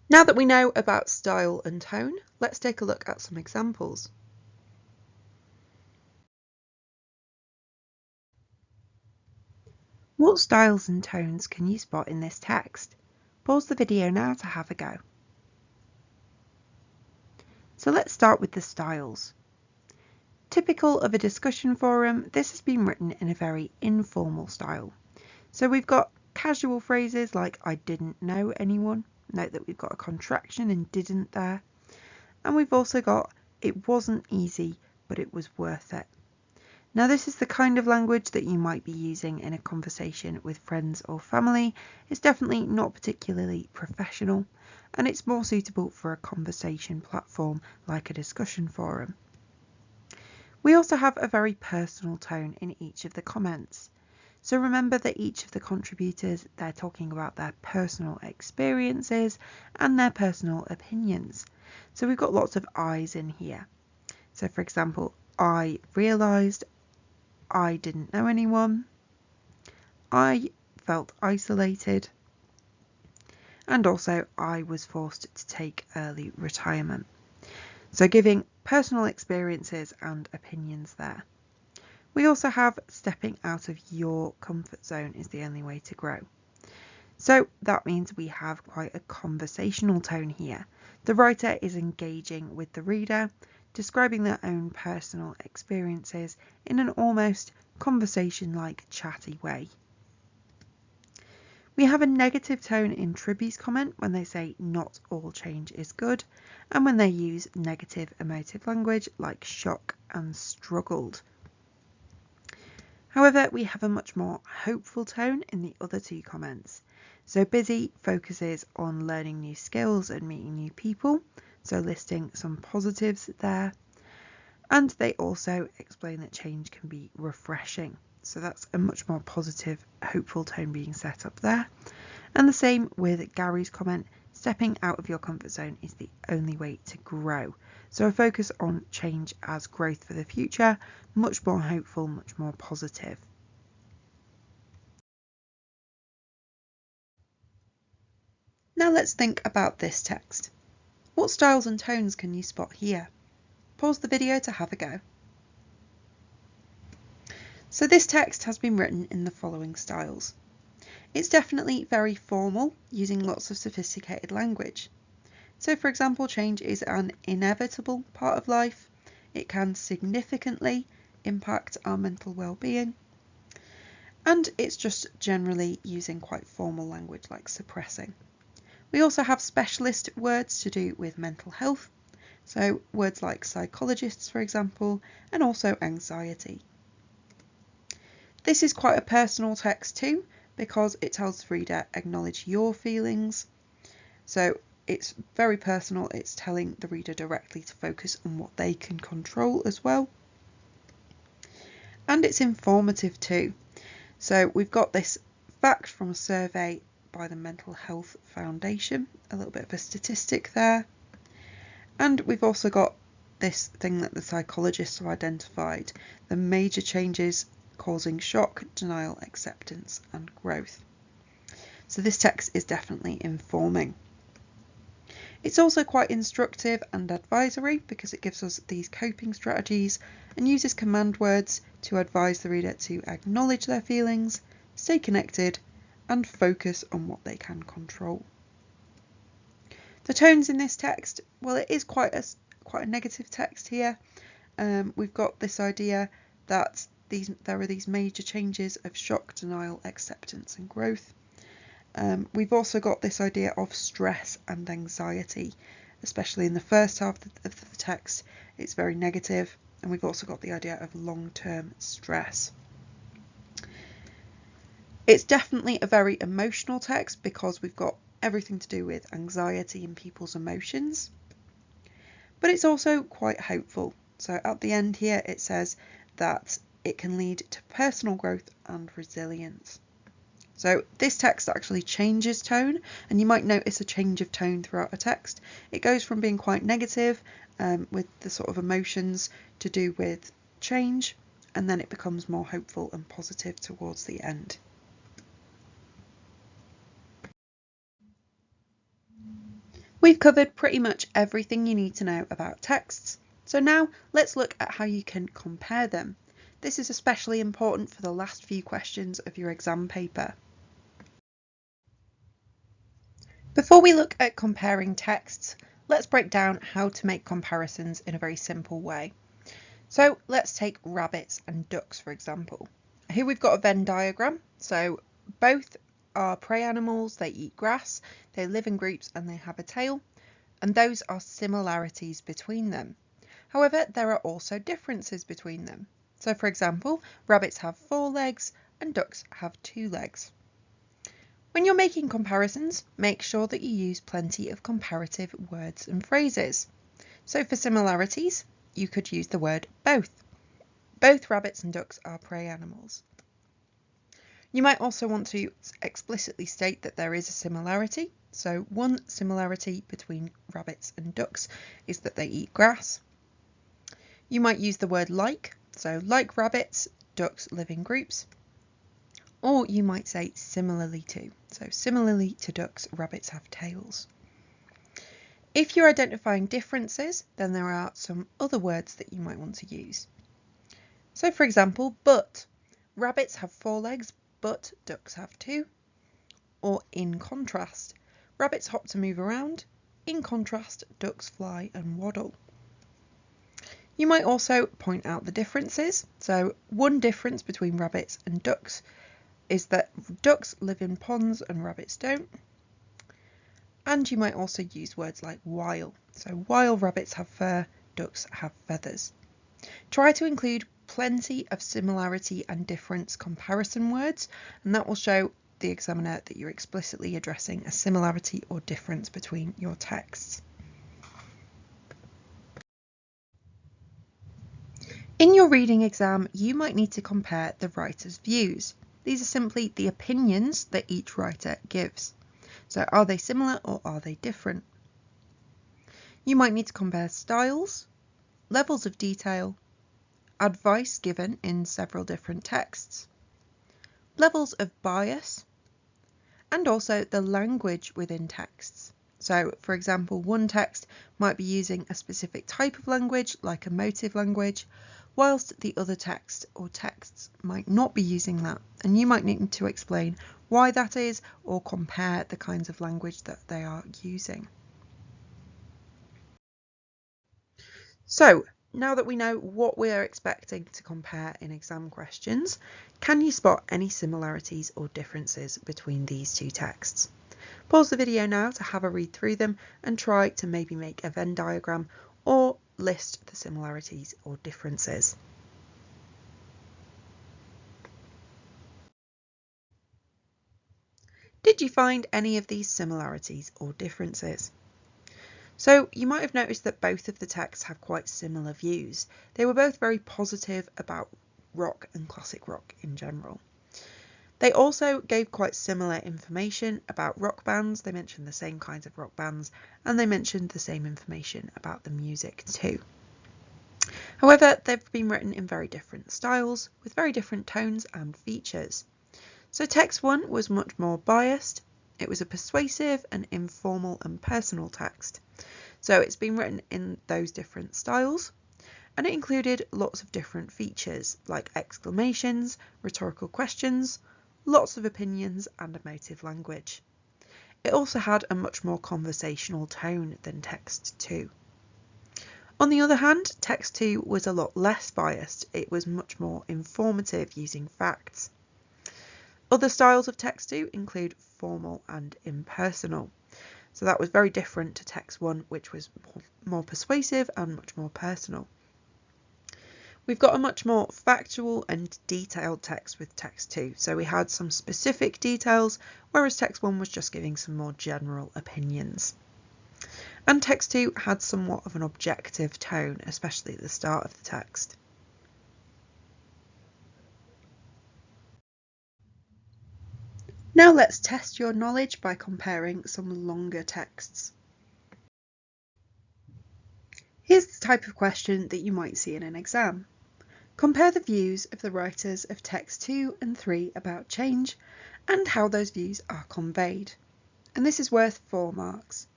C: Now that we know about style and tone, let's take a look at some examples. What styles and tones can you spot in this text? Pause the video now to have a go. So let's start with the styles. Typical of a discussion forum, this has been written in a very informal style. So we've got casual phrases like I didn't know anyone. Note that we've got a contraction in didn't there. And we've also got it wasn't easy, but it was worth it. Now this is the kind of language that you might be using in a conversation with friends or family. It's definitely not particularly professional, and it's more suitable for a conversation platform like a discussion forum. We also have a very personal tone in each of the comments. So remember that each of the contributors, they're talking about their personal experiences and their personal opinions. So we've got lots of I's in here. So for example, I realised, I didn't know anyone, I felt isolated, and also I was forced to take early retirement. So giving personal experiences and opinions there. We also have stepping out of your comfort zone is the only way to grow. So that means we have quite a conversational tone here. The writer is engaging with the reader, describing their own personal experiences in an almost conversation-like chatty way. We have a negative tone in Tribby's comment when they say not all change is good, and when they use negative emotive language like shock and struggled. However, we have a much more hopeful tone in the other two comments. So Busy focuses on learning new skills and meeting new people, so listing some positives there. And they also explain that change can be refreshing. So that's a much more positive, hopeful tone being set up there. And the same with Gary's comment, stepping out of your comfort zone is the only way to grow. So a focus on change as growth for the future, much more hopeful, much more positive. Now let's think about this text. What styles and tones can you spot here? Pause the video to have a go. So this text has been written in the following styles. It's definitely very formal, using lots of sophisticated language. So for example, change is an inevitable part of life. It can significantly impact our mental well-being. And it's just generally using quite formal language like suppressing. We also have specialist words to do with mental health. So words like psychologists, for example, and also anxiety. This is quite a personal text too, because it tells the reader acknowledge your feelings. So it's very personal, it's telling the reader directly to focus on what they can control as well. And it's informative too. So we've got this fact from a survey by the Mental Health Foundation, a little bit of a statistic there. And we've also got this thing that the psychologists have identified, the major changes causing shock, denial, acceptance and growth. So this text is definitely informing. It's also quite instructive and advisory because it gives us these coping strategies and uses command words to advise the reader to acknowledge their feelings, stay connected and focus on what they can control. The tones in this text, well, it is quite a negative text here. We've got this idea that there are these major changes of shock, denial, acceptance and growth. We've also got this idea of stress and anxiety, especially in the first half of the text. It's very negative, and we've also got the idea of long-term stress. It's definitely a very emotional text because we've got everything to do with anxiety and people's emotions, but it's also quite hopeful. So at the end here it says that it can lead to personal growth and resilience. So this text actually changes tone, and you might notice a change of tone throughout a text. It goes from being quite negative with the sort of emotions to do with change, and then it becomes more hopeful and positive towards the end. We've covered pretty much everything you need to know about texts, so now let's look at how you can compare them. This is especially important for the last few questions of your exam paper. Before we look at comparing texts, let's break down how to make comparisons in a very simple way. So let's take rabbits and ducks, for example. Here we've got a Venn diagram. So both are prey animals, they eat grass, they live in groups and they have a tail, and those are similarities between them. However, there are also differences between them. So for example, rabbits have 4 legs and ducks have 2 legs. When you're making comparisons, make sure that you use plenty of comparative words and phrases. So for similarities, you could use the word both. Both rabbits and ducks are prey animals. You might also want to explicitly state that there is a similarity.
B: So one similarity between rabbits and ducks is that they eat grass. You might use the word like, so like rabbits, ducks live in groups. Or you might say similarly to, so similarly to ducks, rabbits have tails. If you're identifying differences, then there are some other words that you might want to use. So for example, but. Rabbits have 4 legs, but ducks have 2. Or in contrast. Rabbits hop to move around. In contrast, ducks fly and waddle. You might also point out the differences. So one difference between rabbits and ducks is that ducks live in ponds and rabbits don't. And you might also use words like while. So while rabbits have fur, ducks have feathers. Try to include plenty of similarity and difference comparison words, and that will show the examiner that you're explicitly addressing a similarity or difference between your texts. In your reading exam, you might need to compare the writer's views. These are simply the opinions that each writer gives. So are they similar or are they different? You might need to compare styles, levels of detail, advice given in several different texts, levels of bias, and also the language within texts. So, for example, one text might be using a specific type of language, like emotive language, whilst the other text or texts might not be using that, and you might need to explain why that is or compare the kinds of language that they are using. So, now that we know what we are expecting to compare in exam questions, can you spot any similarities or differences between these two texts? Pause the video now to have a read through them and try to maybe make a Venn diagram or list the similarities or differences. Did you find any of these similarities or differences? So you might have noticed that both of the texts have quite similar views. They were both very positive about rock and classic rock in general. They also gave quite similar information about rock bands. They mentioned the same kinds of rock bands, and they mentioned the same information about the music too. However, they've been written in very different styles, with very different tones and features. So text 1 was much more biased. It was a persuasive and informal and personal text. So it's been written in those different styles, and it included lots of different features like exclamations, rhetorical questions, lots of opinions and emotive language. It also had a much more conversational tone than text 2. On the other hand, text 2 was a lot less biased. It was much more informative, using facts. Other styles of text 2 include formal and impersonal. So that was very different to text 1, which was more persuasive and much more personal. We've got a much more factual and detailed text with text 2. So we had some specific details, whereas text 1 was just giving some more general opinions. And text 2 had somewhat of an objective tone, especially at the start of the text. Now let's test your knowledge by comparing some longer texts. Here's the type of question that you might see in an exam. Compare the views of the writers of text 2 and 3 about change and how those views are conveyed. And this is worth 4 marks.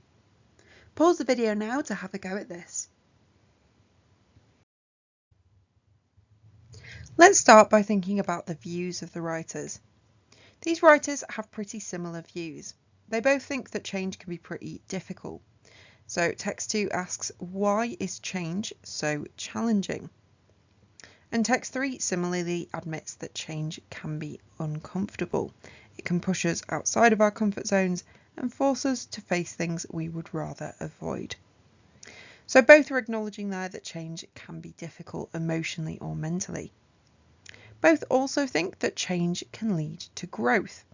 B: Pause the video now to have a go at this. Let's start by thinking about the views of the writers. These writers have pretty similar views. They both think that change can be pretty difficult. So text 2 asks, why is change so challenging? And text 3 similarly admits that change can be uncomfortable. It can push us outside of our comfort zones and force us to face things we would rather avoid. So both are acknowledging there that change can be difficult emotionally or mentally. Both also think that change can lead to growth.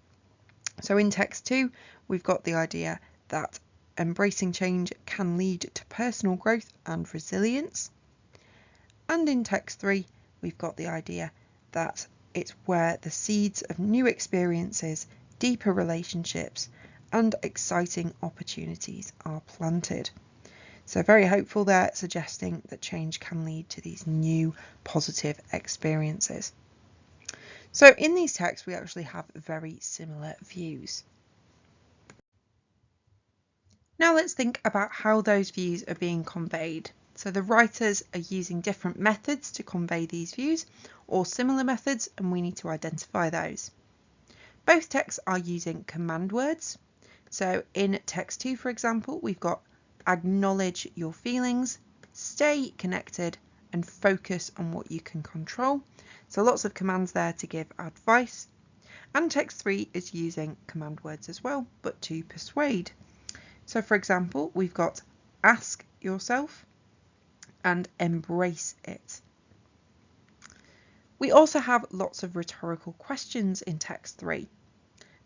B: So in text 2, we've got the idea that embracing change can lead to personal growth and resilience. And in text 3, we've got the idea that it's where the seeds of new experiences, deeper relationships,
C: and exciting opportunities are planted. So very hopeful there, suggesting that change can lead to these new positive experiences. So in these texts, we actually have very similar views. Now let's think about how those views are being conveyed. So the writers are using different methods to convey these views, or similar methods, and we need to identify those. Both texts are using command words. So in text 2, for example, we've got acknowledge your feelings, stay connected, and focus on what you can control. So lots of commands there to give advice. And text 3 is using command words as well, but to persuade. So for example, we've got ask yourself and embrace it. We also have lots of rhetorical questions in text 3.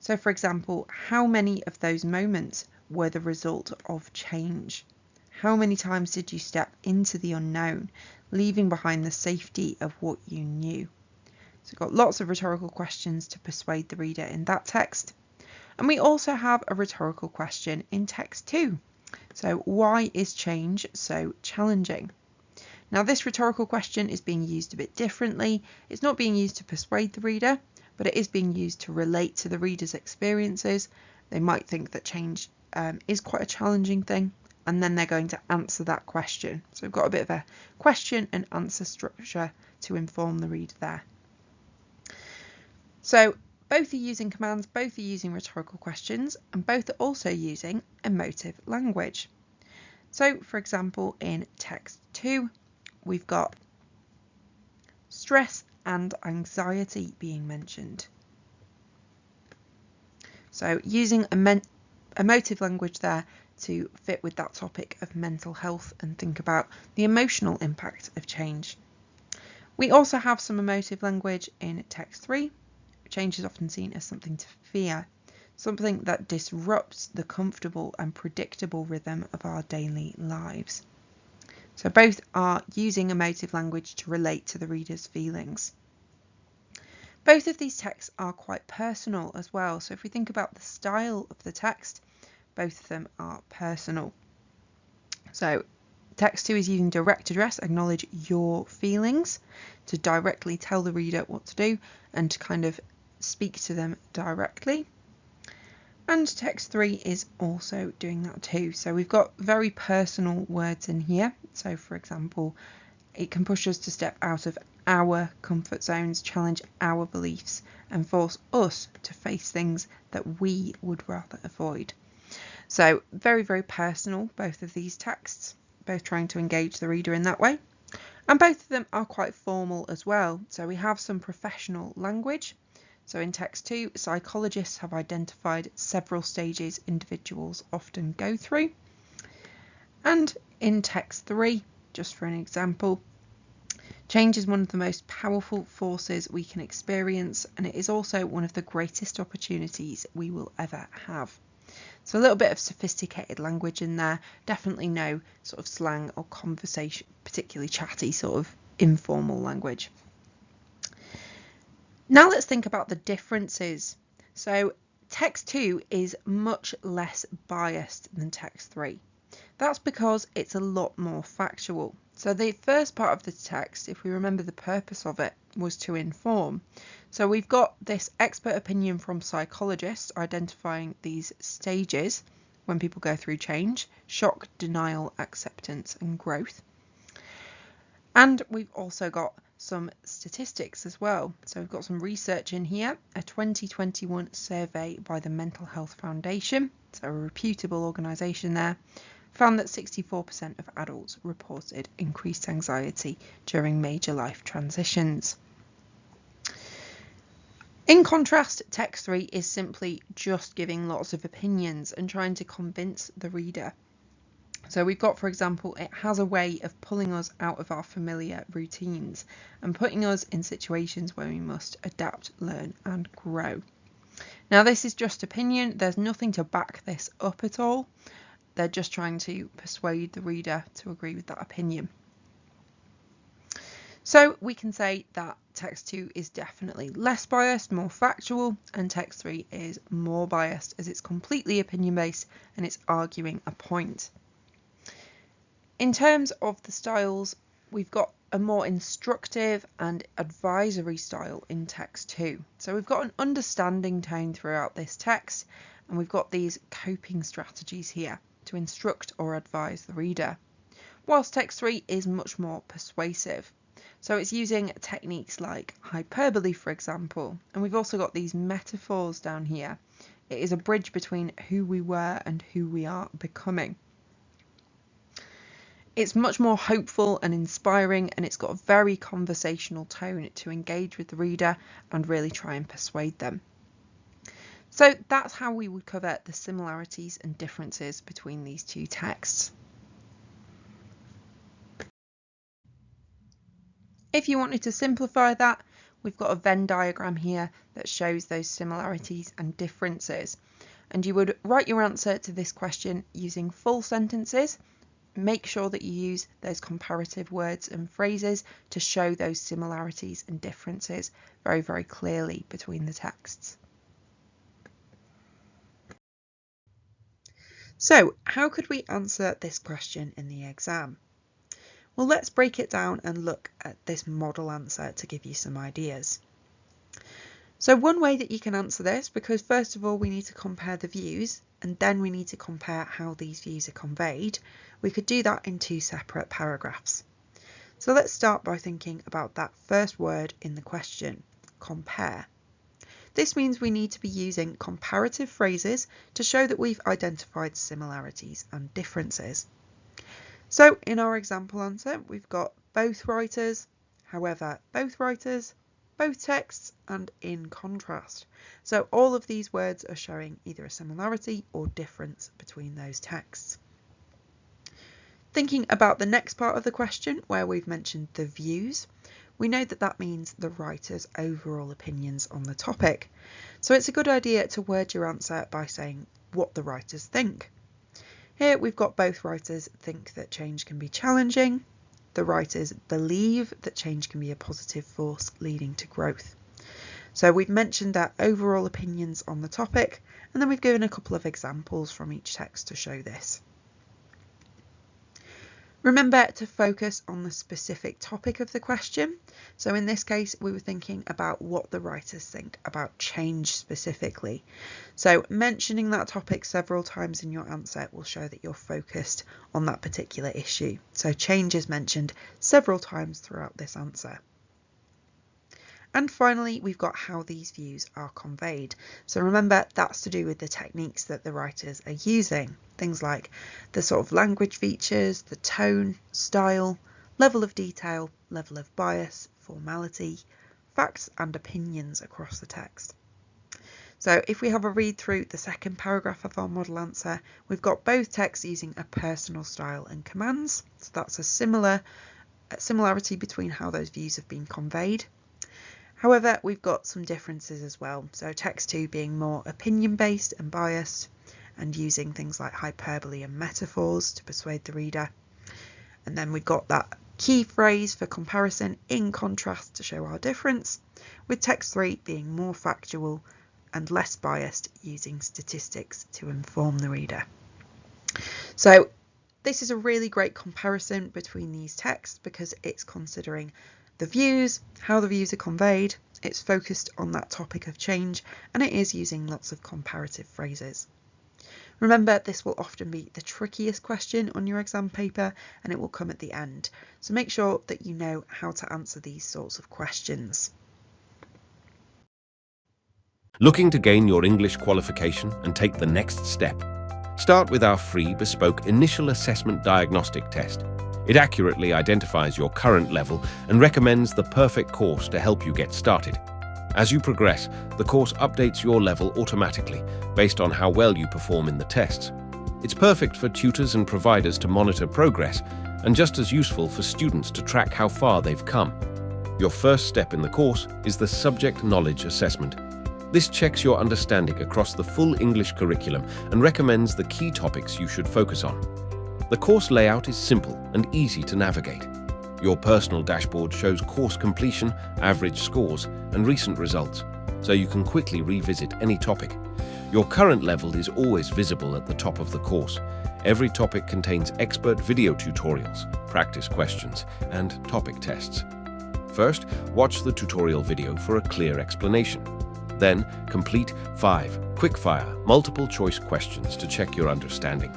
C: So for example, how many of those moments were the result of change? How many times did you step into the unknown, leaving behind the safety of what you knew? So we've got lots of rhetorical questions to persuade the reader in that text. And we also have a rhetorical question in text 2. So why is change so challenging? Now this rhetorical question is being used a bit differently. It's not being used to persuade the reader, but it is being used to relate to the reader's experiences. They might think that change is quite a challenging thing, and then they're going to answer that question. So we've got a bit of a question and answer structure to inform the reader there. So both are using commands, both are using rhetorical questions, and both are also using emotive language. So for example, in text 2, we've got stress and anxiety being mentioned. So using emotive language there to fit with that topic of mental health and think about the emotional impact of change. We also have some emotive language in text 3. Change is often seen as something to fear, something that disrupts the comfortable and predictable rhythm of our daily lives. So both are using emotive language to relate to the reader's feelings. Both of these texts are quite personal as well. So if we think about the style of the text, both of them are personal. So text 2 is using direct address, acknowledge your feelings, to directly tell the reader what to do and to kind of speak to them directly. And text 3 is also doing that too. So we've got very personal words in here. So for example, it can push us to step out of our comfort zones, challenge our beliefs, and force us to face things that we would rather avoid. So very, very personal, both of these texts, both trying to engage the reader in that way. And both of them are quite formal as well. So we have some professional language. So in text 2, psychologists have identified several stages individuals often go through. And in text 3, just for an example, change is one of the most powerful forces we can experience, and it is also one of the greatest opportunities we will ever have. So a little bit of sophisticated language in there, definitely no sort of slang or conversation, particularly chatty sort of informal language. Now let's think about the differences. So text 2 is much less biased than text 3. That's because it's a lot more factual. So the first part of the text, if we remember the purpose of it, was to inform. So we've got this expert opinion from psychologists identifying these stages when people go through change: shock, denial, acceptance, and growth. And we've also got some statistics as well. So we've got some research in here, a 2021 survey by the Mental Health Foundation, so a reputable organisation there, found that 64% of adults reported increased anxiety during major life transitions. In contrast, text 3 is simply just giving lots of opinions and trying to convince the reader. So we've got, for example, it has a way of pulling us out of our familiar routines and putting us in situations where we must adapt, learn, and grow. Now, this is just opinion. There's nothing to back this up at all. They're just trying to persuade the reader to agree with that opinion. So we can say that
B: text 2 is definitely less biased, more factual, and text 3 is more biased as it's completely opinion based and it's arguing a point. In terms of the styles, we've got a more instructive and advisory style in text 2. So we've got an understanding tone throughout this text, and we've got these coping strategies here to instruct or advise the reader. Whilst text 3 is much more persuasive. So it's using techniques like hyperbole, for example, and we've also got these metaphors down here. It is a bridge between who we were and who we are becoming. It's much more hopeful and inspiring, and it's got a very conversational tone to engage with the reader and really try and persuade them. So that's how we would cover the similarities and differences between these two texts. If you wanted to simplify that, we've got a Venn diagram here that shows those similarities and differences. And you would write your answer to this question using full sentences. Make sure that you use those comparative words and phrases to show those similarities and differences very, very clearly between the texts. So, how could we answer this question in the exam? Well, let's break it down and look at this model answer to give you some ideas. So one way that you can answer this, because first of all we need to compare the views and then we need to compare how these views are conveyed, we could do that in two separate paragraphs. So let's start by thinking about that first word in the question, compare. This means we need to be using comparative phrases to show that we've identified similarities and differences. So in our example answer, we've got both writers, however, both writers, both texts, and in contrast. So all of these words are showing either a similarity or difference between those texts. Thinking about the next part of the question, where we've mentioned the views, we know that that means the writer's overall opinions on the topic. So it's a good idea to word your answer by saying what the writers think. Here we've got both writers think that change can be challenging. The writers believe that change can be a positive force leading to growth. So we've mentioned their overall opinions on the topic, and then we've given a couple of examples from each text to show this. Remember to focus on the specific topic of the question. So in this case, we were thinking about what the writers think about change specifically. So mentioning that topic several times in your answer will show that you're focused on that particular issue. So change is mentioned several times throughout this answer. And finally, we've got how these views are conveyed. So remember, that's to do with the techniques that the writers are using. Things like the sort of language features, the tone, style, level of detail, level of bias, formality, facts and opinions across the text. So if we have a read through the second paragraph of our model answer, we've got both texts using a personal style and commands. So that's a similarity between how those views have been conveyed. However, we've got some differences as well. So text 2 being more opinion-based and biased and using things like hyperbole and metaphors to persuade the reader. And then we've got that key phrase for comparison in contrast to show our difference, with text 3 being more factual and less biased, using statistics to inform the reader. So this is a really great comparison between these texts because it's considering the views, how the views are conveyed, it's focused on that topic of change, and it is using lots of comparative phrases. Remember, this will often be the trickiest question on your exam paper, and it will come at the end. So make sure that you know how to answer these sorts of questions.
A: Looking to gain your English qualification and take the next step? Start with our free bespoke initial assessment diagnostic test. It accurately identifies your current level and recommends the perfect course to help you get started. As you progress, the course updates your level automatically based on how well you perform in the tests. It's perfect for tutors and providers to monitor progress, and just as useful for students to track how far they've come. Your first step in the course is the Subject Knowledge Assessment. This checks your understanding across the full English curriculum and recommends the key topics you should focus on. The course layout is simple and easy to navigate. Your personal dashboard shows course completion, average scores, and recent results, so you can quickly revisit any topic. Your current level is always visible at the top of the course. Every topic contains expert video tutorials, practice questions, and topic tests. First, watch the tutorial video for a clear explanation. Then, complete 5 quick-fire, multiple-choice questions to check your understanding.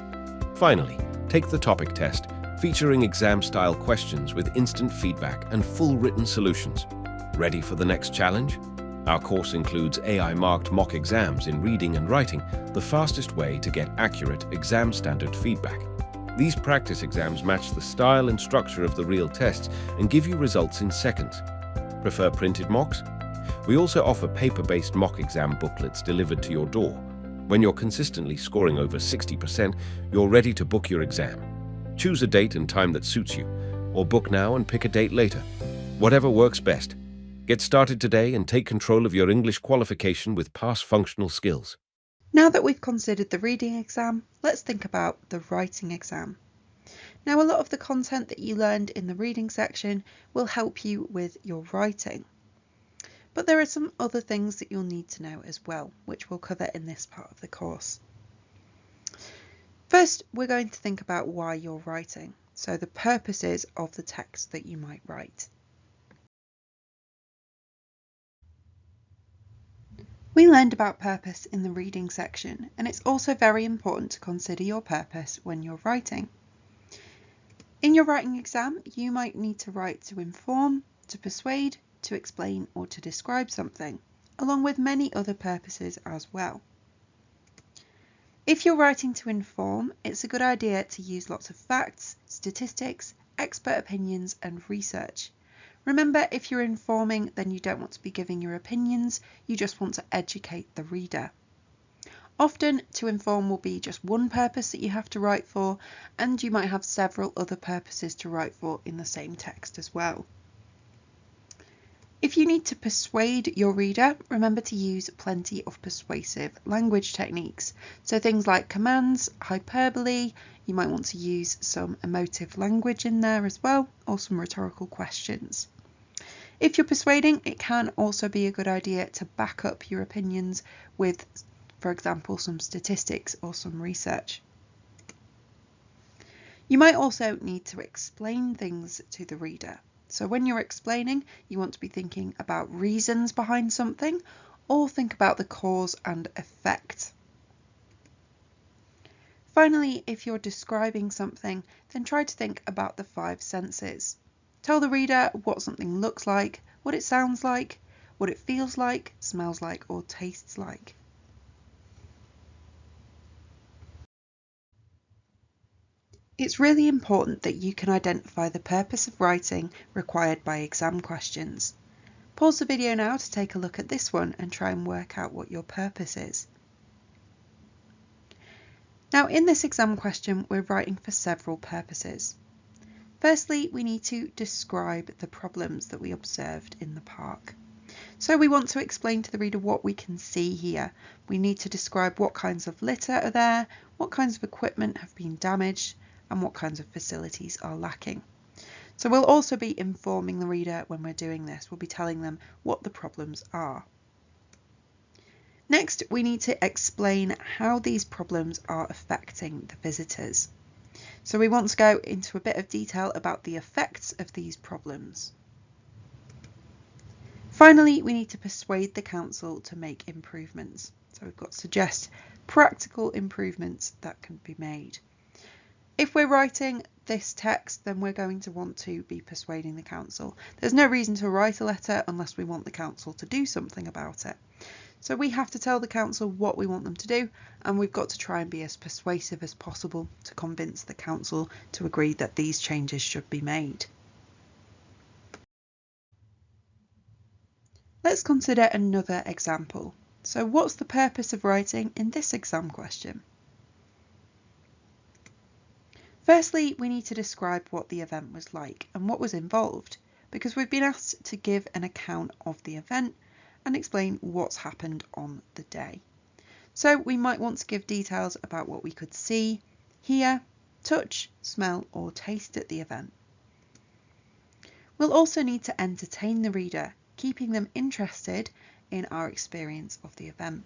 A: Finally, take the topic test, featuring exam-style questions with instant feedback and full written solutions. Ready for the next challenge? Our course includes AI-marked mock exams in reading and writing, the fastest way to get accurate exam-standard feedback. These practice exams match the style and structure of the real tests and give you results in seconds. Prefer printed mocks? We also offer paper-based mock exam booklets delivered to your door. When you're consistently scoring over 60%, you're ready to book your exam. Choose a date and time that suits you, or book now and pick a date later. Whatever works best. Get started today and take control of your English qualification with past functional skills.
C: Now that we've considered the reading exam, let's think about the writing exam. Now, a lot of the content that you learned in the reading section will help you with your writing. But there are some other things that you'll need to know as well, which we'll cover in this part of the course. First, we're going to think about why you're writing, so the purposes of the text that you might write. We learned about purpose in the reading section, and it's also very important to consider your purpose when you're writing. In your writing exam, you might need to write to inform, to persuade, to explain, or to describe something, along with many other purposes as well. If you're writing to inform, it's a good idea to use lots of facts, statistics, expert opinions, and research. Remember, if you're informing, then you don't want to be giving your opinions, you just want to educate the reader. Often, to inform will be just one purpose that you have to write for, and you might have several other purposes to write for in the same text as well. If you need to persuade your reader, remember to use plenty of persuasive language techniques. So things like commands, hyperbole, you might want to use some emotive language in there as well, or some rhetorical questions. If you're persuading, it can also be a good idea to back up your opinions with, for example, some statistics or some research. You might also need to explain things to the reader. So when you're explaining, you want to be thinking about reasons behind something, or think about the cause and effect. Finally, if you're describing something, then try to think about the 5 senses. Tell the reader what something looks like, what it sounds like, what it feels like, smells like, or tastes like. It's really important that you can identify the purpose of writing required by exam questions. Pause the video now to take a look at this one and try and work out what your purpose is. Now, in this exam question, we're writing for several purposes. Firstly, we need to describe the problems that we observed in the park. So we want to explain to the reader what we can see here. We need to describe what kinds of litter are there, what kinds of equipment have been damaged, and what kinds of facilities are lacking. So we'll also be informing the reader when we're doing this. We'll be telling them what the problems are. Next, we need to explain how these problems are affecting the visitors. So we want to go into a bit of detail about the effects of these problems. Finally, we need to persuade the council to make improvements. So we've got to suggest practical improvements that can be made. If we're writing this text, then we're going to want to be persuading the council. There's no reason to write a letter unless we want the council to do something about it. So we have to tell the council what we want them to do, and we've got to try and be as persuasive as possible to convince the council to agree that these changes should be made. Let's consider another example. So what's the purpose of writing in this exam question? Firstly, we need to describe what the event was like and what was involved, because we've been asked to give an account of the event and explain what's happened on the day. So we might want to give details about what we could see, hear, touch, smell, or taste at the event. We'll also need to entertain the reader, keeping them interested in our experience of the event.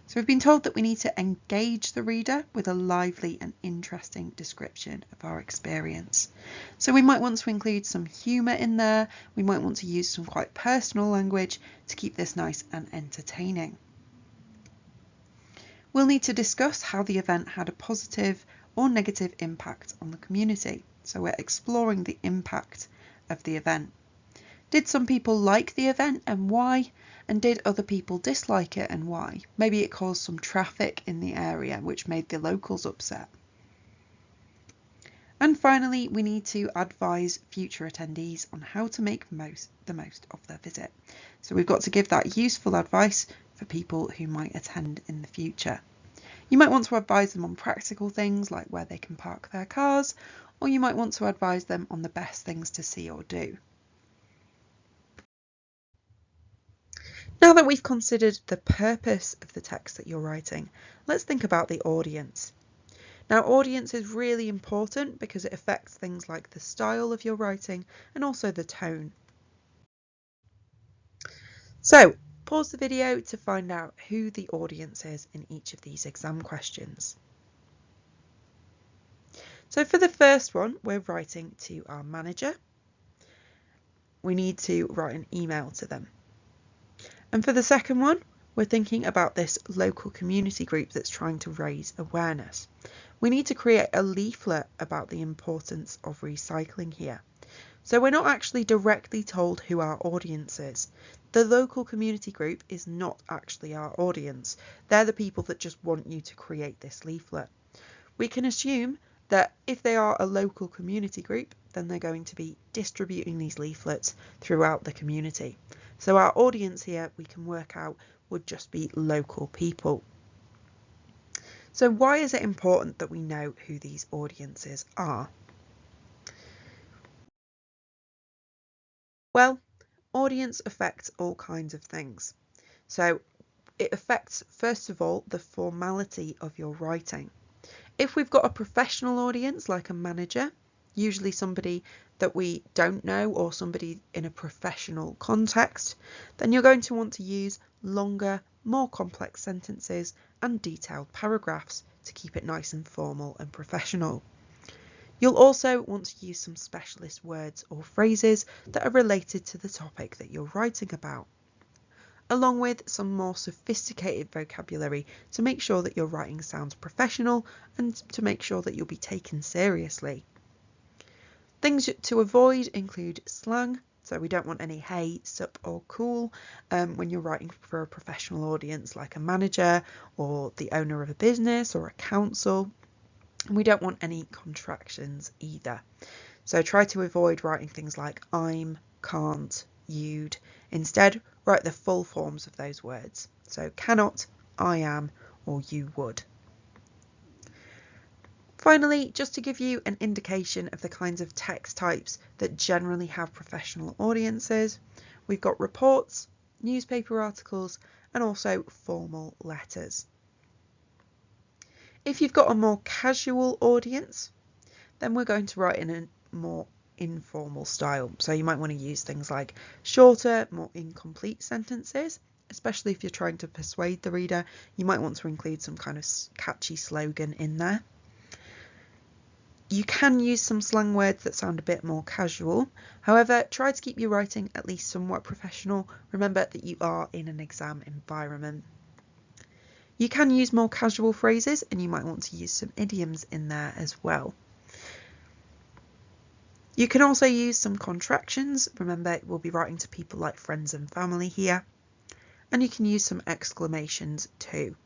C: So we've been told that we need to engage the reader with a lively and interesting description of our experience. So we might want to include some humour in there, we might want to use some quite personal language to keep this nice and entertaining. We'll need to discuss how the event had a positive or negative impact on the community. So we're exploring the impact of the event. Did some people like the event and why? And did other people dislike it and why? Maybe it caused some traffic in the area which made the locals upset. And finally, we need to advise future attendees on how to make the most of their visit. So we've got to give that useful advice for people who might attend in the future. You might want to advise them on practical things like where they can park their cars, or you might want to advise them on the best things to see or do. Now that we've considered the purpose of the text that you're writing, let's think about the audience. Now, audience is really important because it affects things like the style of your writing and also the tone. So, pause the video to find out who the audience is in each of these exam questions. So for the first one, we're writing to our manager. We need to write an email to them. And for the second one, we're thinking about this local community group that's trying to raise awareness. We need to create a leaflet about the importance of recycling here. So we're not actually directly told who our audience is. The local community group is not actually our audience. They're the people that just want you to create this leaflet. We can assume that if they are a local community group, then they're going to be distributing these leaflets throughout the community. So our audience here, we can work out, would just be local people. So why is it important that we know who these audiences are? Well, audience affects all kinds of things. So it affects, first of all, the formality of your writing. If we've got a professional audience like a manager, usually somebody that we don't know or somebody in a professional context, then you're going to want to use longer, more complex sentences and detailed paragraphs to keep it nice and formal and professional. You'll also want to use some specialist words or phrases that are related to the topic that you're writing about, along with some more sophisticated vocabulary to make sure that your writing sounds professional and to make sure that you'll be taken seriously. Things to avoid include slang, so we don't want any hey, sup or cool when you're writing for a professional audience like a manager or the owner of a business or a council. And we don't want any contractions either. So try to avoid writing things like I'm, can't, you'd. Instead, write the full forms of those words. So cannot, I am, or you would. Finally, just to give you an indication of the kinds of text types that generally have professional audiences, we've got reports, newspaper articles, and also formal letters. If you've got a more casual audience, then we're going to write in a more informal style. So you might want to use things like shorter, more incomplete sentences, especially if you're trying to persuade the reader. You might want to include some kind of catchy slogan in there. You can use some slang words that sound a bit more casual. However, try to keep your writing at least somewhat professional. Remember that you are in an exam environment. You can use more casual phrases and you might want to use some idioms in there as well. You can also use some contractions. Remember, we'll be writing to people like friends and family here. And you can use some exclamations too.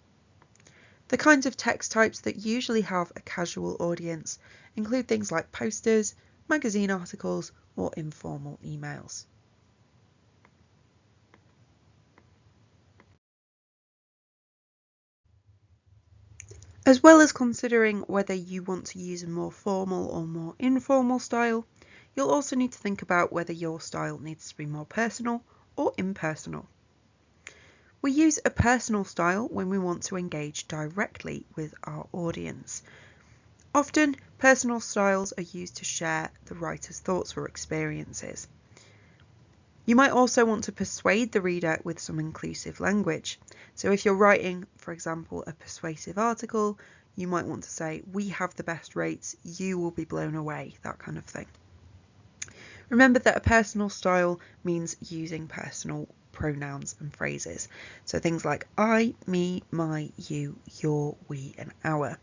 C: The kinds of text types that usually have a casual audience include things like posters, magazine articles, or informal emails. As well as considering whether you want to use a more formal or more informal style, you'll also need to think about whether your style needs to be more personal or impersonal. We use a personal style when we want to engage directly with our audience. Often, personal styles are used to share the writer's thoughts or experiences. You might also want to persuade the reader with some inclusive language. So if you're writing, for example, a persuasive article, you might want to say, "We have the best rates, you will be blown away," that kind of thing. Remember that a personal style means using personal pronouns and phrases. So things like I, me, my, you, your, we, and our.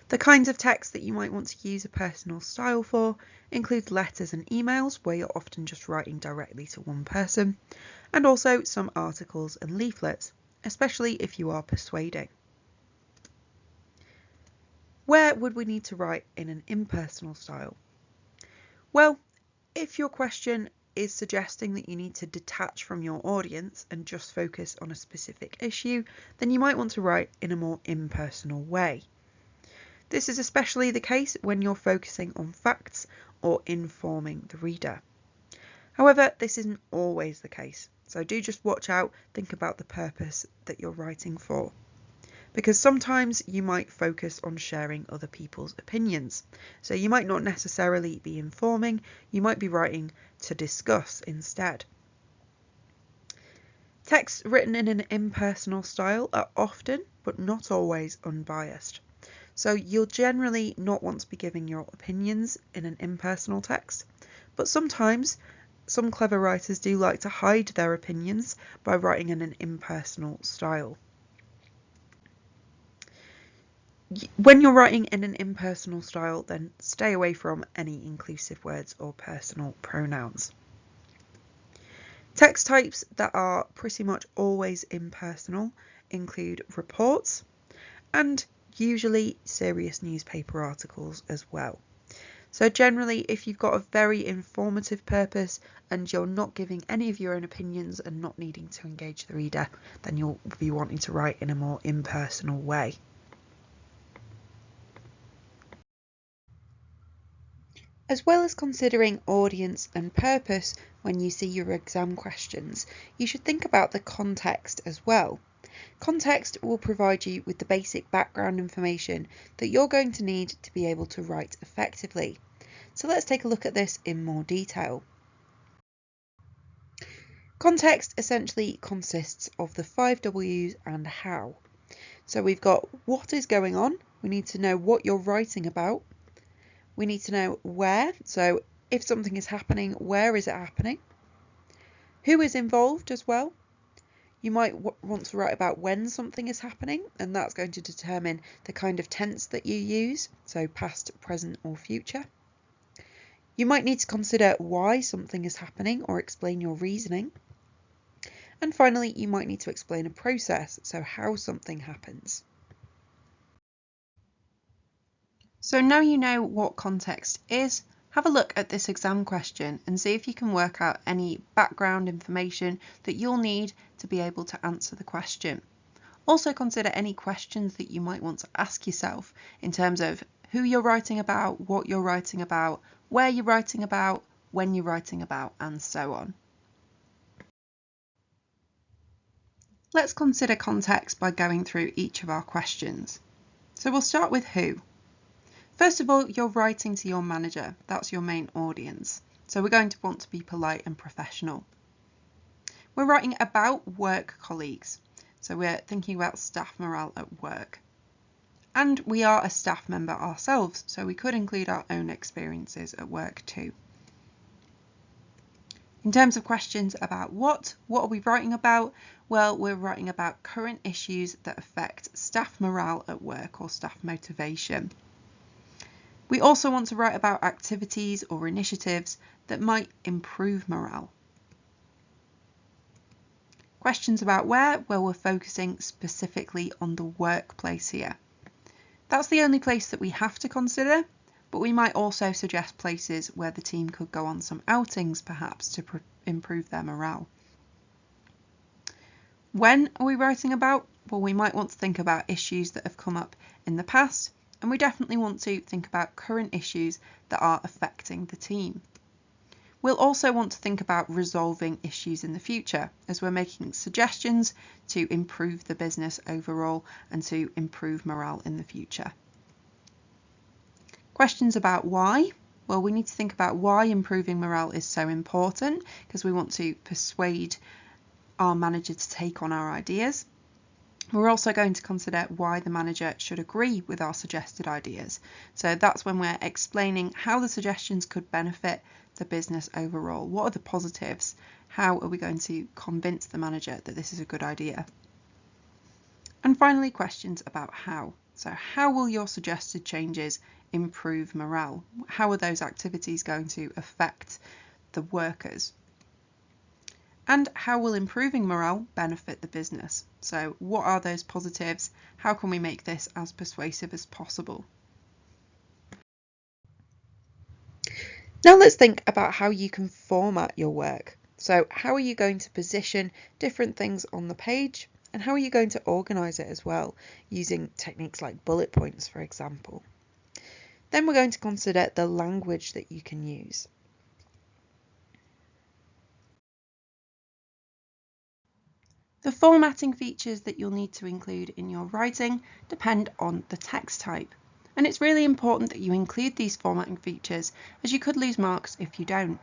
C: The kinds of text that you might want to use a personal style for include letters and emails, where you're often just writing directly to one person, and also some articles and leaflets, especially if you are persuading. Where would we need to write in an impersonal style? Well, if your question is suggesting that you need to detach from your audience and just focus on a specific issue, then you might want to write in a more impersonal way. This is especially the case when you're focusing on facts or informing the reader. However, this isn't always the case, so do just watch out, think about the purpose that you're writing for. Because sometimes you might focus on sharing other people's opinions. So you might not necessarily be informing, you might be writing to discuss instead. Texts written in an impersonal style are often, but not always, unbiased. So you'll generally not want to be giving your opinions in an impersonal text, but sometimes some clever writers do like to hide their opinions by writing in an impersonal style. When you're writing in an impersonal style, then stay away from any inclusive words or personal pronouns. Text types that are pretty much always impersonal include reports and usually serious newspaper articles as well. So generally, if you've got a very informative purpose and you're not giving any of your own opinions and not needing to engage the reader, then you'll be wanting to write in a more impersonal way. As well as considering audience and purpose when you see your exam questions, you should think about the context as well. Context will provide you with the basic background information that you're going to need to be able to write effectively. So let's take a look at this in more detail. Context essentially consists of the 5 W's and how. So we've got what is going on, we need to know what you're writing about. We need to know where, so if something is happening, where is it happening? Who is involved as well? You might want to write about when something is happening, and that's going to determine the kind of tense that you use, so past, present or future. You might need to consider why something is happening or explain your reasoning. And finally, you might need to explain a process, so how something happens. So now you know what context is, have a look at this exam question and see if you can work out any background information that you'll need to be able to answer the question. Also consider any questions that you might want to ask yourself in terms of who you're writing about, what you're writing about, where you're writing about, when you're writing about, and so on. Let's consider context by going through each of our questions. So we'll start with who. First of all, you're writing to your manager. That's your main audience. So we're going to want to be polite and professional. We're writing about work colleagues. So we're thinking about staff morale at work. And we are a staff member ourselves, so we could include our own experiences at work too. In terms of questions about what are we writing about? Well, we're writing about current issues that affect staff morale at work or staff motivation. We also want to write about activities or initiatives that might improve morale. Questions about where? Well, we're focusing specifically on the workplace here. That's the only place that we have to consider, but we might also suggest places where the team could go on some outings perhaps to improve their morale. When are we writing about? Well, we might want to think about issues that have come up in the past, and we definitely want to think about current issues that are affecting the team. We'll also want to think about resolving issues in the future as we're making suggestions to improve the business overall and to improve morale in the future. Questions about why?
B: Well, we need to think about why improving morale is so important, because we want to persuade our manager to take on our ideas. We're also going to consider why the manager should agree with our suggested ideas. So that's when we're explaining how the suggestions could benefit the business overall. What are the positives? How are we going to convince the manager that this is a good idea? And finally, questions about how. So how will your suggested changes improve morale? How are those activities going to affect the workers? And how will improving morale benefit the business? So what are those positives? How can we make this as persuasive as possible? Now let's think about how you can format your work. So how are you going to position different things on the page? And how are you going to organise it as well, using techniques like bullet points, for example? Then we're going to consider the language that you can use. The formatting features that you'll need to include in your writing depend on the text type. And it's really important that you include these formatting features, as you could lose marks if you don't.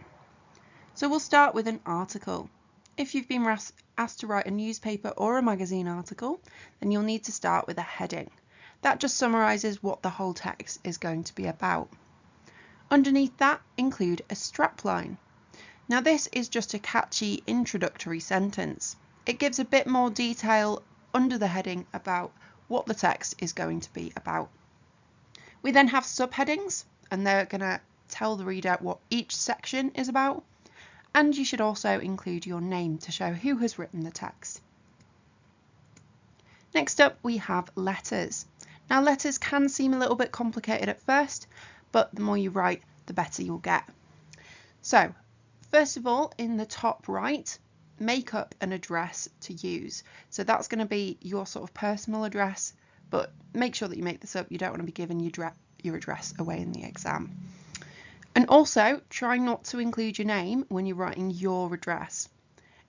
B: So we'll start with an article. If you've been asked to write a newspaper or a magazine article, then you'll need to start with a heading. That just summarises what the whole text is going to be about. Underneath that, include a strapline. Now this is just a catchy introductory sentence. It gives a bit more detail under the heading about what the text is going to be about. We then have subheadings, and they're going to tell the reader what each section is about. And you should also include your name to show who has written the text. Next up, we have letters. Now letters can seem a little bit complicated at first, but the more you write, the better you'll get. So first of all, in the top right, make up an address to use. So that's going to be your sort of personal address, but make sure that you make this up. You don't want to be giving your address away in the exam. And also try not to include your name when you're writing your address.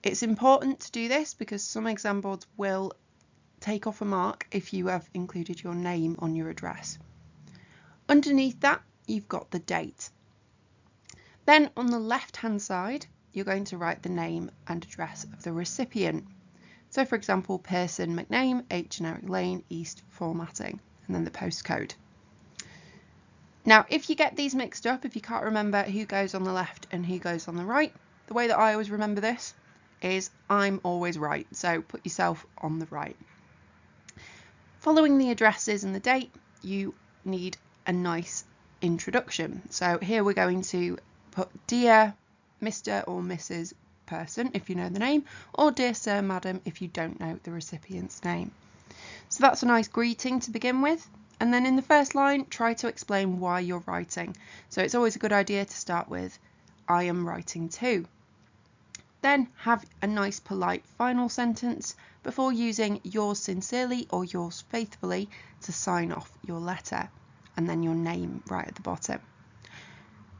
B: It's important to do this because some exam boards will take off a mark if you have included your name on your address. Underneath that, you've got the date. Then on the left hand side, you're going to write the name and address of the recipient. So for example, Pearson McName, 8 Generic Lane, East Formatting, and then the postcode. Now, if you get these mixed up, if you can't remember who goes on the left and who goes on the right, the way that I always remember this is I'm always right. So put yourself on the right. Following the addresses and the date, you need a nice introduction. So here we're going to put Dear Mr. or Mrs. Person, if you know the name, or Dear Sir, Madam, if you don't know the recipient's name. So that's a nice greeting to begin with. And then in the first line, try to explain why you're writing. So it's always a good idea to start with, I am writing to. Then have a nice polite final sentence before using yours sincerely or yours faithfully to sign off your letter, and then your name right at the bottom.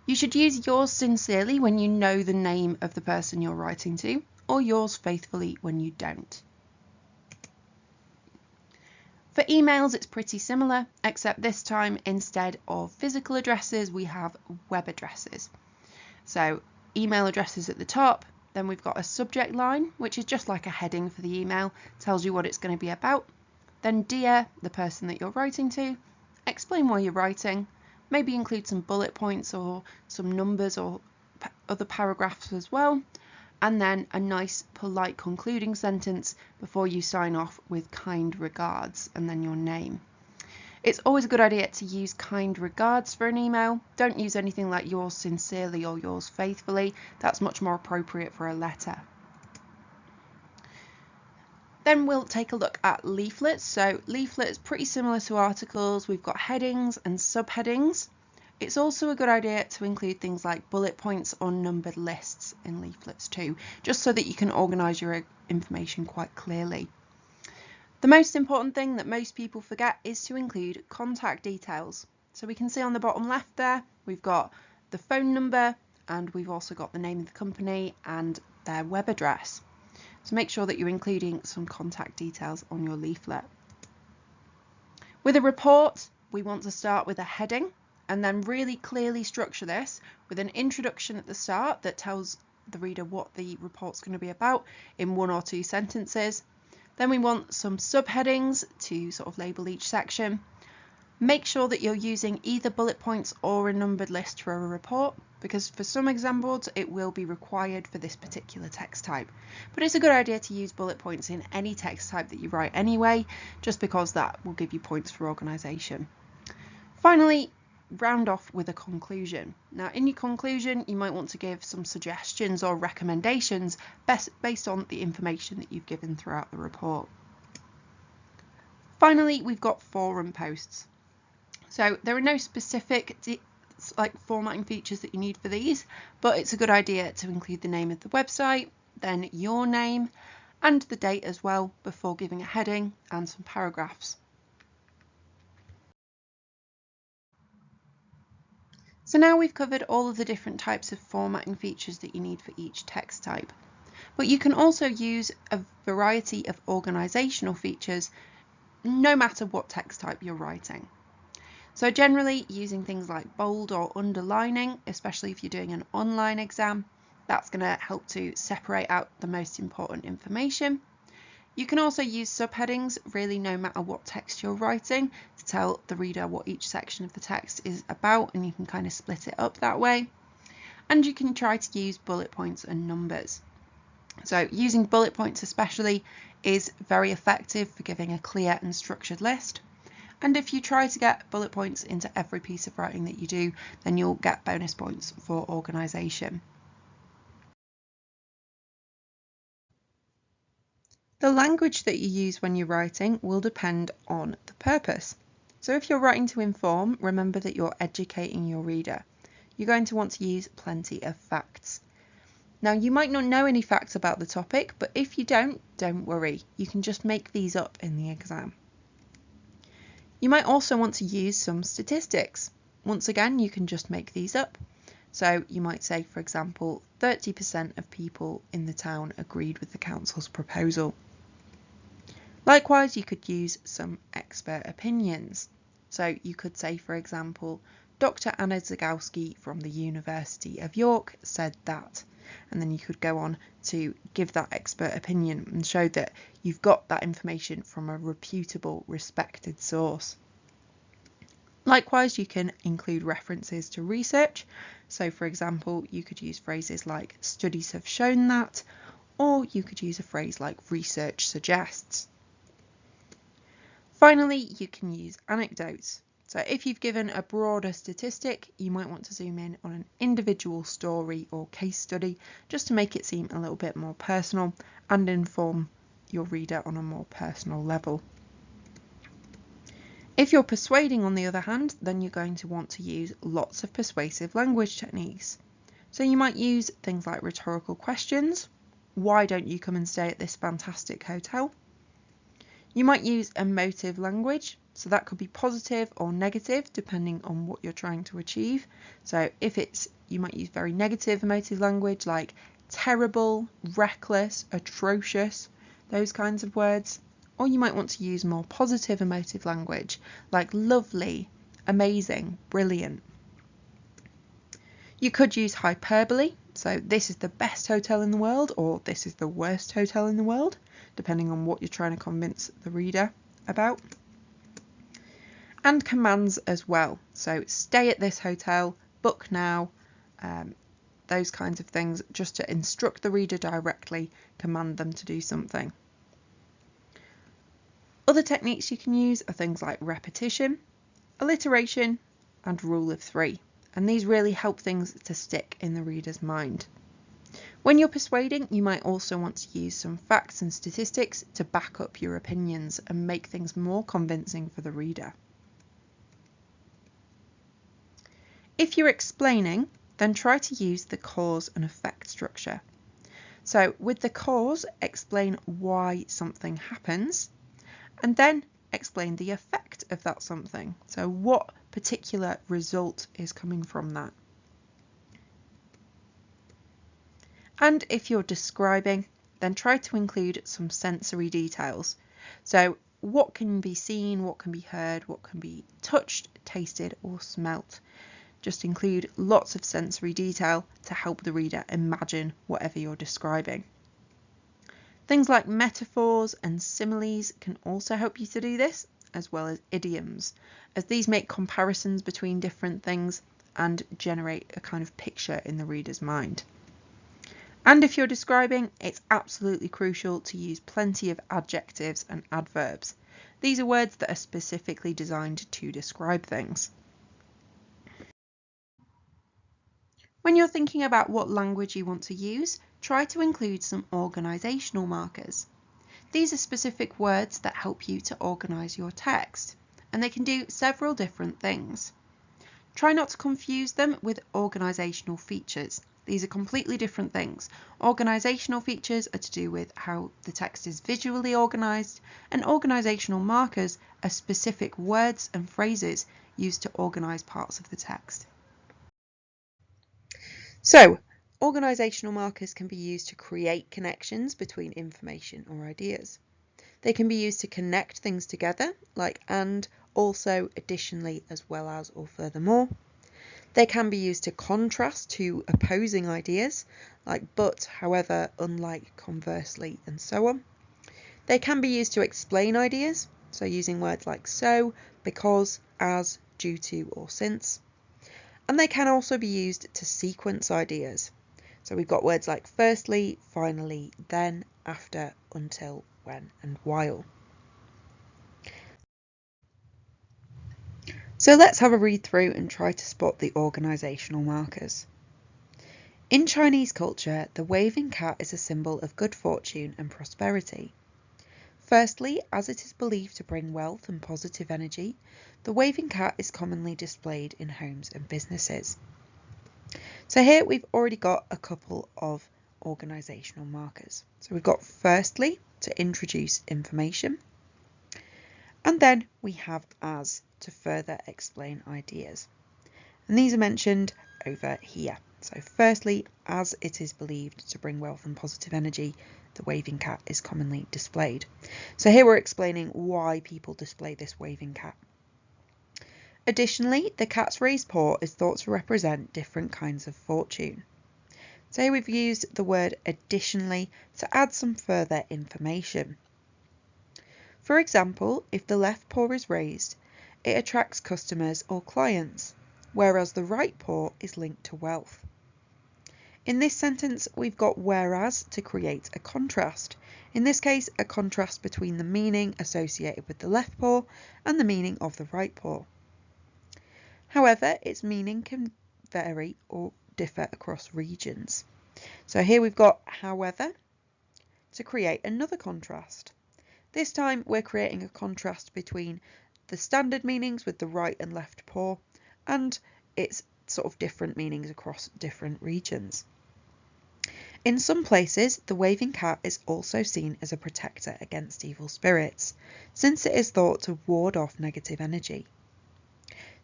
B: You should use yours sincerely when you know the name of the person you're writing to, or yours faithfully when you don't. For emails, it's pretty similar, except this time instead of physical addresses, we have web addresses. So email addresses at the top, then we've got a subject line, which is just like a heading for the email, tells you what it's going to be about. Then Dear, the person that you're writing to, explain why you're writing, maybe include some bullet points or some numbers or other paragraphs as well. And then a nice polite concluding sentence before you sign off with kind regards and then your name. It's always a good idea to use kind regards for an email. Don't use anything like yours sincerely or yours faithfully. That's much more appropriate for a letter. Then we'll take a look at leaflets. So leaflets, pretty similar to articles. We've got headings and subheadings. It's also a good idea to include things like bullet points or numbered lists in leaflets too, just so that you can organise your information quite clearly. The most important thing that most people forget is to include contact details. So we can see on the bottom left there, we've got the phone number and we've also got the name of the company and their web address. So make sure that you're including some contact details on your leaflet. With a report, we want to start with a heading, and then really clearly structure this with an introduction at the start that tells the reader what the report's going to be about in 1 or 2 sentences. Then we want some subheadings to sort of label each section. Make sure that you're using either bullet points or a numbered list for a report, because for some exam boards it will be required for this particular text type. But it's a good idea to use bullet points in any text type that you write anyway, just because that will give you points for organisation. Finally, round off with a conclusion. Now, in your conclusion, you might want to give some suggestions or recommendations based on the information that you've given throughout the report. Finally, we've got forum posts. So there are no specific formatting features that you need for these, but it's a good idea to include the name of the website, then your name and the date as well, before giving a heading and some paragraphs. So now we've covered all of the different types of formatting features that you need for each text type. But you can also use a variety of organisational features no matter what text type you're writing. So generally using things like bold or underlining, especially if you're doing an online exam, that's going to help to separate out the most important information. You can also use subheadings, really no matter what text you're writing, to tell the reader what each section of the text is about, and you can kind of split it up that way. And you can try to use bullet points and numbers. So using bullet points especially is very effective for giving a clear and structured list. And if you try to get bullet points into every piece of writing that you do, then you'll get bonus points for organisation. The language that you use when you're writing will depend on the purpose. So if you're writing to inform, remember that you're educating your reader. You're going to want to use plenty of facts. Now, you might not know any facts about the topic, but if you don't worry. You can just make these up in the exam. You might also want to use some statistics. Once again, you can just make these up. So you might say, for example, 30% of people in the town agreed with the council's proposal. Likewise, you could use some expert opinions. So you could say, for example, Dr. Anna Zagowski from the University of York said that. And then you could go on to give that expert opinion and show that you've got that information from a reputable, respected source. Likewise, you can include references to research. So, for example, you could use phrases like studies have shown that, or you could use a phrase like research suggests. Finally, you can use anecdotes. So if you've given a broader statistic, you might want to zoom in on an individual story or case study just to make it seem a little bit more personal and inform your reader on a more personal level. If you're persuading, on the other hand, then you're going to want to use lots of persuasive language techniques. So you might use things like rhetorical questions. Why don't you come and stay at this fantastic hotel? You might use emotive language. So that could be positive or negative depending on what you're trying to achieve. So if you might use very negative emotive language like terrible, reckless, atrocious, those kinds of words. Or you might want to use more positive emotive language like lovely, amazing, brilliant. You could use hyperbole. So this is the best hotel in the world, or this is the worst hotel in the world, depending on what you're trying to convince the reader about. And commands as well. So stay at this hotel, book now, those kinds of things, just to instruct the reader directly, command them to do something. Other techniques you can use are things like repetition, alliteration, and rule of 3. And these really help things to stick in the reader's mind. When you're persuading, you might also want to use some facts and statistics to back up your opinions and make things more convincing for the reader. If you're explaining, then try to use the cause and effect structure. So with the cause, explain why something happens, and then explain the effect of that something. So what particular result is coming from that. And if you're describing, then try to include some sensory details. So what can be seen, what can be heard, what can be touched, tasted or smelt. Just include lots of sensory detail to help the reader imagine whatever you're describing. Things like metaphors and similes can also help you to do this, as well as idioms, as these make comparisons between different things and generate a kind of picture in the reader's mind. And if you're describing, it's absolutely crucial to use plenty of adjectives and adverbs. These are words that are specifically designed to describe things. When you're thinking about what language you want to use, try to include some organisational markers. These are specific words that help you to organise your text, and they can do several different things. Try not to confuse them with organisational features. These are completely different things. Organisational features are to do with how the text is visually organised, and organisational markers are specific words and phrases used to organise parts of the text. So, organisational markers can be used to create connections between information or ideas. They can be used to connect things together, like and, also, additionally, as well as, or furthermore. They can be used to contrast two opposing ideas, like but, however, unlike, conversely, and so on. They can be used to explain ideas, so using words like so, because, as, due to, or since. And they can also be used to sequence ideas. So we've got words like firstly, finally, then, after, until, when, and while. So let's have a read through and try to spot the organisational markers. In Chinese culture, the waving cat is a symbol of good fortune and prosperity. Firstly, as it is believed to bring wealth and positive energy, the waving cat is commonly displayed in homes and businesses. So here we've already got a couple of organisational markers. So we've got firstly to introduce information, and then we have as to further explain ideas. And these are mentioned over here. So firstly, as it is believed to bring wealth and positive energy, the waving cat is commonly displayed. So here we're explaining why people display this waving cat. Additionally, the cat's raised paw is thought to represent different kinds of fortune. So here we've used the word additionally to add some further information. For example, if the left paw is raised, it attracts customers or clients, whereas the right paw is linked to wealth. In this sentence, we've got whereas to create a contrast. In this case, a contrast between the meaning associated with the left paw and the meaning of the right paw. However, its meaning can vary or differ across regions. So here we've got however to create another contrast. This time we're creating a contrast between the standard meanings with the right and left paw and its sort of different meanings across different regions. In some places, the waving cat is also seen as a protector against evil spirits, since it is thought to ward off negative energy.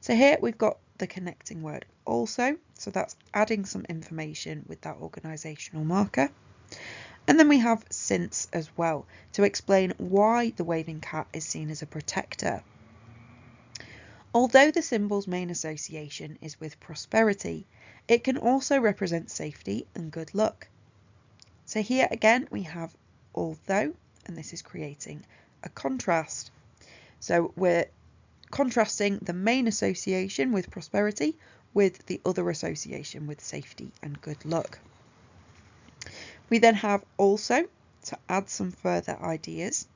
B: So here we've got the connecting word also, so that's adding some information with that organisational marker. And then we have since as well, to explain why the waving cat is seen as a protector. Although the symbol's main association is with prosperity, it can also represent safety and good luck. So here again we have although, and this is creating a contrast. So we're contrasting the main association with prosperity with the other association with safety and good luck. We then have also to add some further ideas.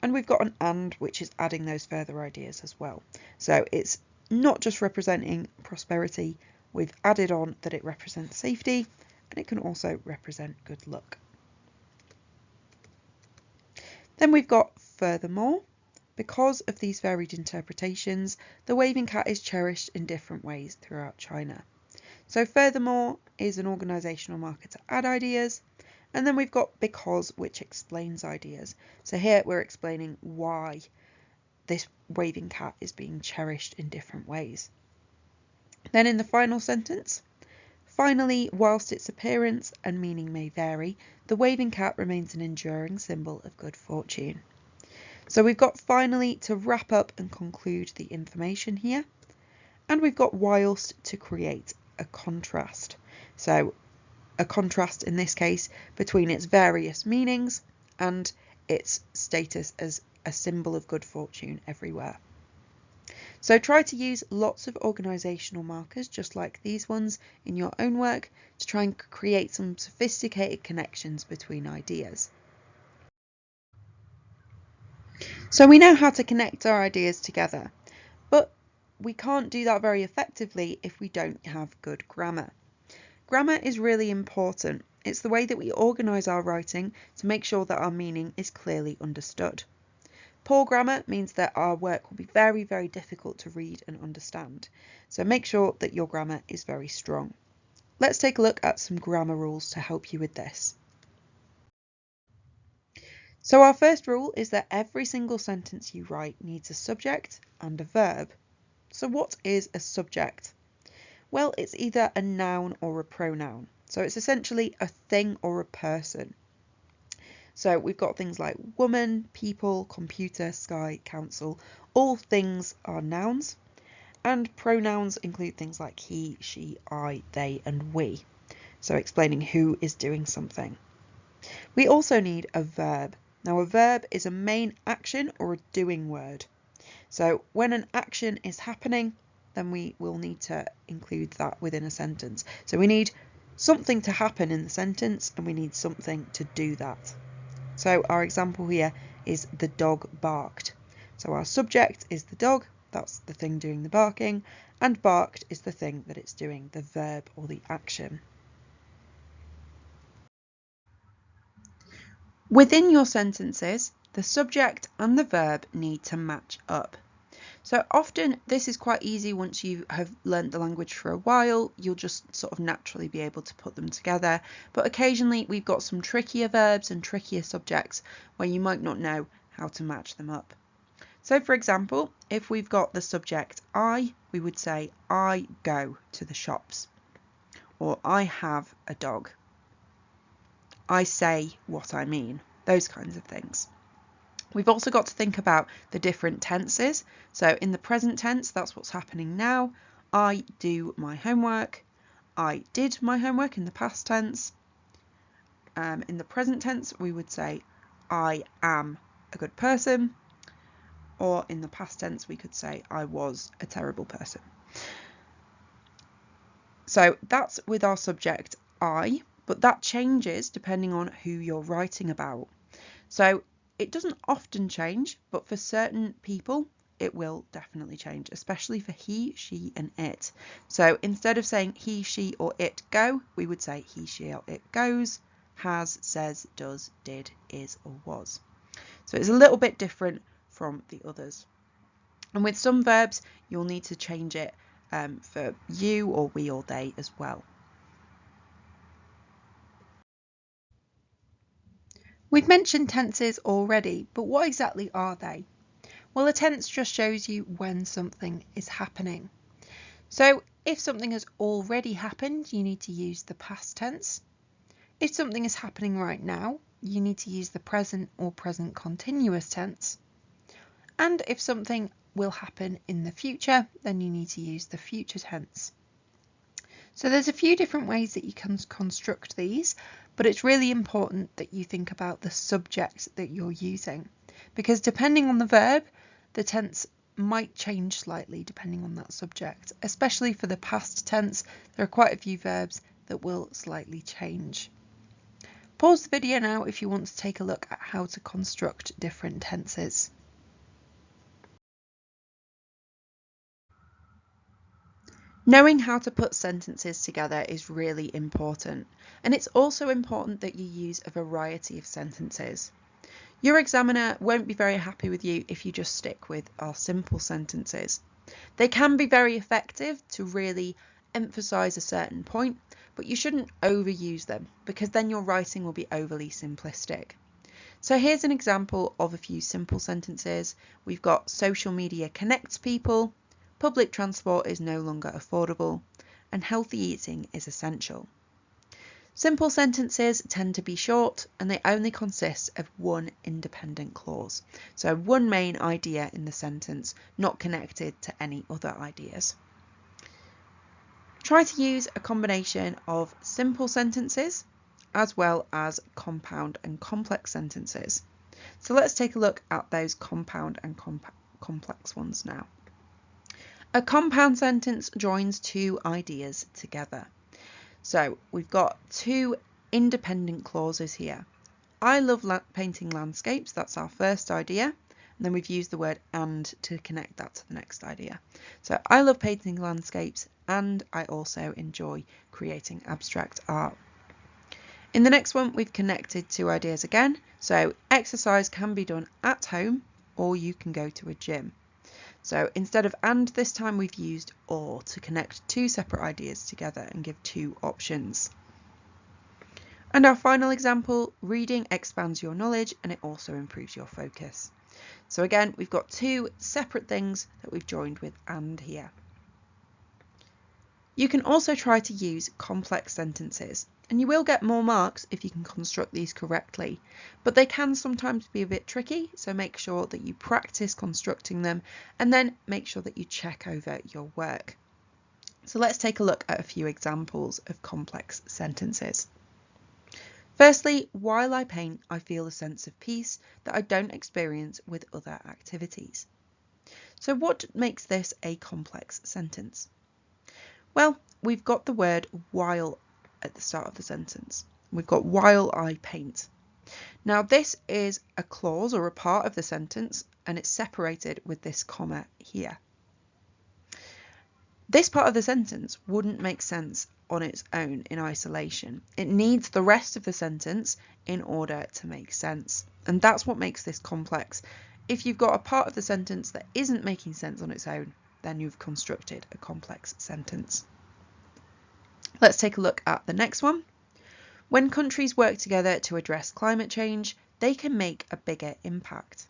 B: And we've got an and, which is adding those further ideas as well. So it's not just representing prosperity, we've added on that it represents safety, and it can also represent good luck. Then we've got furthermore. Because of these varied interpretations, the waving cat is cherished in different ways throughout China. So furthermore is an organisational marker to add ideas, and then we've got because, which explains ideas. So here we're explaining why this waving cat is being cherished in different ways. Then in the final sentence, finally, whilst its appearance and meaning may vary, the waving cat remains an enduring symbol of good fortune.
C: So we've got finally to wrap up and conclude the information here. And we've got whilst to create a contrast. So a contrast in this case between its various meanings and its status as a symbol of good fortune everywhere. So try to use lots of organisational markers just like these ones in your own work to try and create some sophisticated connections between ideas. So we know how to connect our ideas together, but we can't do that very effectively if we don't have good grammar. Grammar is really important. It's the way that we organise our writing to make sure that our meaning is clearly understood. Poor grammar means that our work will be very, very difficult to read and understand. So make sure that your grammar is very strong. Let's take a look at some grammar rules to help you with this. So our first rule is that every single sentence you write needs a subject and a verb. So what is a subject? Well, it's either a noun or a pronoun. So it's essentially a thing or a person. So we've got things like woman, people, computer, sky, council. All things are nouns. And pronouns include things like he, she, I, they, and we. So explaining who is doing something. We also need a verb. Now a verb is a main action or a doing word. So when an action is happening, then we will need to include that within a sentence. So we need something to happen in the sentence and we need something to do that. So our example here is the dog barked. So our subject is the dog, that's the thing doing the barking, and barked is the thing that it's doing, the verb or the action. Within your sentences, the subject and the verb need to match up. So often this is quite easy once you have learnt the language for a while, you'll just sort of naturally be able to put them together. But occasionally we've got some trickier verbs and trickier subjects where you might not know how to match them up. So for example, if we've got the subject I, we would say I go to the shops, or I have a dog. I say what I mean, those kinds of things. We've also got to think about the different tenses. So in the present tense, that's what's happening now. I do my homework. I did my homework in the past tense. In the present tense, we would say I am a good person. Or in the past tense, we could say I was a terrible person. So that's with our subject I, but that changes depending on who you're writing about. So it doesn't often change, but for certain people, it will definitely change, especially for he, she, and it. So instead of saying he, she, or it go, we would say he, she, or it goes, has, says, does, did, is, or was. So it's a little bit different from the others. And with some verbs, you'll need to change it for you or we or they as well. We've mentioned tenses already, but what exactly are they? Well, a tense just shows you when something is happening. So if something has already happened, you need to use the past tense. If something is happening right now, you need to use the present or present continuous tense. And if something will happen in the future, then you need to use the future tense. So there's a few different ways that you can construct these, but it's really important that you think about the subject that you're using, because depending on the verb, the tense might change slightly depending on that subject. Especially for the past tense, there are quite a few verbs that will slightly change. Pause the video now if you want to take a look at how to construct different tenses. Knowing how to put sentences together is really important, and it's also important that you use a variety of sentences. Your examiner won't be very happy with you if you just stick with our simple sentences. They can be very effective to really emphasize a certain point, but you shouldn't overuse them because then your writing will be overly simplistic. So here's an example of a few simple sentences. We've got social media connects people, public transport is no longer affordable, and healthy eating is essential.
B: Simple sentences tend to be short and they only consist of one independent clause. So one main idea in the sentence, not connected to any other ideas. Try to use a combination of simple sentences as well as compound and complex sentences. So let's take a look at those compound and complex ones now. A compound sentence joins two ideas together. So we've got two independent clauses here. I love painting landscapes, that's our first idea. And then we've used the word and to connect that to the next idea. So I love painting landscapes and I also enjoy creating abstract art. In the next one, we've connected two ideas again. So exercise can be done at home or you can go to a gym. So instead of and this time we've used or to connect two separate ideas together and give two options. And our final example, reading expands your knowledge and it also improves your focus. So again, we've got two separate things that we've joined with and here. You can also try to use complex sentences, and you will get more marks if you can construct these correctly, but they can sometimes be a bit tricky, so make sure that you practice constructing them and then make sure that you check over your work. So let's take a look at a few examples of complex sentences. Firstly, while I paint, I feel a sense of peace that I don't experience with other activities. So what makes this a complex sentence? Well, we've got the word while at the start of the sentence. We've got while I paint. Now this is a clause or a part of the sentence and it's separated with this comma here. This part of the sentence wouldn't make sense on its own in isolation. It needs the rest of the sentence in order to make sense. And that's what makes this complex. If you've got a part of the sentence that isn't making sense on its own, then you've constructed a complex sentence. Let's take a look at the next one. When countries work together to address climate change, they can make a bigger impact.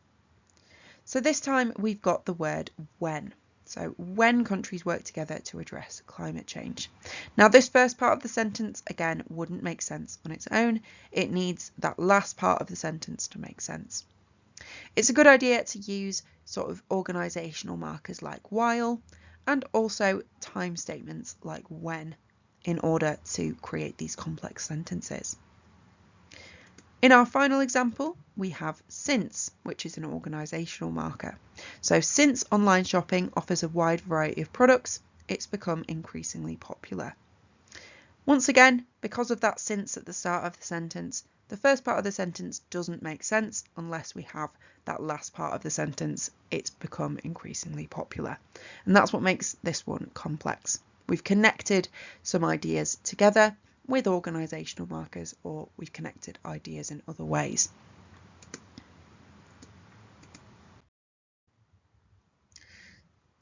B: So this time we've got the word when. So when countries work together to address climate change. Now this first part of the sentence again wouldn't make sense on its own. It needs that last part of the sentence to make sense. It's a good idea to use sort of organisational markers like while and also time statements like when in order to create these complex sentences. In our final example, we have since, which is an organisational marker. So since online shopping offers a wide variety of products, it's become increasingly popular. Once again, because of that since at the start of the sentence, the first part of the sentence doesn't make sense unless we have that last part of the sentence, it's become increasingly popular. And that's what makes this one complex. We've connected some ideas together with organisational markers, or we've connected ideas in other ways.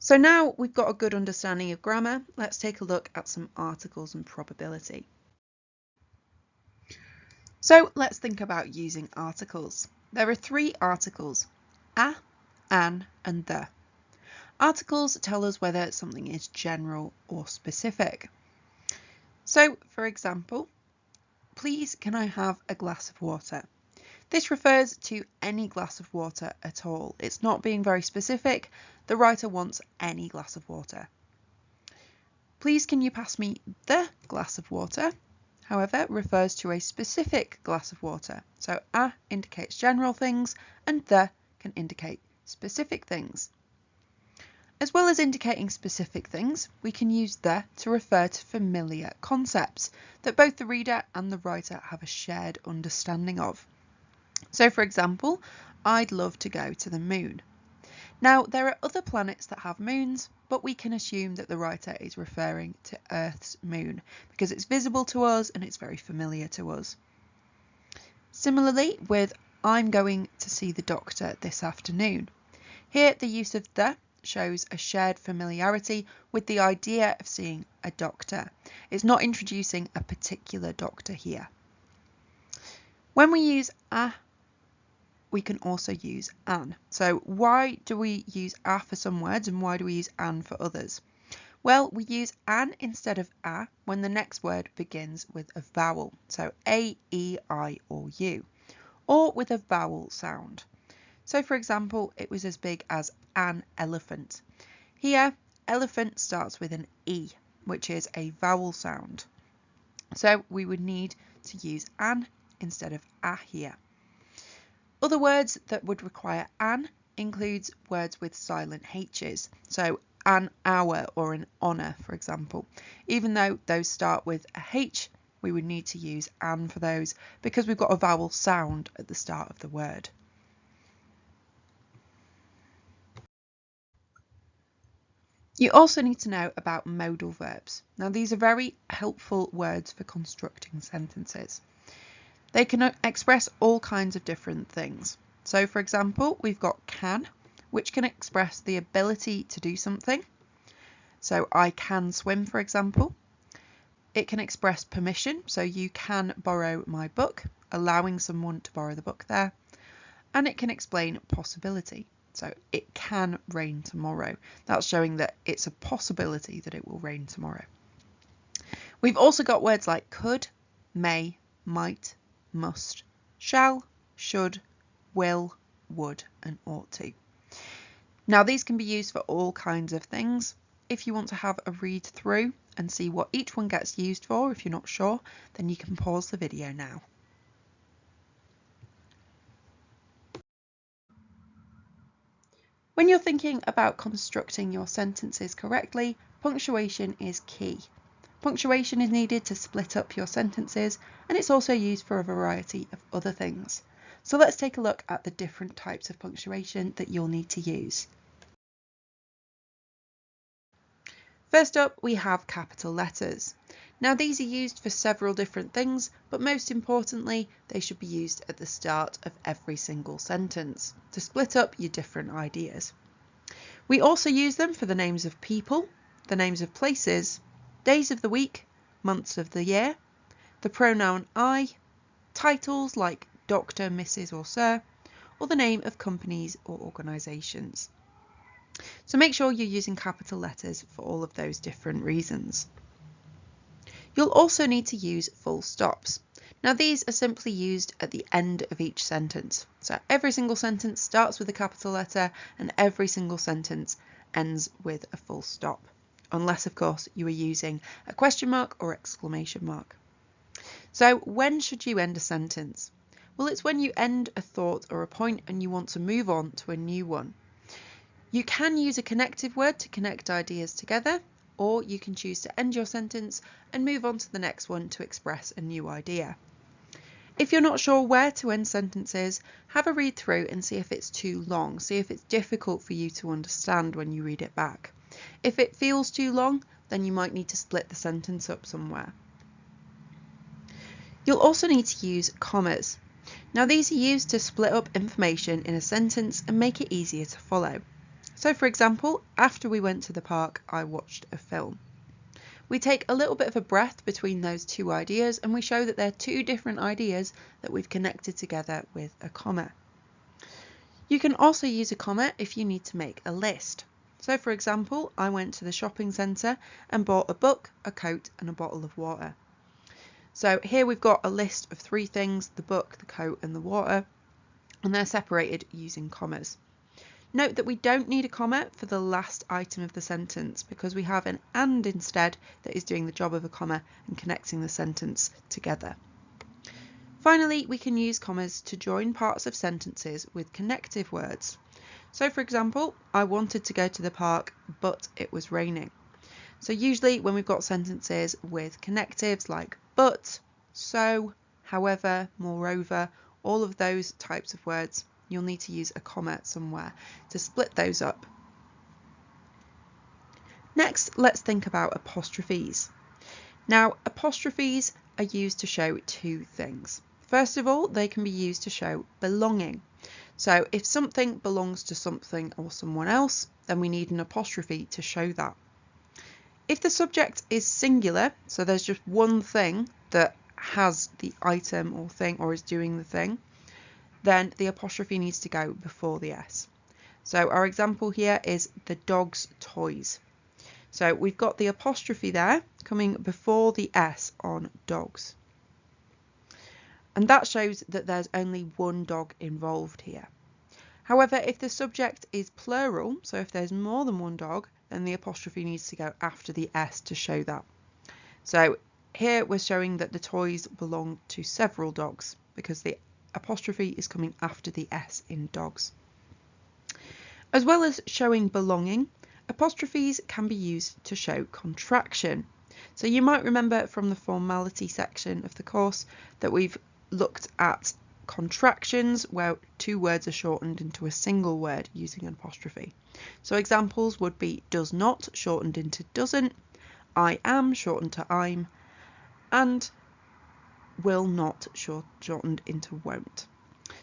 B: So now we've got a good understanding of grammar, let's take a look at some articles and probability. So let's think about using articles. There are three articles, a, an and the. Articles tell us whether something is general or specific. So, for example, please can I have a glass of water? This refers to any glass of water at all. It's not being very specific. The writer wants any glass of water. Please can you pass me the glass of water? However, refers to a specific glass of water. So a indicates general things and the can indicate specific things. As well as indicating specific things, we can use the to refer to familiar concepts that both the reader and the writer have a shared understanding of. So for example, I'd love to go to the moon. Now there are other planets that have moons, but we can assume that the writer is referring to Earth's moon because it's visible to us and it's very familiar to us. Similarly with I'm going to see the doctor this afternoon. Here the use of the shows a shared familiarity with the idea of seeing a doctor. It's not introducing a particular doctor here. When we use a, we can also use an. So why do we use a for some words and why do we use an for others? Well, we use an instead of a when the next word begins with a vowel, so A, E, I or U, or with a vowel sound. So for example, it was as big as an elephant. Here, elephant starts with an E, which is a vowel sound. So we would need to use an instead of a here. Other words that would require an includes words with silent H's. So an hour or an honour, for example. Even though those start with a H, we would need to use an for those because we've got a vowel sound at the start of the word. You also need to know about modal verbs. Now these are very helpful words for constructing sentences. They can express all kinds of different things. So for example, we've got can, which can express the ability to do something. So I can swim, for example. It can express permission, so you can borrow my book, allowing someone to borrow the book there. And it can explain possibility. So it can rain tomorrow. That's showing that it's a possibility that it will rain tomorrow. We've also got words like could, may, might, must, shall, should, will, would and ought to. Now these can be used for all kinds of things. If you want to have a read through and see what each one gets used for, if you're not sure, then you can pause the video now. When you're thinking about constructing your sentences correctly, punctuation is key. Punctuation is needed to split up your sentences, and it's also used for a variety of other things. So let's take a look at the different types of punctuation that you'll need to use. First up, we have capital letters. Now these are used for several different things, but most importantly, they should be used at the start of every single sentence to split up your different ideas. We also use them for the names of people, the names of places, days of the week, months of the year, the pronoun I, titles like Dr, Mrs or Sir, or the name of companies or organisations. So make sure you're using capital letters for all of those different reasons. You'll also need to use full stops. Now these are simply used at the end of each sentence. So every single sentence starts with a capital letter and every single sentence ends with a full stop. Unless of course you are using a question mark or exclamation mark. So when should you end a sentence? Well, it's when you end a thought or a point and you want to move on to a new one. You can use a connective word to connect ideas together, or you can choose to end your sentence and move on to the next one to express a new idea. If you're not sure where to end sentences, have a read through and see if it's too long, see if it's difficult for you to understand when you read it back. If it feels too long, then you might need to split the sentence up somewhere. You'll also need to use commas. Now these are used to split up information in a sentence and make it easier to follow. So for example, after we went to the park, I watched a film. We take a little bit of a breath between those two ideas and we show that they're two different ideas that we've connected together with a comma. You can also use a comma if you need to make a list. So for example, I went to the shopping centre and bought a book, a coat and a bottle of water. So here we've got a list of 3 things, the book, the coat and the water, and they're separated using commas. Note that we don't need a comma for the last item of the sentence because we have an and instead that is doing the job of a comma and connecting the sentence together. Finally, we can use commas to join parts of sentences with connective words. So for example, I wanted to go to the park, but it was raining. So usually when we've got sentences with connectives like but, so, however, moreover, all of those types of words, you'll need to use a comma somewhere to split those up. Next, let's think about apostrophes. Now, apostrophes are used to show 2 things. First of all, they can be used to show belonging. So if something belongs to something or someone else, then we need an apostrophe to show that. If the subject is singular, so there's just one thing that has the item or thing or is doing the thing, then the apostrophe needs to go before the S. So our example here is the dog's toys.
C: So we've got the apostrophe there coming before the S on dogs. And that shows that there's only one dog involved here. However, if the subject is plural, so if there's more than one dog, then the apostrophe needs to go after the S to show that. So here we're showing that the toys belong to several dogs because the apostrophe is coming after the S in dogs. As well as showing belonging, apostrophes can be used to show contraction. So you might remember from the formality section of the course that we've looked at contractions where two words are shortened into a single word using an apostrophe. So examples would be does not shortened into doesn't, I am shortened to I'm, and will not shortened into won't.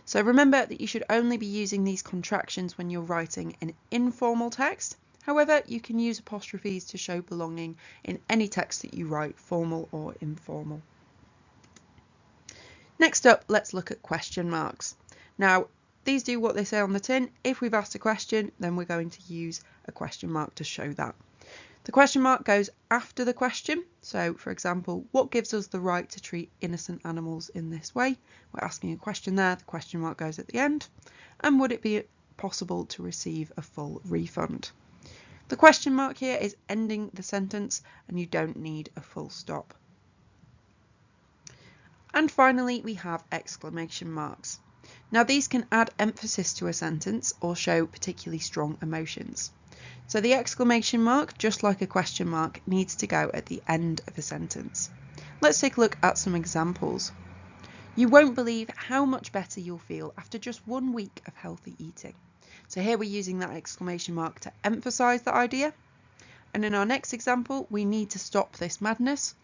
C: So remember that you should only be using these contractions when you're writing an informal text. However, you can use apostrophes to show belonging in any text that you write, formal or informal. Next up, let's look at question marks. Now, these do what they say on the tin. If we've asked a question, then we're going to use a question mark to show that. The question mark goes after the question. So, for example, what gives us the right to treat innocent animals in this way? We're asking a question there. The question mark goes at the end. And would it be possible to receive a full refund? The question mark here is ending the sentence, and you don't need a full stop. And finally, we have exclamation marks. Now, these can add emphasis to a sentence or show particularly strong emotions. So the exclamation mark, just like a question mark, needs to go at the end of a sentence. Let's take a look at some examples. You won't believe how much better you'll feel after just 1 week of healthy eating. So here we're using that exclamation mark to emphasize that idea. And in our next example, we need to stop this madness.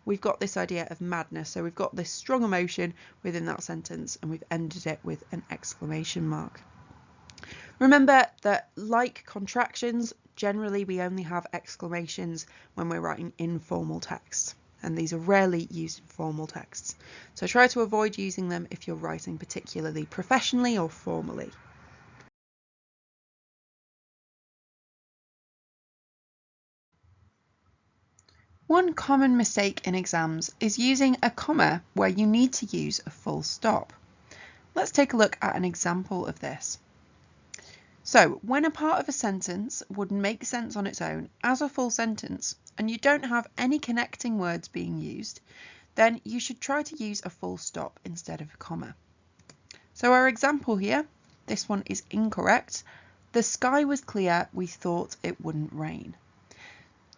C: We've got this idea of madness, so we've got this strong emotion within that sentence and we've ended it with an exclamation mark. Remember that, like contractions, generally we only have exclamations when we're writing informal text, and these are rarely used in formal texts. So try to avoid using them if you're writing particularly professionally or formally.
B: One common mistake in exams is using a comma where you need to use a full stop. Let's take a look at an example of this. So, when a part of a sentence would make sense on its own as a full sentence and you don't have any connecting words being used, then you should try to use a full stop instead of a comma. So our example here, this one is incorrect. The sky was clear, we thought it wouldn't rain.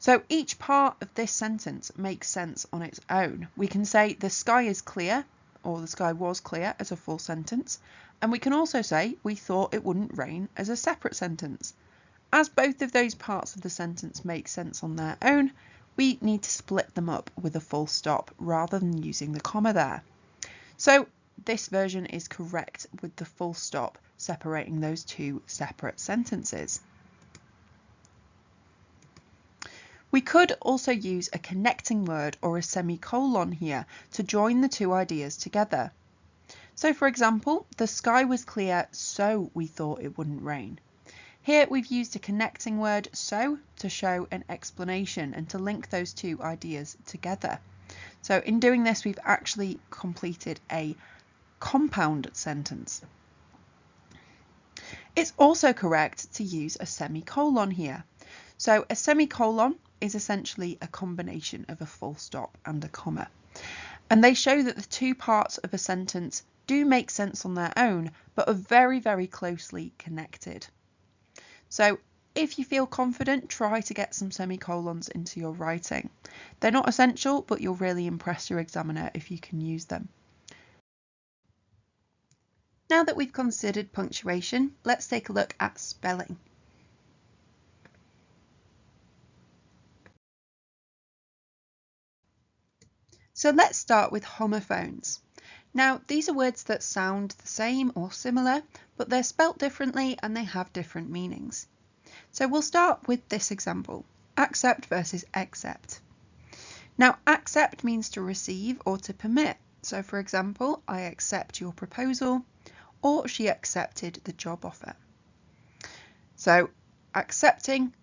B: So each part of this sentence makes sense on its own. We can say the sky is clear, or the sky was clear, as a full sentence, and we can also say we thought it wouldn't rain as a separate sentence. As both of those parts of the sentence make sense on their own, we need to split them up with a full stop rather than using the comma there. So this version is correct with the full stop separating those two separate sentences. We could also use a connecting word or a semicolon here to join the two ideas together. So for example, the sky was clear, so we thought it wouldn't rain. Here we've used a connecting word, so, to show an explanation and to link those two ideas together. So in doing this, we've actually completed a compound sentence. It's also correct to use a semicolon here. So a semicolon is essentially a combination of a full stop and a comma. And they show that the two parts of a sentence do make sense on their own, but are very, very closely connected. So if you feel confident, try to get some semicolons into your writing. They're not essential, but you'll really impress your examiner if you can use them. Now that we've considered punctuation, let's take a look at spelling. So let's start with homophones. Now, these are words that sound the same or similar, but they're spelt differently and they have different meanings. So we'll start with this example, accept versus accept. Now, accept means to receive or to permit. So for example, I accept your proposal, or she accepted the job offer. So accepting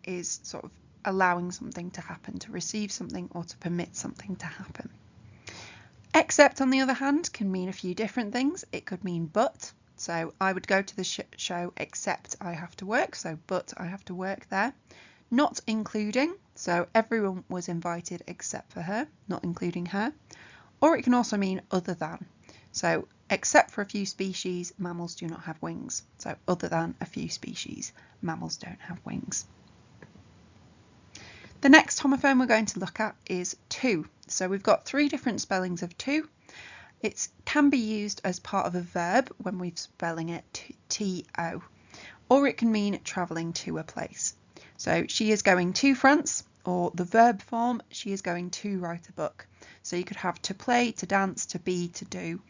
B: is sort of allowing something to happen, to receive something or to permit something to happen. Except, on the other hand, can mean a few different things. It could mean but. So I would go to the show except I have to work. So but I have to work there. Not including. So everyone was invited except for her, not including her. Or it can also mean other than. So except for a few species, mammals do not have wings. So other than a few species, mammals don't have wings. The next homophone we're going to look at is to. So we've got 3 different spellings of to. It can be used as part of a verb when we're spelling it to, or it can mean travelling to a place. So she is going to France, or the verb form, she is going to write a book. So you could have to play, to dance, to be, to do,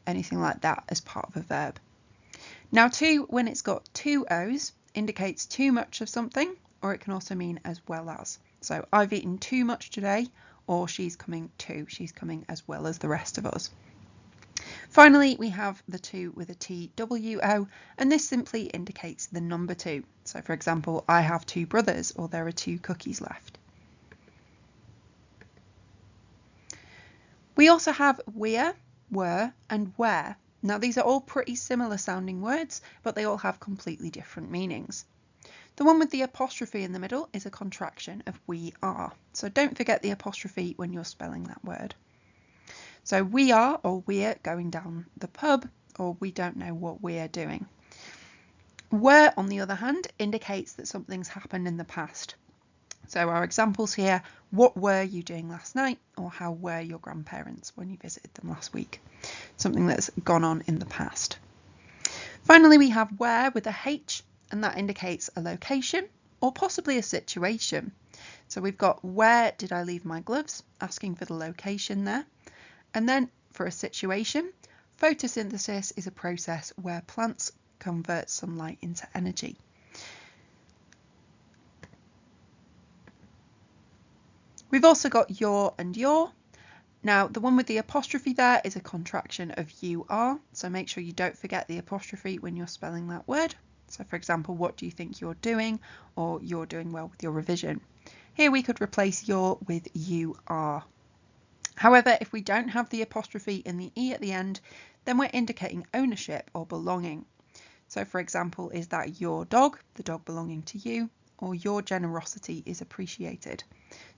B: anything like that as part of a verb. Now to, when it's got 2 O's, indicates too much of something, or it can also mean as well as. So I've eaten too much today, or she's coming as well as the rest of us. Finally, we have the to with a TWO, and this simply indicates the number 2. So for example, I have 2 brothers, or there are 2 cookies left. We also have we're, were, and where. Now these are all pretty similar sounding words, but they all have completely different meanings. The one with the apostrophe in the middle is a contraction of we are. So don't forget the apostrophe when you're spelling that word. So we are, or we're going down the pub, or we don't know what we're doing. Were, on the other hand, indicates that something's happened in the past. So our examples here, what were you doing last night? Or how were your grandparents when you visited them last week? Something that's gone on in the past. Finally, we have where with a H, and that indicates a location or possibly a situation. So we've got where did I leave my gloves, asking for the location there. And then for a situation, photosynthesis is a process where plants convert sunlight into energy. We've also got your and your. Now the one with the apostrophe there is a contraction of you are, so make sure you don't forget the apostrophe when you're spelling that word. So for example, what do you think you're doing, or you're doing well with your revision. Here we could replace your with you are. However, if we don't have the apostrophe and the E at the end, then we're indicating ownership or belonging. So for example, is that your dog, the dog belonging to you, or your generosity is appreciated.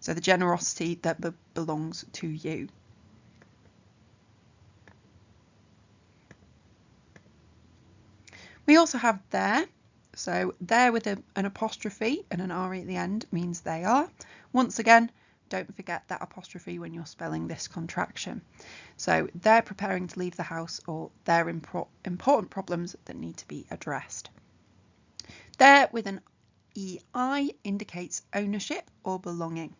B: So the generosity that belongs to you. We also have there. So there with an apostrophe and an RE at the end means they are. Once again, don't forget that apostrophe when you're spelling this contraction. So they're preparing to leave the house, or they're important problems that need to be addressed. There with an EI indicates ownership or belonging.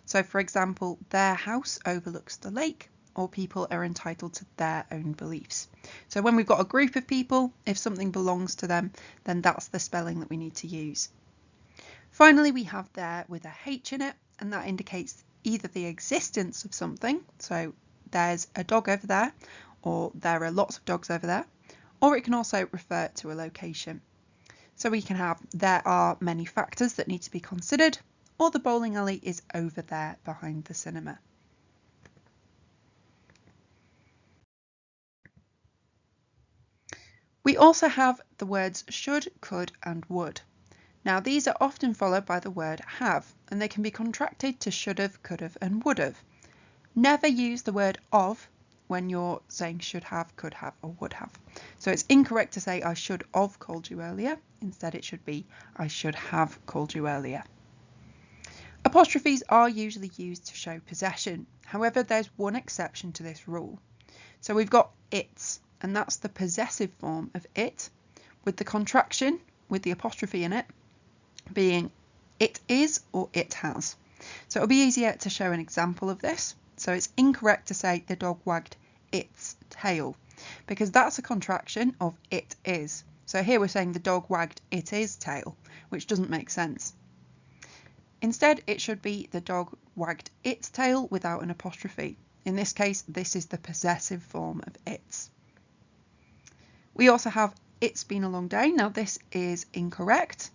B: So for example, their house overlooks the lake, or people are entitled to their own beliefs. So when we've got a group of people, if something belongs to them, then that's the spelling that we need to use. Finally, we have there with a H in it, and that indicates either the existence of something, so there's a dog over there, or there are lots of dogs over there, or it can also refer to a location. So we can have there are many factors that need to be considered, or the bowling alley is over there behind the cinema. We also have the words should, could, and would. Now these are often followed by the word have, and they can be contracted to should have, could have, and would have. Never use the word of when you're saying should have, could have, or would have. So it's incorrect to say I should have called you earlier. Instead it should be I should have called you earlier. Apostrophes are usually used to show possession. However, there's one exception to this rule. So we've got its, and that's the possessive form of it, with the contraction with the apostrophe in it being it is or it has. So it'll be easier to show an example of this. So it's incorrect to say the dog wagged its tail, because that's a contraction of it is. So here we're saying the dog wagged it is tail, which doesn't make sense. Instead, it should be the dog wagged its tail without an apostrophe. In this case, this is the possessive form of its. We also have it's been a long day. Now this is incorrect.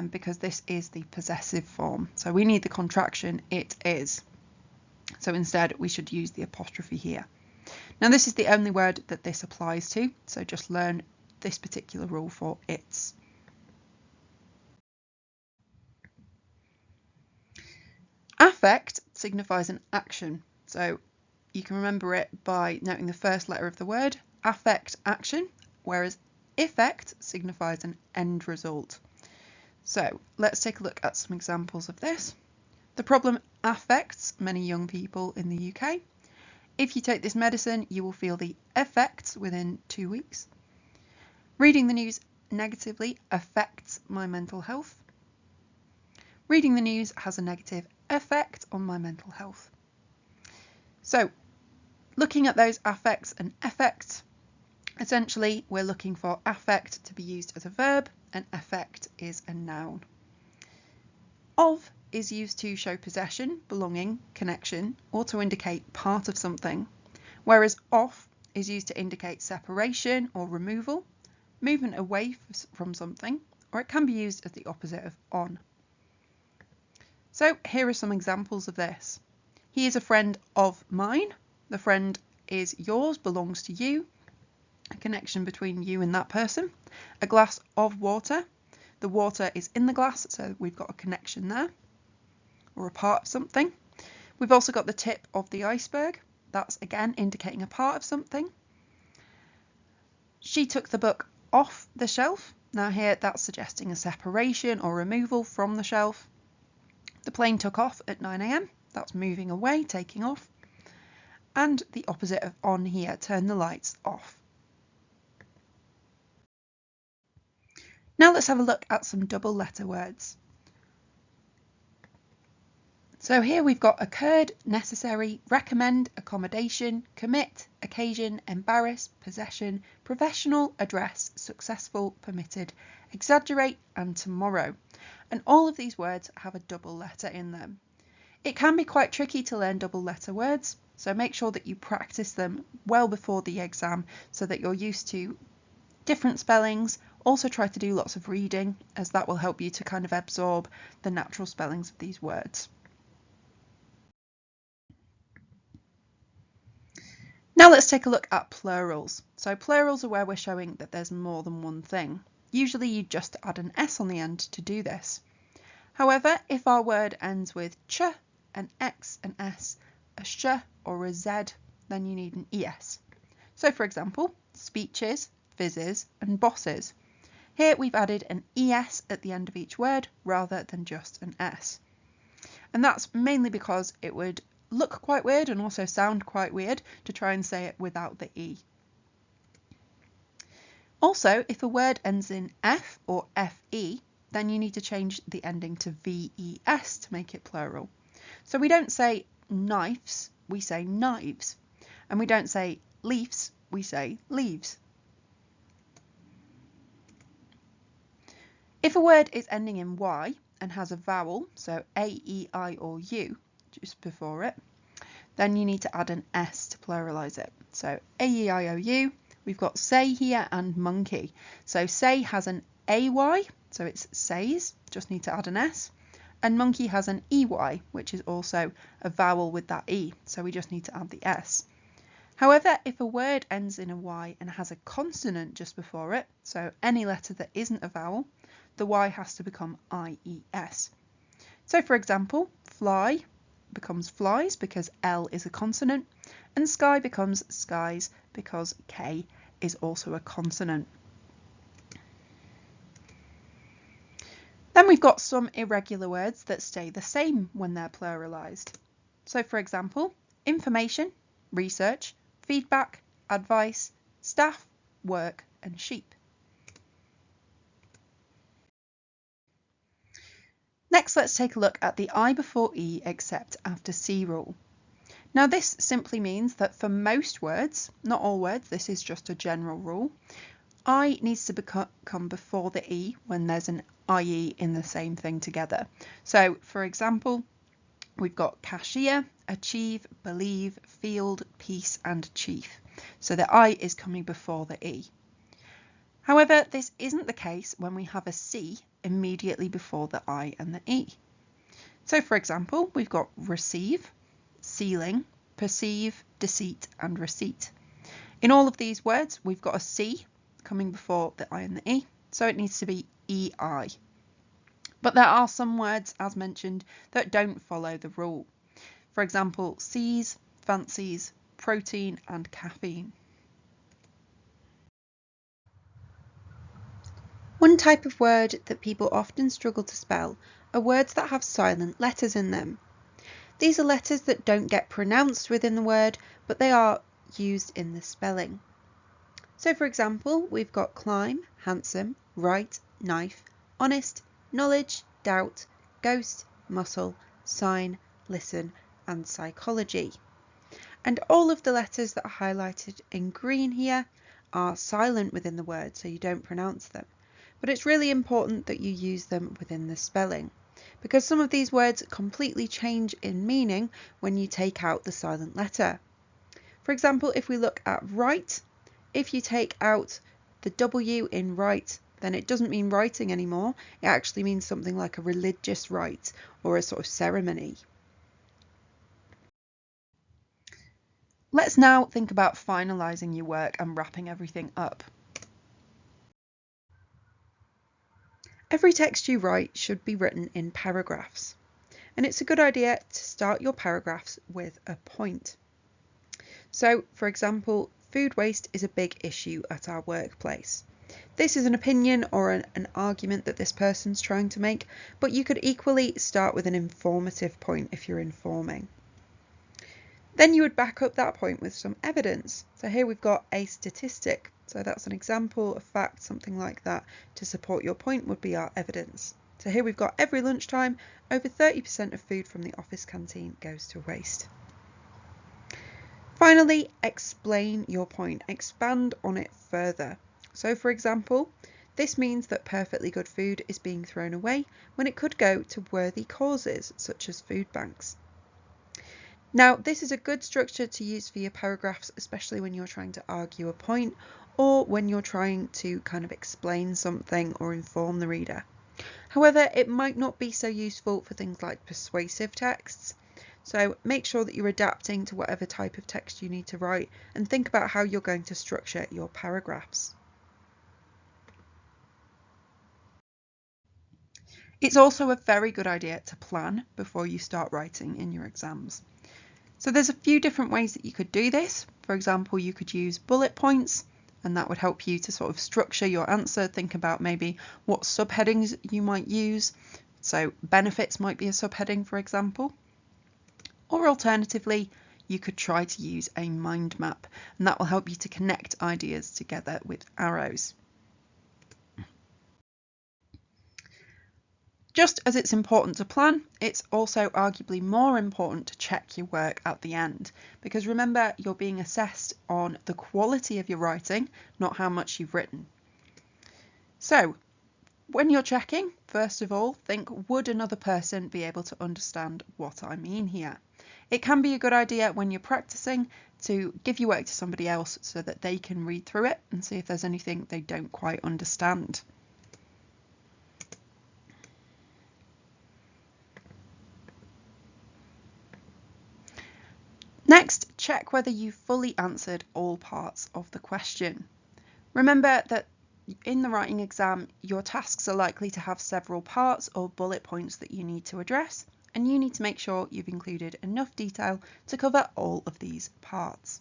B: because this is the possessive form. So we need the contraction it is. So instead we should use the apostrophe here. Now this is the only word that this applies to, so just learn this particular rule for its. Affect signifies an action, so you can remember it by noting the first letter of the word, affect, action, whereas effect signifies an end result. So let's take a look at some examples of this. The problem affects many young people in the UK. If you take this medicine, you will feel the effects within 2 weeks. Reading the news negatively affects my mental health. Reading the news has a negative effect on my mental health. So, looking at those affects and effects, essentially we're looking for affect to be used as a verb and effect is a noun. Of is used to show possession, belonging, connection, or to indicate part of something, whereas off is used to indicate separation or removal, movement away from something, or it can be used as the opposite of on. So here are some examples of this. He is a friend of mine. The friend is yours, belongs to you. A connection between you and that person. A glass of water. The water is in the glass, so we've got a connection there, or a part of something. We've also got the tip of the iceberg. That's again indicating a part of something. She took the book off the shelf. Now here that's suggesting a separation or removal from the shelf. The plane took off at 9 a.m. That's moving away, taking off. And the opposite of on here, turn the lights off. Now let's have a look at some double letter words. So here we've got occurred, necessary, recommend, accommodation, commit, occasion, embarrass, possession, professional, address, successful, permitted, exaggerate, and tomorrow. And all of these words have a double letter in them. It can be quite tricky to learn double letter words, so make sure that you practice them well before the exam so that you're used to different spellings. Also try to do lots of reading, as that will help you to kind of absorb the natural spellings of these words. Now let's take a look at plurals. So plurals are where we're showing that there's more than one thing. Usually you just add an S on the end to do this. However, if our word ends with ch, an X, an S, a sh or a Z, then you need an ES. So for example, speeches, fizzes and bosses. Here we've added an ES at the end of each word rather than just an S. And that's mainly because it would look quite weird and also sound quite weird to try and say it without the E. Also, if a word ends in F or FE, then you need to change the ending to VES to make it plural. So we don't say knives, we say knives. And we don't say leaves, we say leaves. If a word is ending in Y and has a vowel, so A, E, I or U, just before it, then you need to add an S to pluralize it. So A, E, I, O, U, we've got say here and monkey. So say has an AY, so it's says, just need to add an S. And monkey has an EY, which is also a vowel with that E, so we just need to add the S. However, if a word ends in a Y and has a consonant just before it, so any letter that isn't a vowel, the Y has to become IES. So for example, fly becomes flies because L is a consonant, and sky becomes skies because K is also a consonant. Then we've got some irregular words that stay the same when they're pluralized. So for example, information, research, feedback, advice, staff, work, and sheep. Next, let's take a look at the I before E except after C rule. Now this simply means that for most words, not all words, this is just a general rule, I needs to come before the E when there's an IE in the same thing together. So for example, we've got cashier, achieve, believe, field, peace and chief. So the I is coming before the E. However, this isn't the case when we have a C immediately before the I and the E. So for example, we've got receive, ceiling, perceive, deceit and receipt. In all of these words, we've got a C coming before the I and the E, so it needs to be EI. But there are some words, as mentioned, that don't follow the rule. For example, C's, fancies, protein and caffeine. One type of word that people often struggle to spell are words that have silent letters in them. These are letters that don't get pronounced within the word, but they are used in the spelling. So for example, we've got climb, handsome, right, knife, honest, knowledge, doubt, ghost, muscle, sign, listen and psychology. And all of the letters that are highlighted in green here are silent within the word, so you don't pronounce them. But it's really important that you use them within the spelling, because some of these words completely change in meaning when you take out the silent letter. For example, if we look at right, if you take out the W in right, then it doesn't mean writing anymore. It actually means something like a religious rite or a sort of ceremony. Let's now think about finalising your work and wrapping everything up. Every text you write should be written in paragraphs, and it's a good idea to start your paragraphs with a point. So, for example, food waste is a big issue at our workplace. This is an opinion or an argument that this person's trying to make, but you could equally start with an informative point if you're informing. Then you would back up that point with some evidence. So here we've got a statistic. So that's an example, a fact, something like that. To support your point would be our evidence. So here we've got every lunchtime, over 30% of food from the office canteen goes to waste. Finally, explain your point. Expand on it further. So for example, this means that perfectly good food is being thrown away when it could go to worthy causes such as food banks. Now, this is a good structure to use for your paragraphs, especially when you're trying to argue a point or when you're trying to kind of explain something or inform the reader. However, it might not be so useful for things like persuasive texts. So make sure that you're adapting to whatever type of text you need to write and think about how you're going to structure your paragraphs. It's also a very good idea to plan before you start writing in your exams. So there's a few different ways that you could do this. For example, you could use bullet points, and that would help you to sort of structure your answer. Think about maybe what subheadings you might use. So benefits might be a subheading, for example. Or alternatively, you could try to use a mind map, and that will help you to connect ideas together with arrows. Just as it's important to plan, it's also arguably more important to check your work at the end, because remember, you're being assessed on the quality of your writing, not how much you've written. So, when you're checking, first of all, think, would another person be able to understand what I mean here? It can be a good idea when you're practicing to give your work to somebody else so that they can read through it and see if there's anything they don't quite understand. Next, check whether you've fully answered all parts of the question. Remember that in the writing exam, your tasks are likely to have several parts or bullet points that you need to address, and you need to make sure you've included enough detail to cover all of these parts.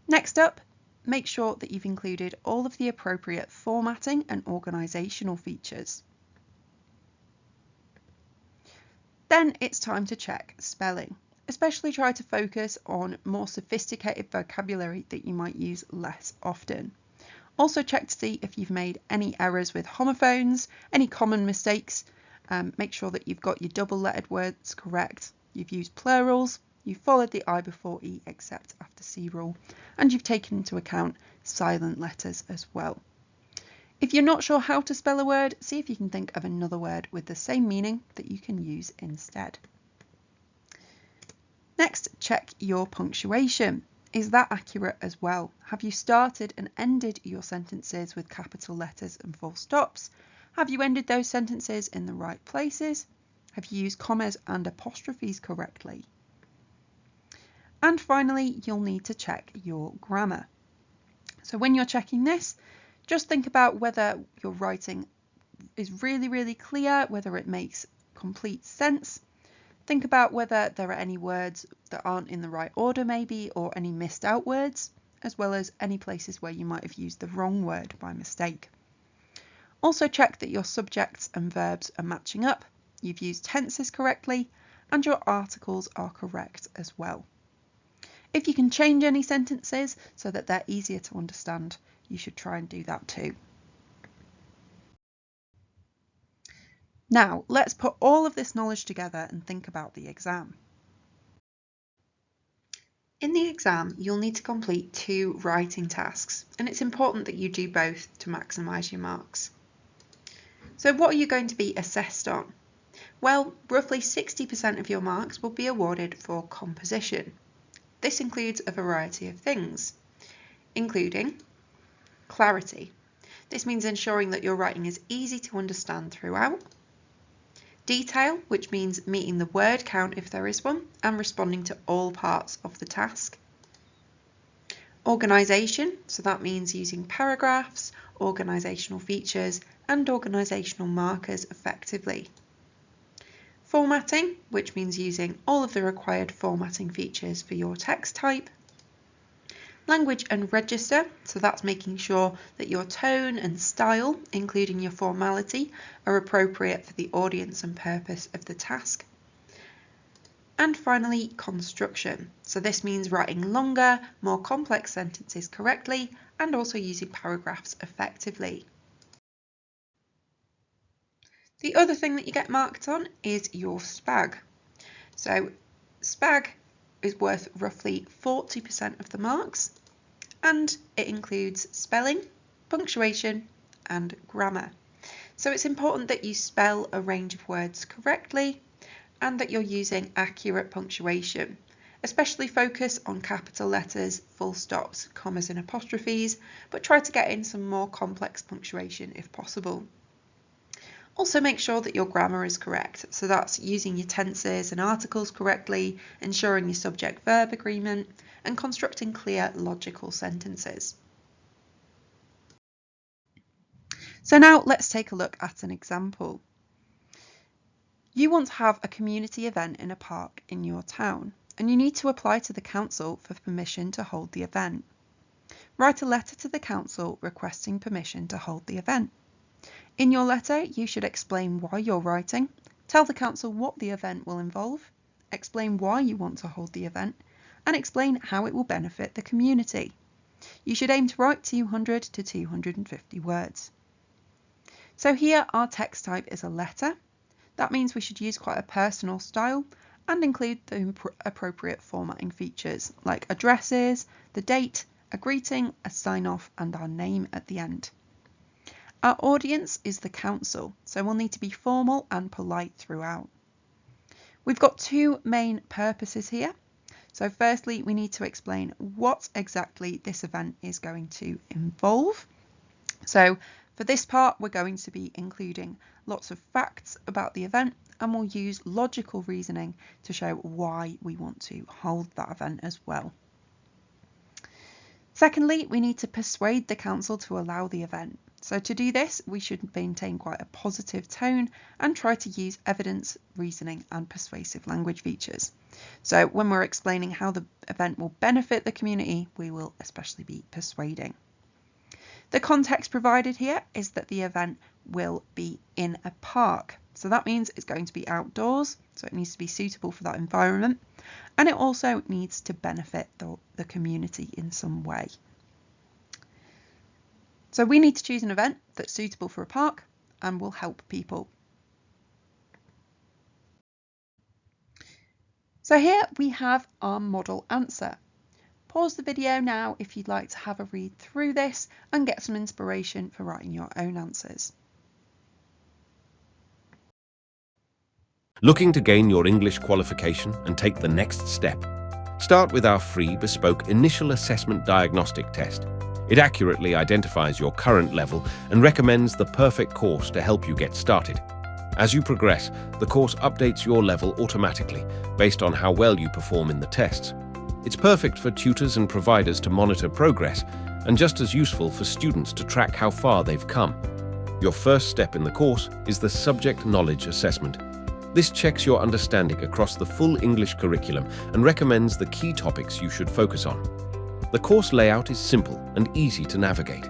B: Next up, make sure that you've included all of the appropriate formatting and organisational features. Then it's time to check spelling. Especially try to focus on more sophisticated vocabulary that you might use less often. Also check to see if you've made any errors with homophones, any common mistakes. Make sure that you've got your double-lettered words correct. You've used plurals, you've followed the I before E except after C rule, and you've taken into account silent letters as well. If you're not sure how to spell a word, see if you can think of another word with the same meaning that you can use instead. Next, check your punctuation. Is that accurate as well? Have you started and ended your sentences with capital letters and full stops? Have you ended those sentences in the right places? Have you used commas and apostrophes correctly? And finally, you'll need to check your grammar. So when you're checking this, just think about whether your writing is really clear, whether it makes complete sense. Think about whether there are any words that aren't in the right order maybe, or any missed out words, as well as any places where you might have used the wrong word by mistake. Also check that your subjects and verbs are matching up, you've used tenses correctly, and your articles are correct as well. If you can change any sentences so that they're easier to understand, you should try and do that too. Now, let's put all of this knowledge together and think about the exam. In the exam, you'll need to complete 2 writing tasks, and it's important that you do both to maximise your marks. So what are you going to be assessed on? Well, roughly 60% of your marks will be awarded for composition. This includes a variety of things, including clarity. This means ensuring that your writing is easy to understand throughout. Detail, which means meeting the word count if there is one, and responding to all parts of the task. Organisation, so that means using paragraphs, organisational features, and organisational markers effectively. Formatting, which means using all of the required formatting features for your text type. Language and register, so that's making sure that your tone and style, including your formality, are appropriate for the audience and purpose of the task. And finally, construction. So this means writing longer, more complex sentences correctly, and also using paragraphs effectively. The other thing that you get marked on is your SPAG. So SPAG is worth roughly 40% of the marks, and it includes spelling, punctuation, and grammar. So it's important that you spell a range of words correctly and that you're using accurate punctuation. Especially focus on capital letters, full stops, commas and apostrophes, but try to get in some more complex punctuation if possible. Also make sure that your grammar is correct, so that's using your tenses and articles correctly, ensuring your subject-verb agreement, and constructing clear, logical sentences. So now let's take a look at an example. You want to have a community event in a park in your town, and you need to apply to the council for permission to hold the event. Write a letter to the council requesting permission to hold the event. In your letter, you should explain why you're writing, tell the council what the event will involve, explain why you want to hold the event, and explain how it will benefit the community. You should aim to write 200 to 250 words. So here our text type is a letter. That means we should use quite a personal style and include the appropriate formatting features like addresses, the date, a greeting, a sign-off, and our name at the end. Our audience is the council, so we'll need to be formal and polite throughout. We've got 2 main purposes here. So firstly, we need to explain what exactly this event is going to involve. So for this part, we're going to be including lots of facts about the event, and we'll use logical reasoning to show why we want to hold that event as well. Secondly, we need to persuade the council to allow the event. So to do this, we should maintain quite a positive tone and try to use evidence, reasoning, and persuasive language features. So when we're explaining how the event will benefit the community, we will especially be persuading. The context provided here is that the event will be in a park. So that means it's going to be outdoors, so it needs to be suitable for that environment, and it also needs to benefit the community in some way. So we need to choose an event that's suitable for a park and will help people. So here we have our model answer. Pause the video now if you'd like to have a read through this and get some inspiration for writing your own answers.
A: Looking to gain your English qualification and take the next step? Start with our free bespoke initial assessment diagnostic test. It accurately identifies your current level and recommends the perfect course to help you get started. As you progress, the course updates your level automatically based on how well you perform in the tests. It's perfect for tutors and providers to monitor progress, and just as useful for students to track how far they've come. Your first step in the course is the Subject Knowledge Assessment. This checks your understanding across the full English curriculum and recommends the key topics you should focus on. The course layout is simple and easy to navigate.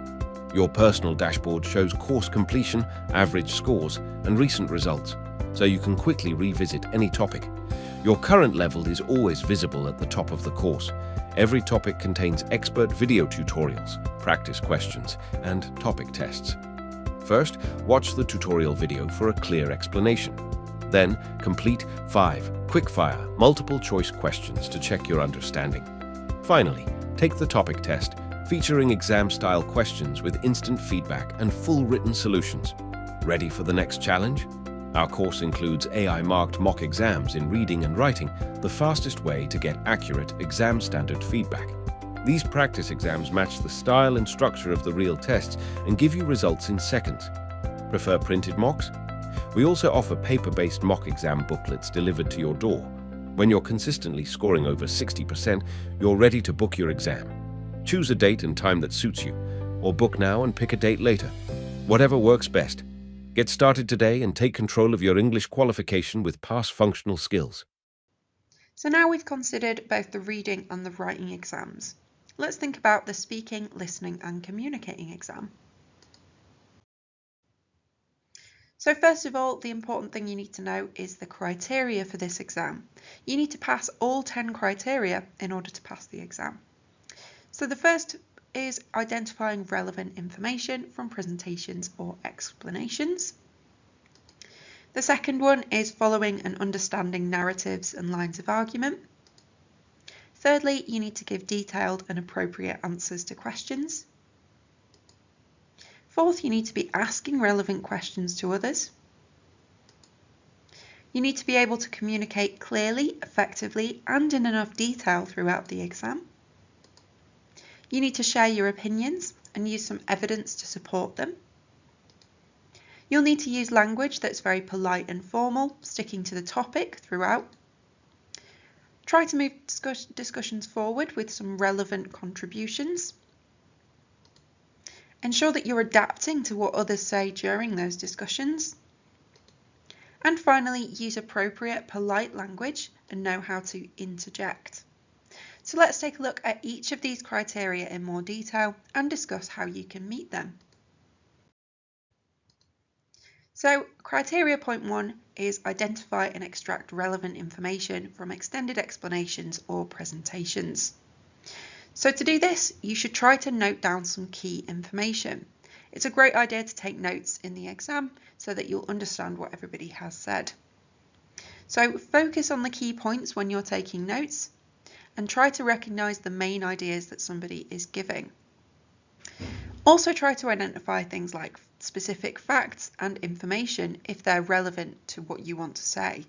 A: Your personal dashboard shows course completion, average scores, and recent results, so you can quickly revisit any topic. Your current level is always visible at the top of the course. Every topic contains expert video tutorials, practice questions, and topic tests. First, watch the tutorial video for a clear explanation. Then, complete 5 quick-fire, multiple-choice questions to check your understanding. Finally, take the topic test, featuring exam-style questions with instant feedback and full written solutions. Ready for the next challenge? Our course includes AI-marked mock exams in reading and writing, the fastest way to get accurate exam-standard feedback. These practice exams match the style and structure of the real tests and give you results in seconds. Prefer printed mocks? We also offer paper-based mock exam booklets delivered to your door. When you're consistently scoring over 60%, you're ready to book your exam. Choose a date and time that suits you, or book now and pick a date later. Whatever works best. Get started today and take control of your English qualification with past functional skills.
B: So now we've considered both the reading and the writing exams. Let's think about the speaking, listening and communicating exam. So first of all, the important thing you need to know is the criteria for this exam. You need to pass all 10 criteria in order to pass the exam. So the first is identifying relevant information from presentations or explanations. The second one is following and understanding narratives and lines of argument. Thirdly, you need to give detailed and appropriate answers to questions. Fourth, you need to be asking relevant questions to others. You need to be able to communicate clearly, effectively, and in enough detail throughout the exam. You need to share your opinions and use some evidence to support them. You'll need to use language that's very polite and formal, sticking to the topic throughout. Try to move discussions forward with some relevant contributions. Ensure that you're adapting to what others say during those discussions. And finally, use appropriate, polite language and know how to interject. So let's take a look at each of these criteria in more detail and discuss how you can meet them. So criteria point 1 is identify and extract relevant information from extended explanations or presentations. So to do this, you should try to note down some key information. It's a great idea to take notes in the exam so that you'll understand what everybody has said. So focus on the key points when you're taking notes and try to recognise the main ideas that somebody is giving. Also try to identify things like specific facts and information if they're relevant to what you want to say.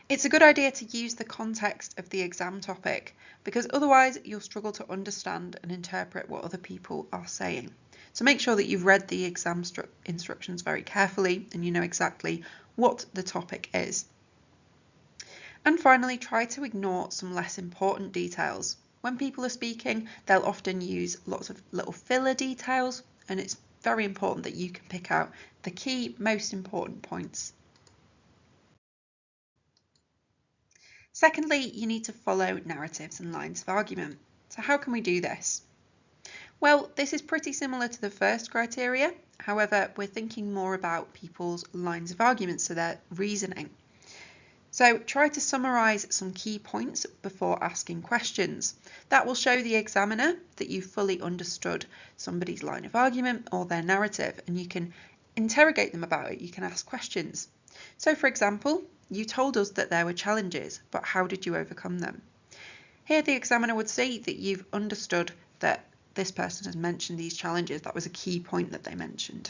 B: It's a good idea to use the context of the exam topic because otherwise you'll struggle to understand and interpret what other people are saying. So make sure that you've read the exam instructions very carefully and you know exactly what the topic is. And finally, try to ignore some less important details. When people are speaking, they'll often use lots of little filler details, and it's very important that you can pick out the key, most important points. Secondly, you need to follow narratives and lines of argument. So how can we do this? Well, this is pretty similar to the first criteria. However, we're thinking more about people's lines of argument, so their reasoning. So try to summarise some key points before asking questions. That will show the examiner that you've fully understood somebody's line of argument or their narrative, and you can interrogate them about it. You can ask questions. So for example, you told us that there were challenges, but how did you overcome them? Here the examiner would say that you've understood that this person has mentioned these challenges. That was a key point that they mentioned.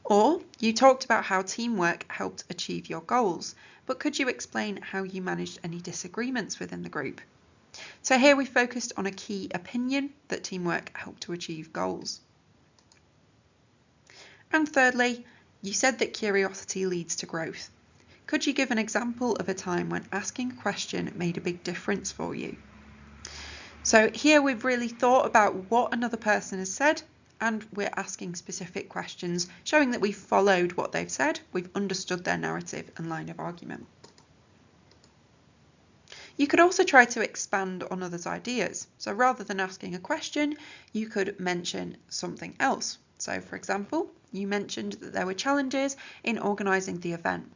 B: Or you talked about how teamwork helped achieve your goals, but could you explain how you managed any disagreements within the group? So here we focused on a key opinion that teamwork helped to achieve goals. And thirdly, you said that curiosity leads to growth. Could you give an example of a time when asking a question made a big difference for you? So here we've really thought about what another person has said, and we're asking specific questions, showing that we've followed what they've said, we've understood their narrative and line of argument. You could also try to expand on others' ideas. So rather than asking a question, you could mention something else. So for example, you mentioned that there were challenges in organising the event.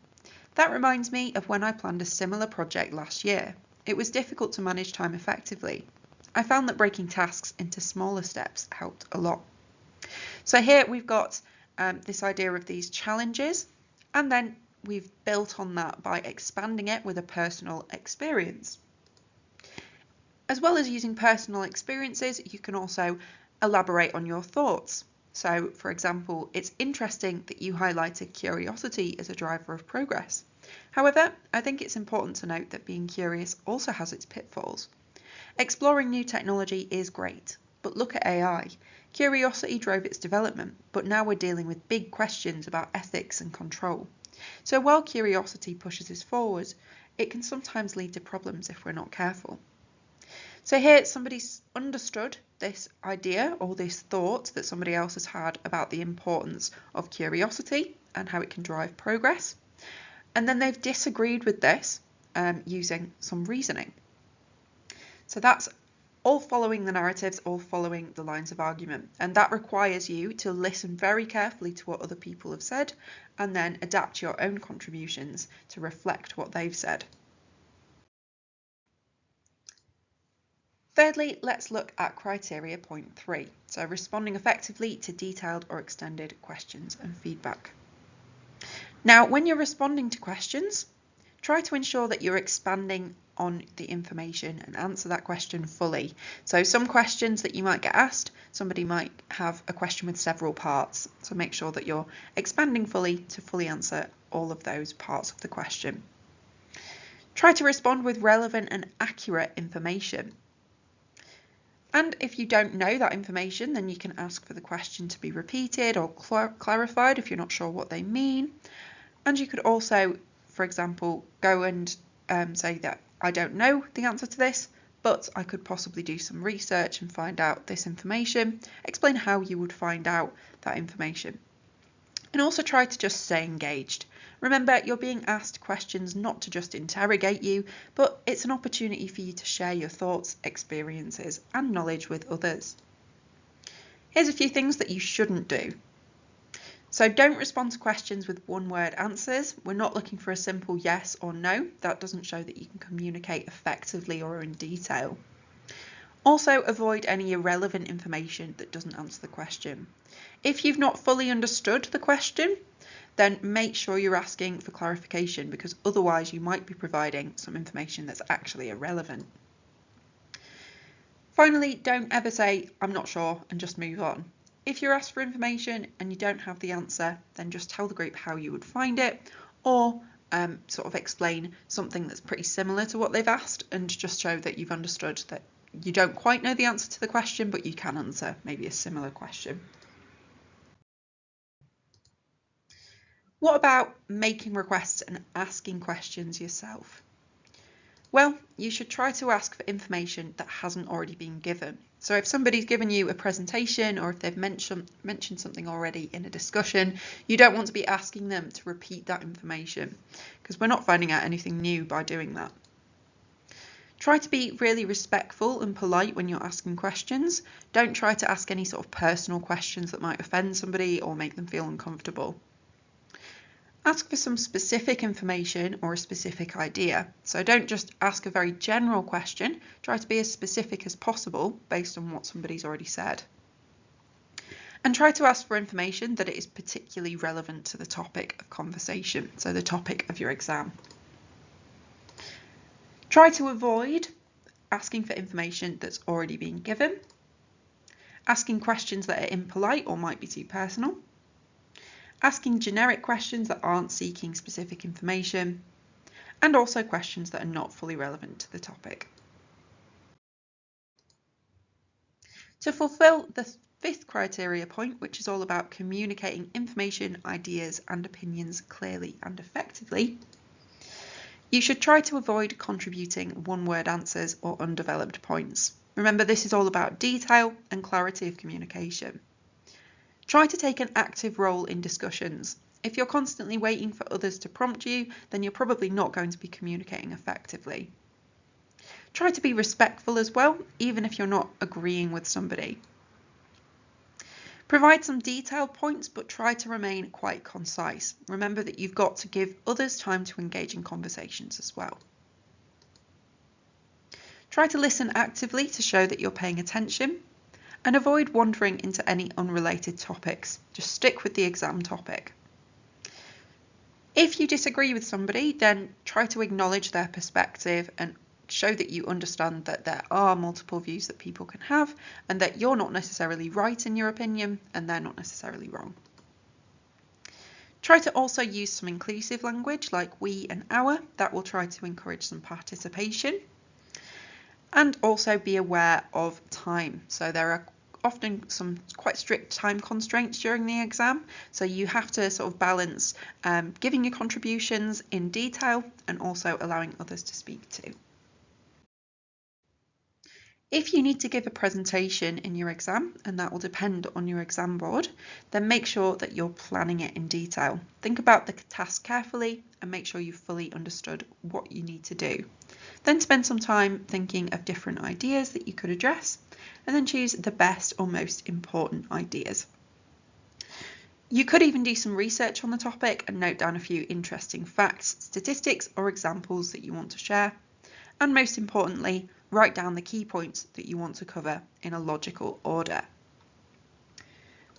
B: That reminds me of when I planned a similar project last year. It was difficult to manage time effectively. I found that breaking tasks into smaller steps helped a lot. So here we've got this idea of these challenges, and then we've built on that by expanding it with a personal experience. As well as using personal experiences, you can also elaborate on your thoughts. So, for example, it's interesting that you highlighted curiosity as a driver of progress. However, I think it's important to note that being curious also has its pitfalls. Exploring new technology is great, but look at AI. Curiosity drove its development, but now we're dealing with big questions about ethics and control. So while curiosity pushes us forward, it can sometimes lead to problems if we're not careful. So here somebody's understood this idea or this thought that somebody else has had about the importance of curiosity and how it can drive progress. And then they've disagreed with this using some reasoning. So that's all following the narratives, all following the lines of argument. And that requires you to listen very carefully to what other people have said and then adapt your own contributions to reflect what they've said. Thirdly, let's look at criteria point 3. So responding effectively to detailed or extended questions and feedback. Now, when you're responding to questions, try to ensure that you're expanding on the information and answer that question fully. So some questions that you might get asked, somebody might have a question with several parts. So make sure that you're expanding fully to fully answer all of those parts of the question. Try to respond with relevant and accurate information. And if you don't know that information, then you can ask for the question to be repeated or clarified if you're not sure what they mean. And you could also, for example, go and say that I don't know the answer to this, but I could possibly do some research and find out this information. Explain how you would find out that information. And also try to just stay engaged. Remember, you're being asked questions not to just interrogate you, but it's an opportunity for you to share your thoughts, experiences, and knowledge with others. Here's a few things that you shouldn't do. So don't respond to questions with one-word answers. We're not looking for a simple yes or no. That doesn't show that you can communicate effectively or in detail. Also, avoid any irrelevant information that doesn't answer the question. If you've not fully understood the question, then make sure you're asking for clarification, because otherwise you might be providing some information that's actually irrelevant. Finally, don't ever say, I'm not sure, and just move on. If you're asked for information and you don't have the answer, then just tell the group how you would find it, or sort of explain something that's pretty similar to what they've asked, and just show that you've understood that you don't quite know the answer to the question, but you can answer maybe a similar question. What about making requests and asking questions yourself? Well, you should try to ask for information that hasn't already been given. So if somebody's given you a presentation, or if they've mentioned something already in a discussion, you don't want to be asking them to repeat that information, because we're not finding out anything new by doing that. Try to be really respectful and polite when you're asking questions. Don't try to ask any sort of personal questions that might offend somebody or make them feel uncomfortable. Ask for some specific information or a specific idea. So don't just ask a very general question. Try to be as specific as possible based on what somebody's already said. And try to ask for information that is particularly relevant to the topic of conversation, so the topic of your exam. Try to avoid asking for information that's already been given, asking questions that are impolite or might be too personal, asking generic questions that aren't seeking specific information, and also questions that are not fully relevant to the topic. To fulfill the fifth criteria point, which is all about communicating information, ideas and opinions clearly and effectively, you should try to avoid contributing one-word answers or undeveloped points. Remember, this is all about detail and clarity of communication. Try to take an active role in discussions. If you're constantly waiting for others to prompt you, then you're probably not going to be communicating effectively. Try to be respectful as well, even if you're not agreeing with somebody. Provide some detailed points, but try to remain quite concise. Remember that you've got to give others time to engage in conversations as well. Try to listen actively to show that you're paying attention, and avoid wandering into any unrelated topics. Just stick with the exam topic. If you disagree with somebody, then try to acknowledge their perspective and show that you understand that there are multiple views that people can have and that you're not necessarily right in your opinion and they're not necessarily wrong. Try to also use some inclusive language like we and our. That will try to encourage some participation. And also be aware of time. So there are often some quite strict time constraints during the exam, so you have to sort of balance giving your contributions in detail and also allowing others to speak too. If you need to give a presentation in your exam, and that will depend on your exam board, then make sure that you're planning it in detail. Think about the task carefully and make sure you've fully understood what you need to do. Then spend some time thinking of different ideas that you could address, and then choose the best or most important ideas. You could even do some research on the topic and note down a few interesting facts, statistics, or examples that you want to share. And most importantly, write down the key points that you want to cover in a logical order.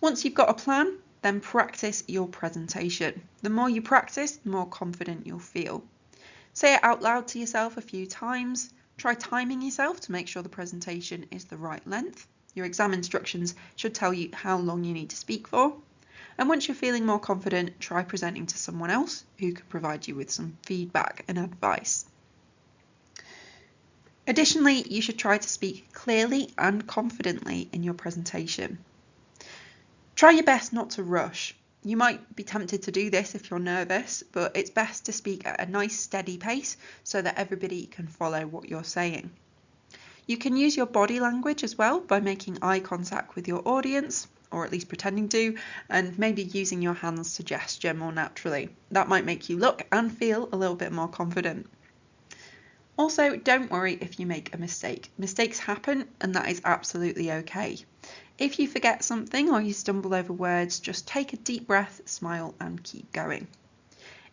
B: Once you've got a plan, then practice your presentation. The more you practice, the more confident you'll feel. Say it out loud to yourself a few times. Try timing yourself to make sure the presentation is the right length. Your exam instructions should tell you how long you need to speak for. And once you're feeling more confident, try presenting to someone else who can provide you with some feedback and advice. Additionally, you should try to speak clearly and confidently in your presentation. Try your best not to rush. You might be tempted to do this if you're nervous, but it's best to speak at a nice steady pace so that everybody can follow what you're saying. You can use your body language as well by making eye contact with your audience, or at least pretending to, and maybe using your hands to gesture more naturally. That might make you look and feel a little bit more confident. Also, don't worry if you make a mistake. Mistakes happen and that is absolutely okay. If you forget something or you stumble over words, just take a deep breath, smile and keep going.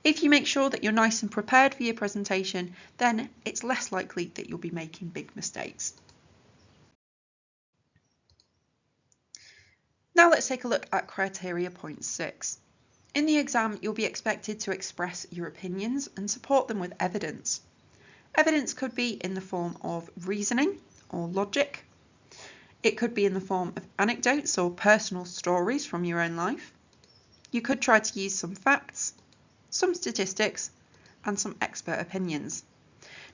B: If you make sure that you're nice and prepared for your presentation, then it's less likely that you'll be making big mistakes. Now let's take a look at criteria point 6. In the exam, you'll be expected to express your opinions and support them with evidence. Evidence could be in the form of reasoning or logic. It could be in the form of anecdotes or personal stories from your own life. You could try to use some facts, some statistics, and some expert opinions.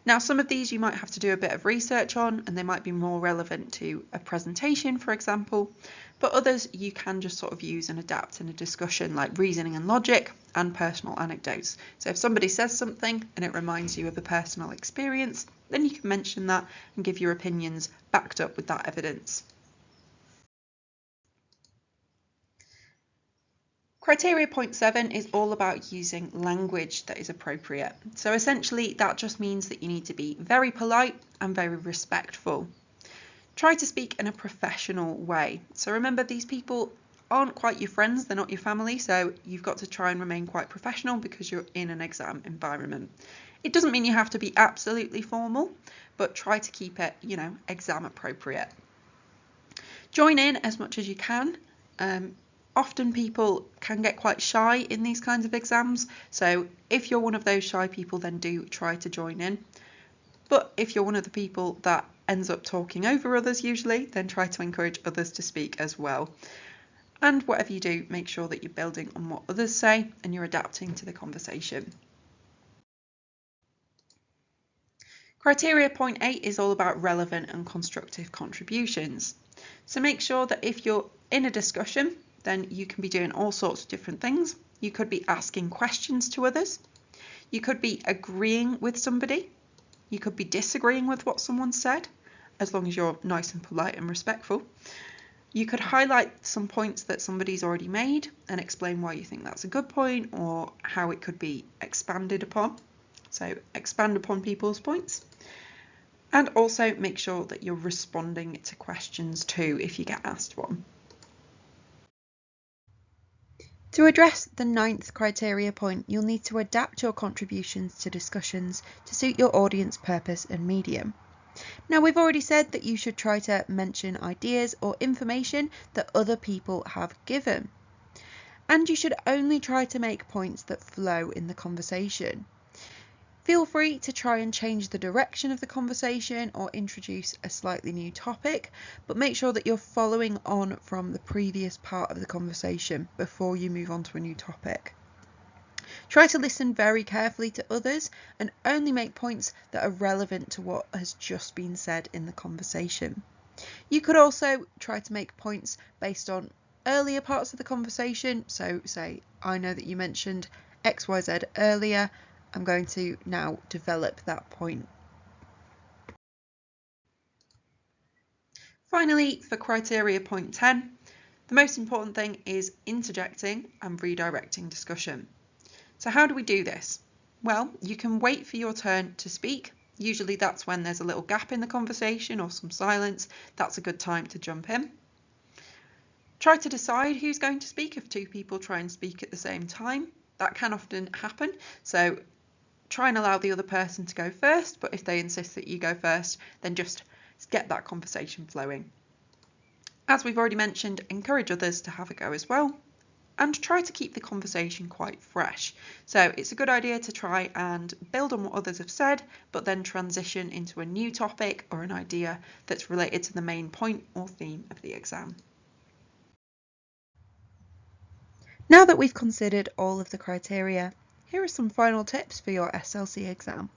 B: Now, some of these you might have to do a bit of research on, and they might be more relevant to a presentation, for example, but others you can just sort of use and adapt in a discussion, like reasoning and logic and personal anecdotes. So if somebody says something and it reminds you of a personal experience, then you can mention that and give your opinions backed up with that evidence. Criteria point 7 is all about using language that is appropriate. So essentially that just means that you need to be very polite and very respectful. Try to speak in a professional way. So remember, these people aren't quite your friends, they're not your family, so you've got to try and remain quite professional because you're in an exam environment. It doesn't mean you have to be absolutely formal, but try to keep it, exam appropriate. Join in as much as you can. Often people can get quite shy in these kinds of exams, so if you're one of those shy people, then do try to join in. But if you're one of the people that ends up talking over others usually, then try to encourage others to speak as well. And whatever you do, make sure that you're building on what others say and you're adapting to the conversation. Criteria point 8 is all about relevant and constructive contributions. So make sure that if you're in a discussion, then you can be doing all sorts of different things. You could be asking questions to others. You could be agreeing with somebody. You could be disagreeing with what someone said, as long as you're nice and polite and respectful. You could highlight some points that somebody's already made and explain why you think that's a good point or how it could be expanded upon. So expand upon people's points. And also make sure that you're responding to questions too if you get asked one. To address the 9th criteria point, you'll need to adapt your contributions to discussions to suit your audience purpose and medium. Now, we've already said that you should try to mention ideas or information that other people have given. And you should only try to make points that flow in the conversation. Feel free to try and change the direction of the conversation or introduce a slightly new topic, but make sure that you're following on from the previous part of the conversation before you move on to a new topic. Try to listen very carefully to others and only make points that are relevant to what has just been said in the conversation. You could also try to make points based on earlier parts of the conversation. So say, I know that you mentioned XYZ earlier. I'm going to now develop that point. Finally, for criteria point 10, the most important thing is interjecting and redirecting discussion. So how do we do this? Well, you can wait for your turn to speak. Usually that's when there's a little gap in the conversation or some silence. That's a good time to jump in. Try to decide who's going to speak if two people try and speak at the same time. That can often happen. So try and allow the other person to go first, but if they insist that you go first, then just get that conversation flowing. As we've already mentioned, encourage others to have a go as well, and try to keep the conversation quite fresh. So it's a good idea to try and build on what others have said, but then transition into a new topic or an idea that's related to the main point or theme of the exam. Now that we've considered all of the criteria, here are some final tips for your SLC exam.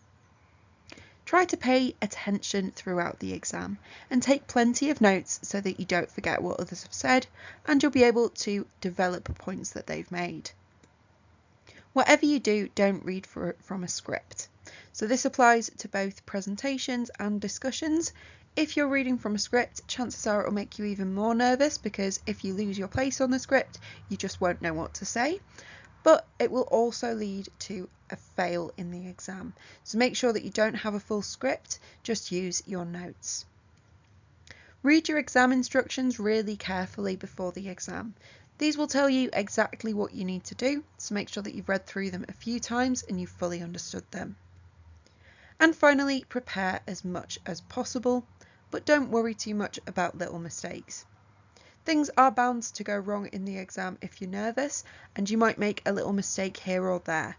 B: Try to pay attention throughout the exam and take plenty of notes so that you don't forget what others have said and you'll be able to develop points that they've made. Whatever you do, don't read from a script. So this applies to both presentations and discussions. If you're reading from a script, chances are it will make you even more nervous because if you lose your place on the script, you just won't know what to say. But it will also lead to a fail in the exam. So make sure that you don't have a full script, just use your notes. Read your exam instructions really carefully before the exam. These will tell you exactly what you need to do, so make sure that you've read through them a few times and you've fully understood them. And finally, prepare as much as possible, but don't worry too much about little mistakes. Things are bound to go wrong in the exam if you're nervous, and you might make a little mistake here or there.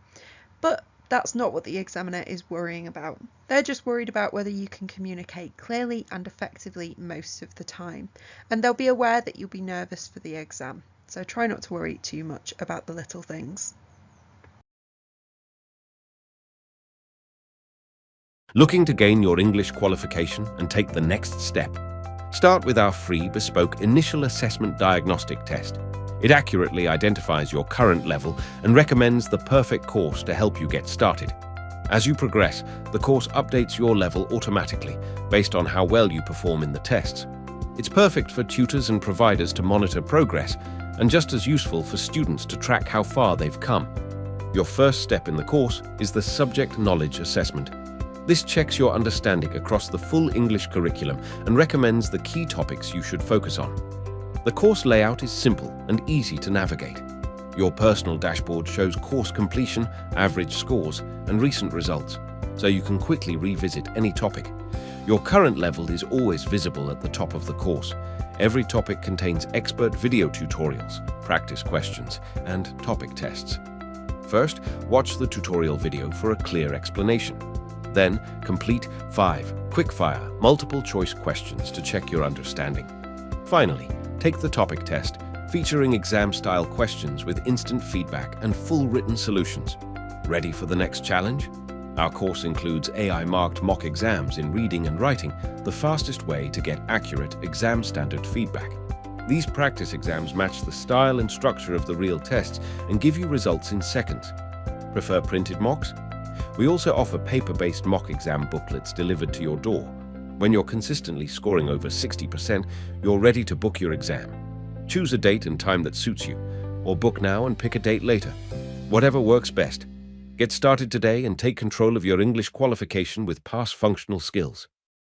B: But that's not what the examiner is worrying about. They're just worried about whether you can communicate clearly and effectively most of the time. And they'll be aware that you'll be nervous for the exam. So try not to worry too much about the little things.
A: Looking to gain your English qualification and take the next step? Start with our free bespoke initial assessment diagnostic test. It accurately identifies your current level and recommends the perfect course to help you get started. As you progress, the course updates your level automatically based on how well you perform in the tests. It's perfect for tutors and providers to monitor progress and just as useful for students to track how far they've come. Your first step in the course is the subject knowledge assessment. This checks your understanding across the full English curriculum and recommends the key topics you should focus on. The course layout is simple and easy to navigate. Your personal dashboard shows course completion, average scores, and recent results, so you can quickly revisit any topic. Your current level is always visible at the top of the course. Every topic contains expert video tutorials, practice questions, and topic tests. First, watch the tutorial video for a clear explanation. Then, complete 5 quick-fire, multiple-choice questions to check your understanding. Finally, take the topic test, featuring exam-style questions with instant feedback and full written solutions. Ready for the next challenge? Our course includes AI-marked mock exams in reading and writing, the fastest way to get accurate exam standard feedback. These practice exams match the style and structure of the real tests and give you results in seconds. Prefer printed mocks? We also offer paper-based mock exam booklets delivered to your door. When you're consistently scoring over 60%, you're ready to book your exam. Choose a date and time that suits you, or book now and pick a date later. Whatever works best. Get started today and take control of your English qualification with past functional skills.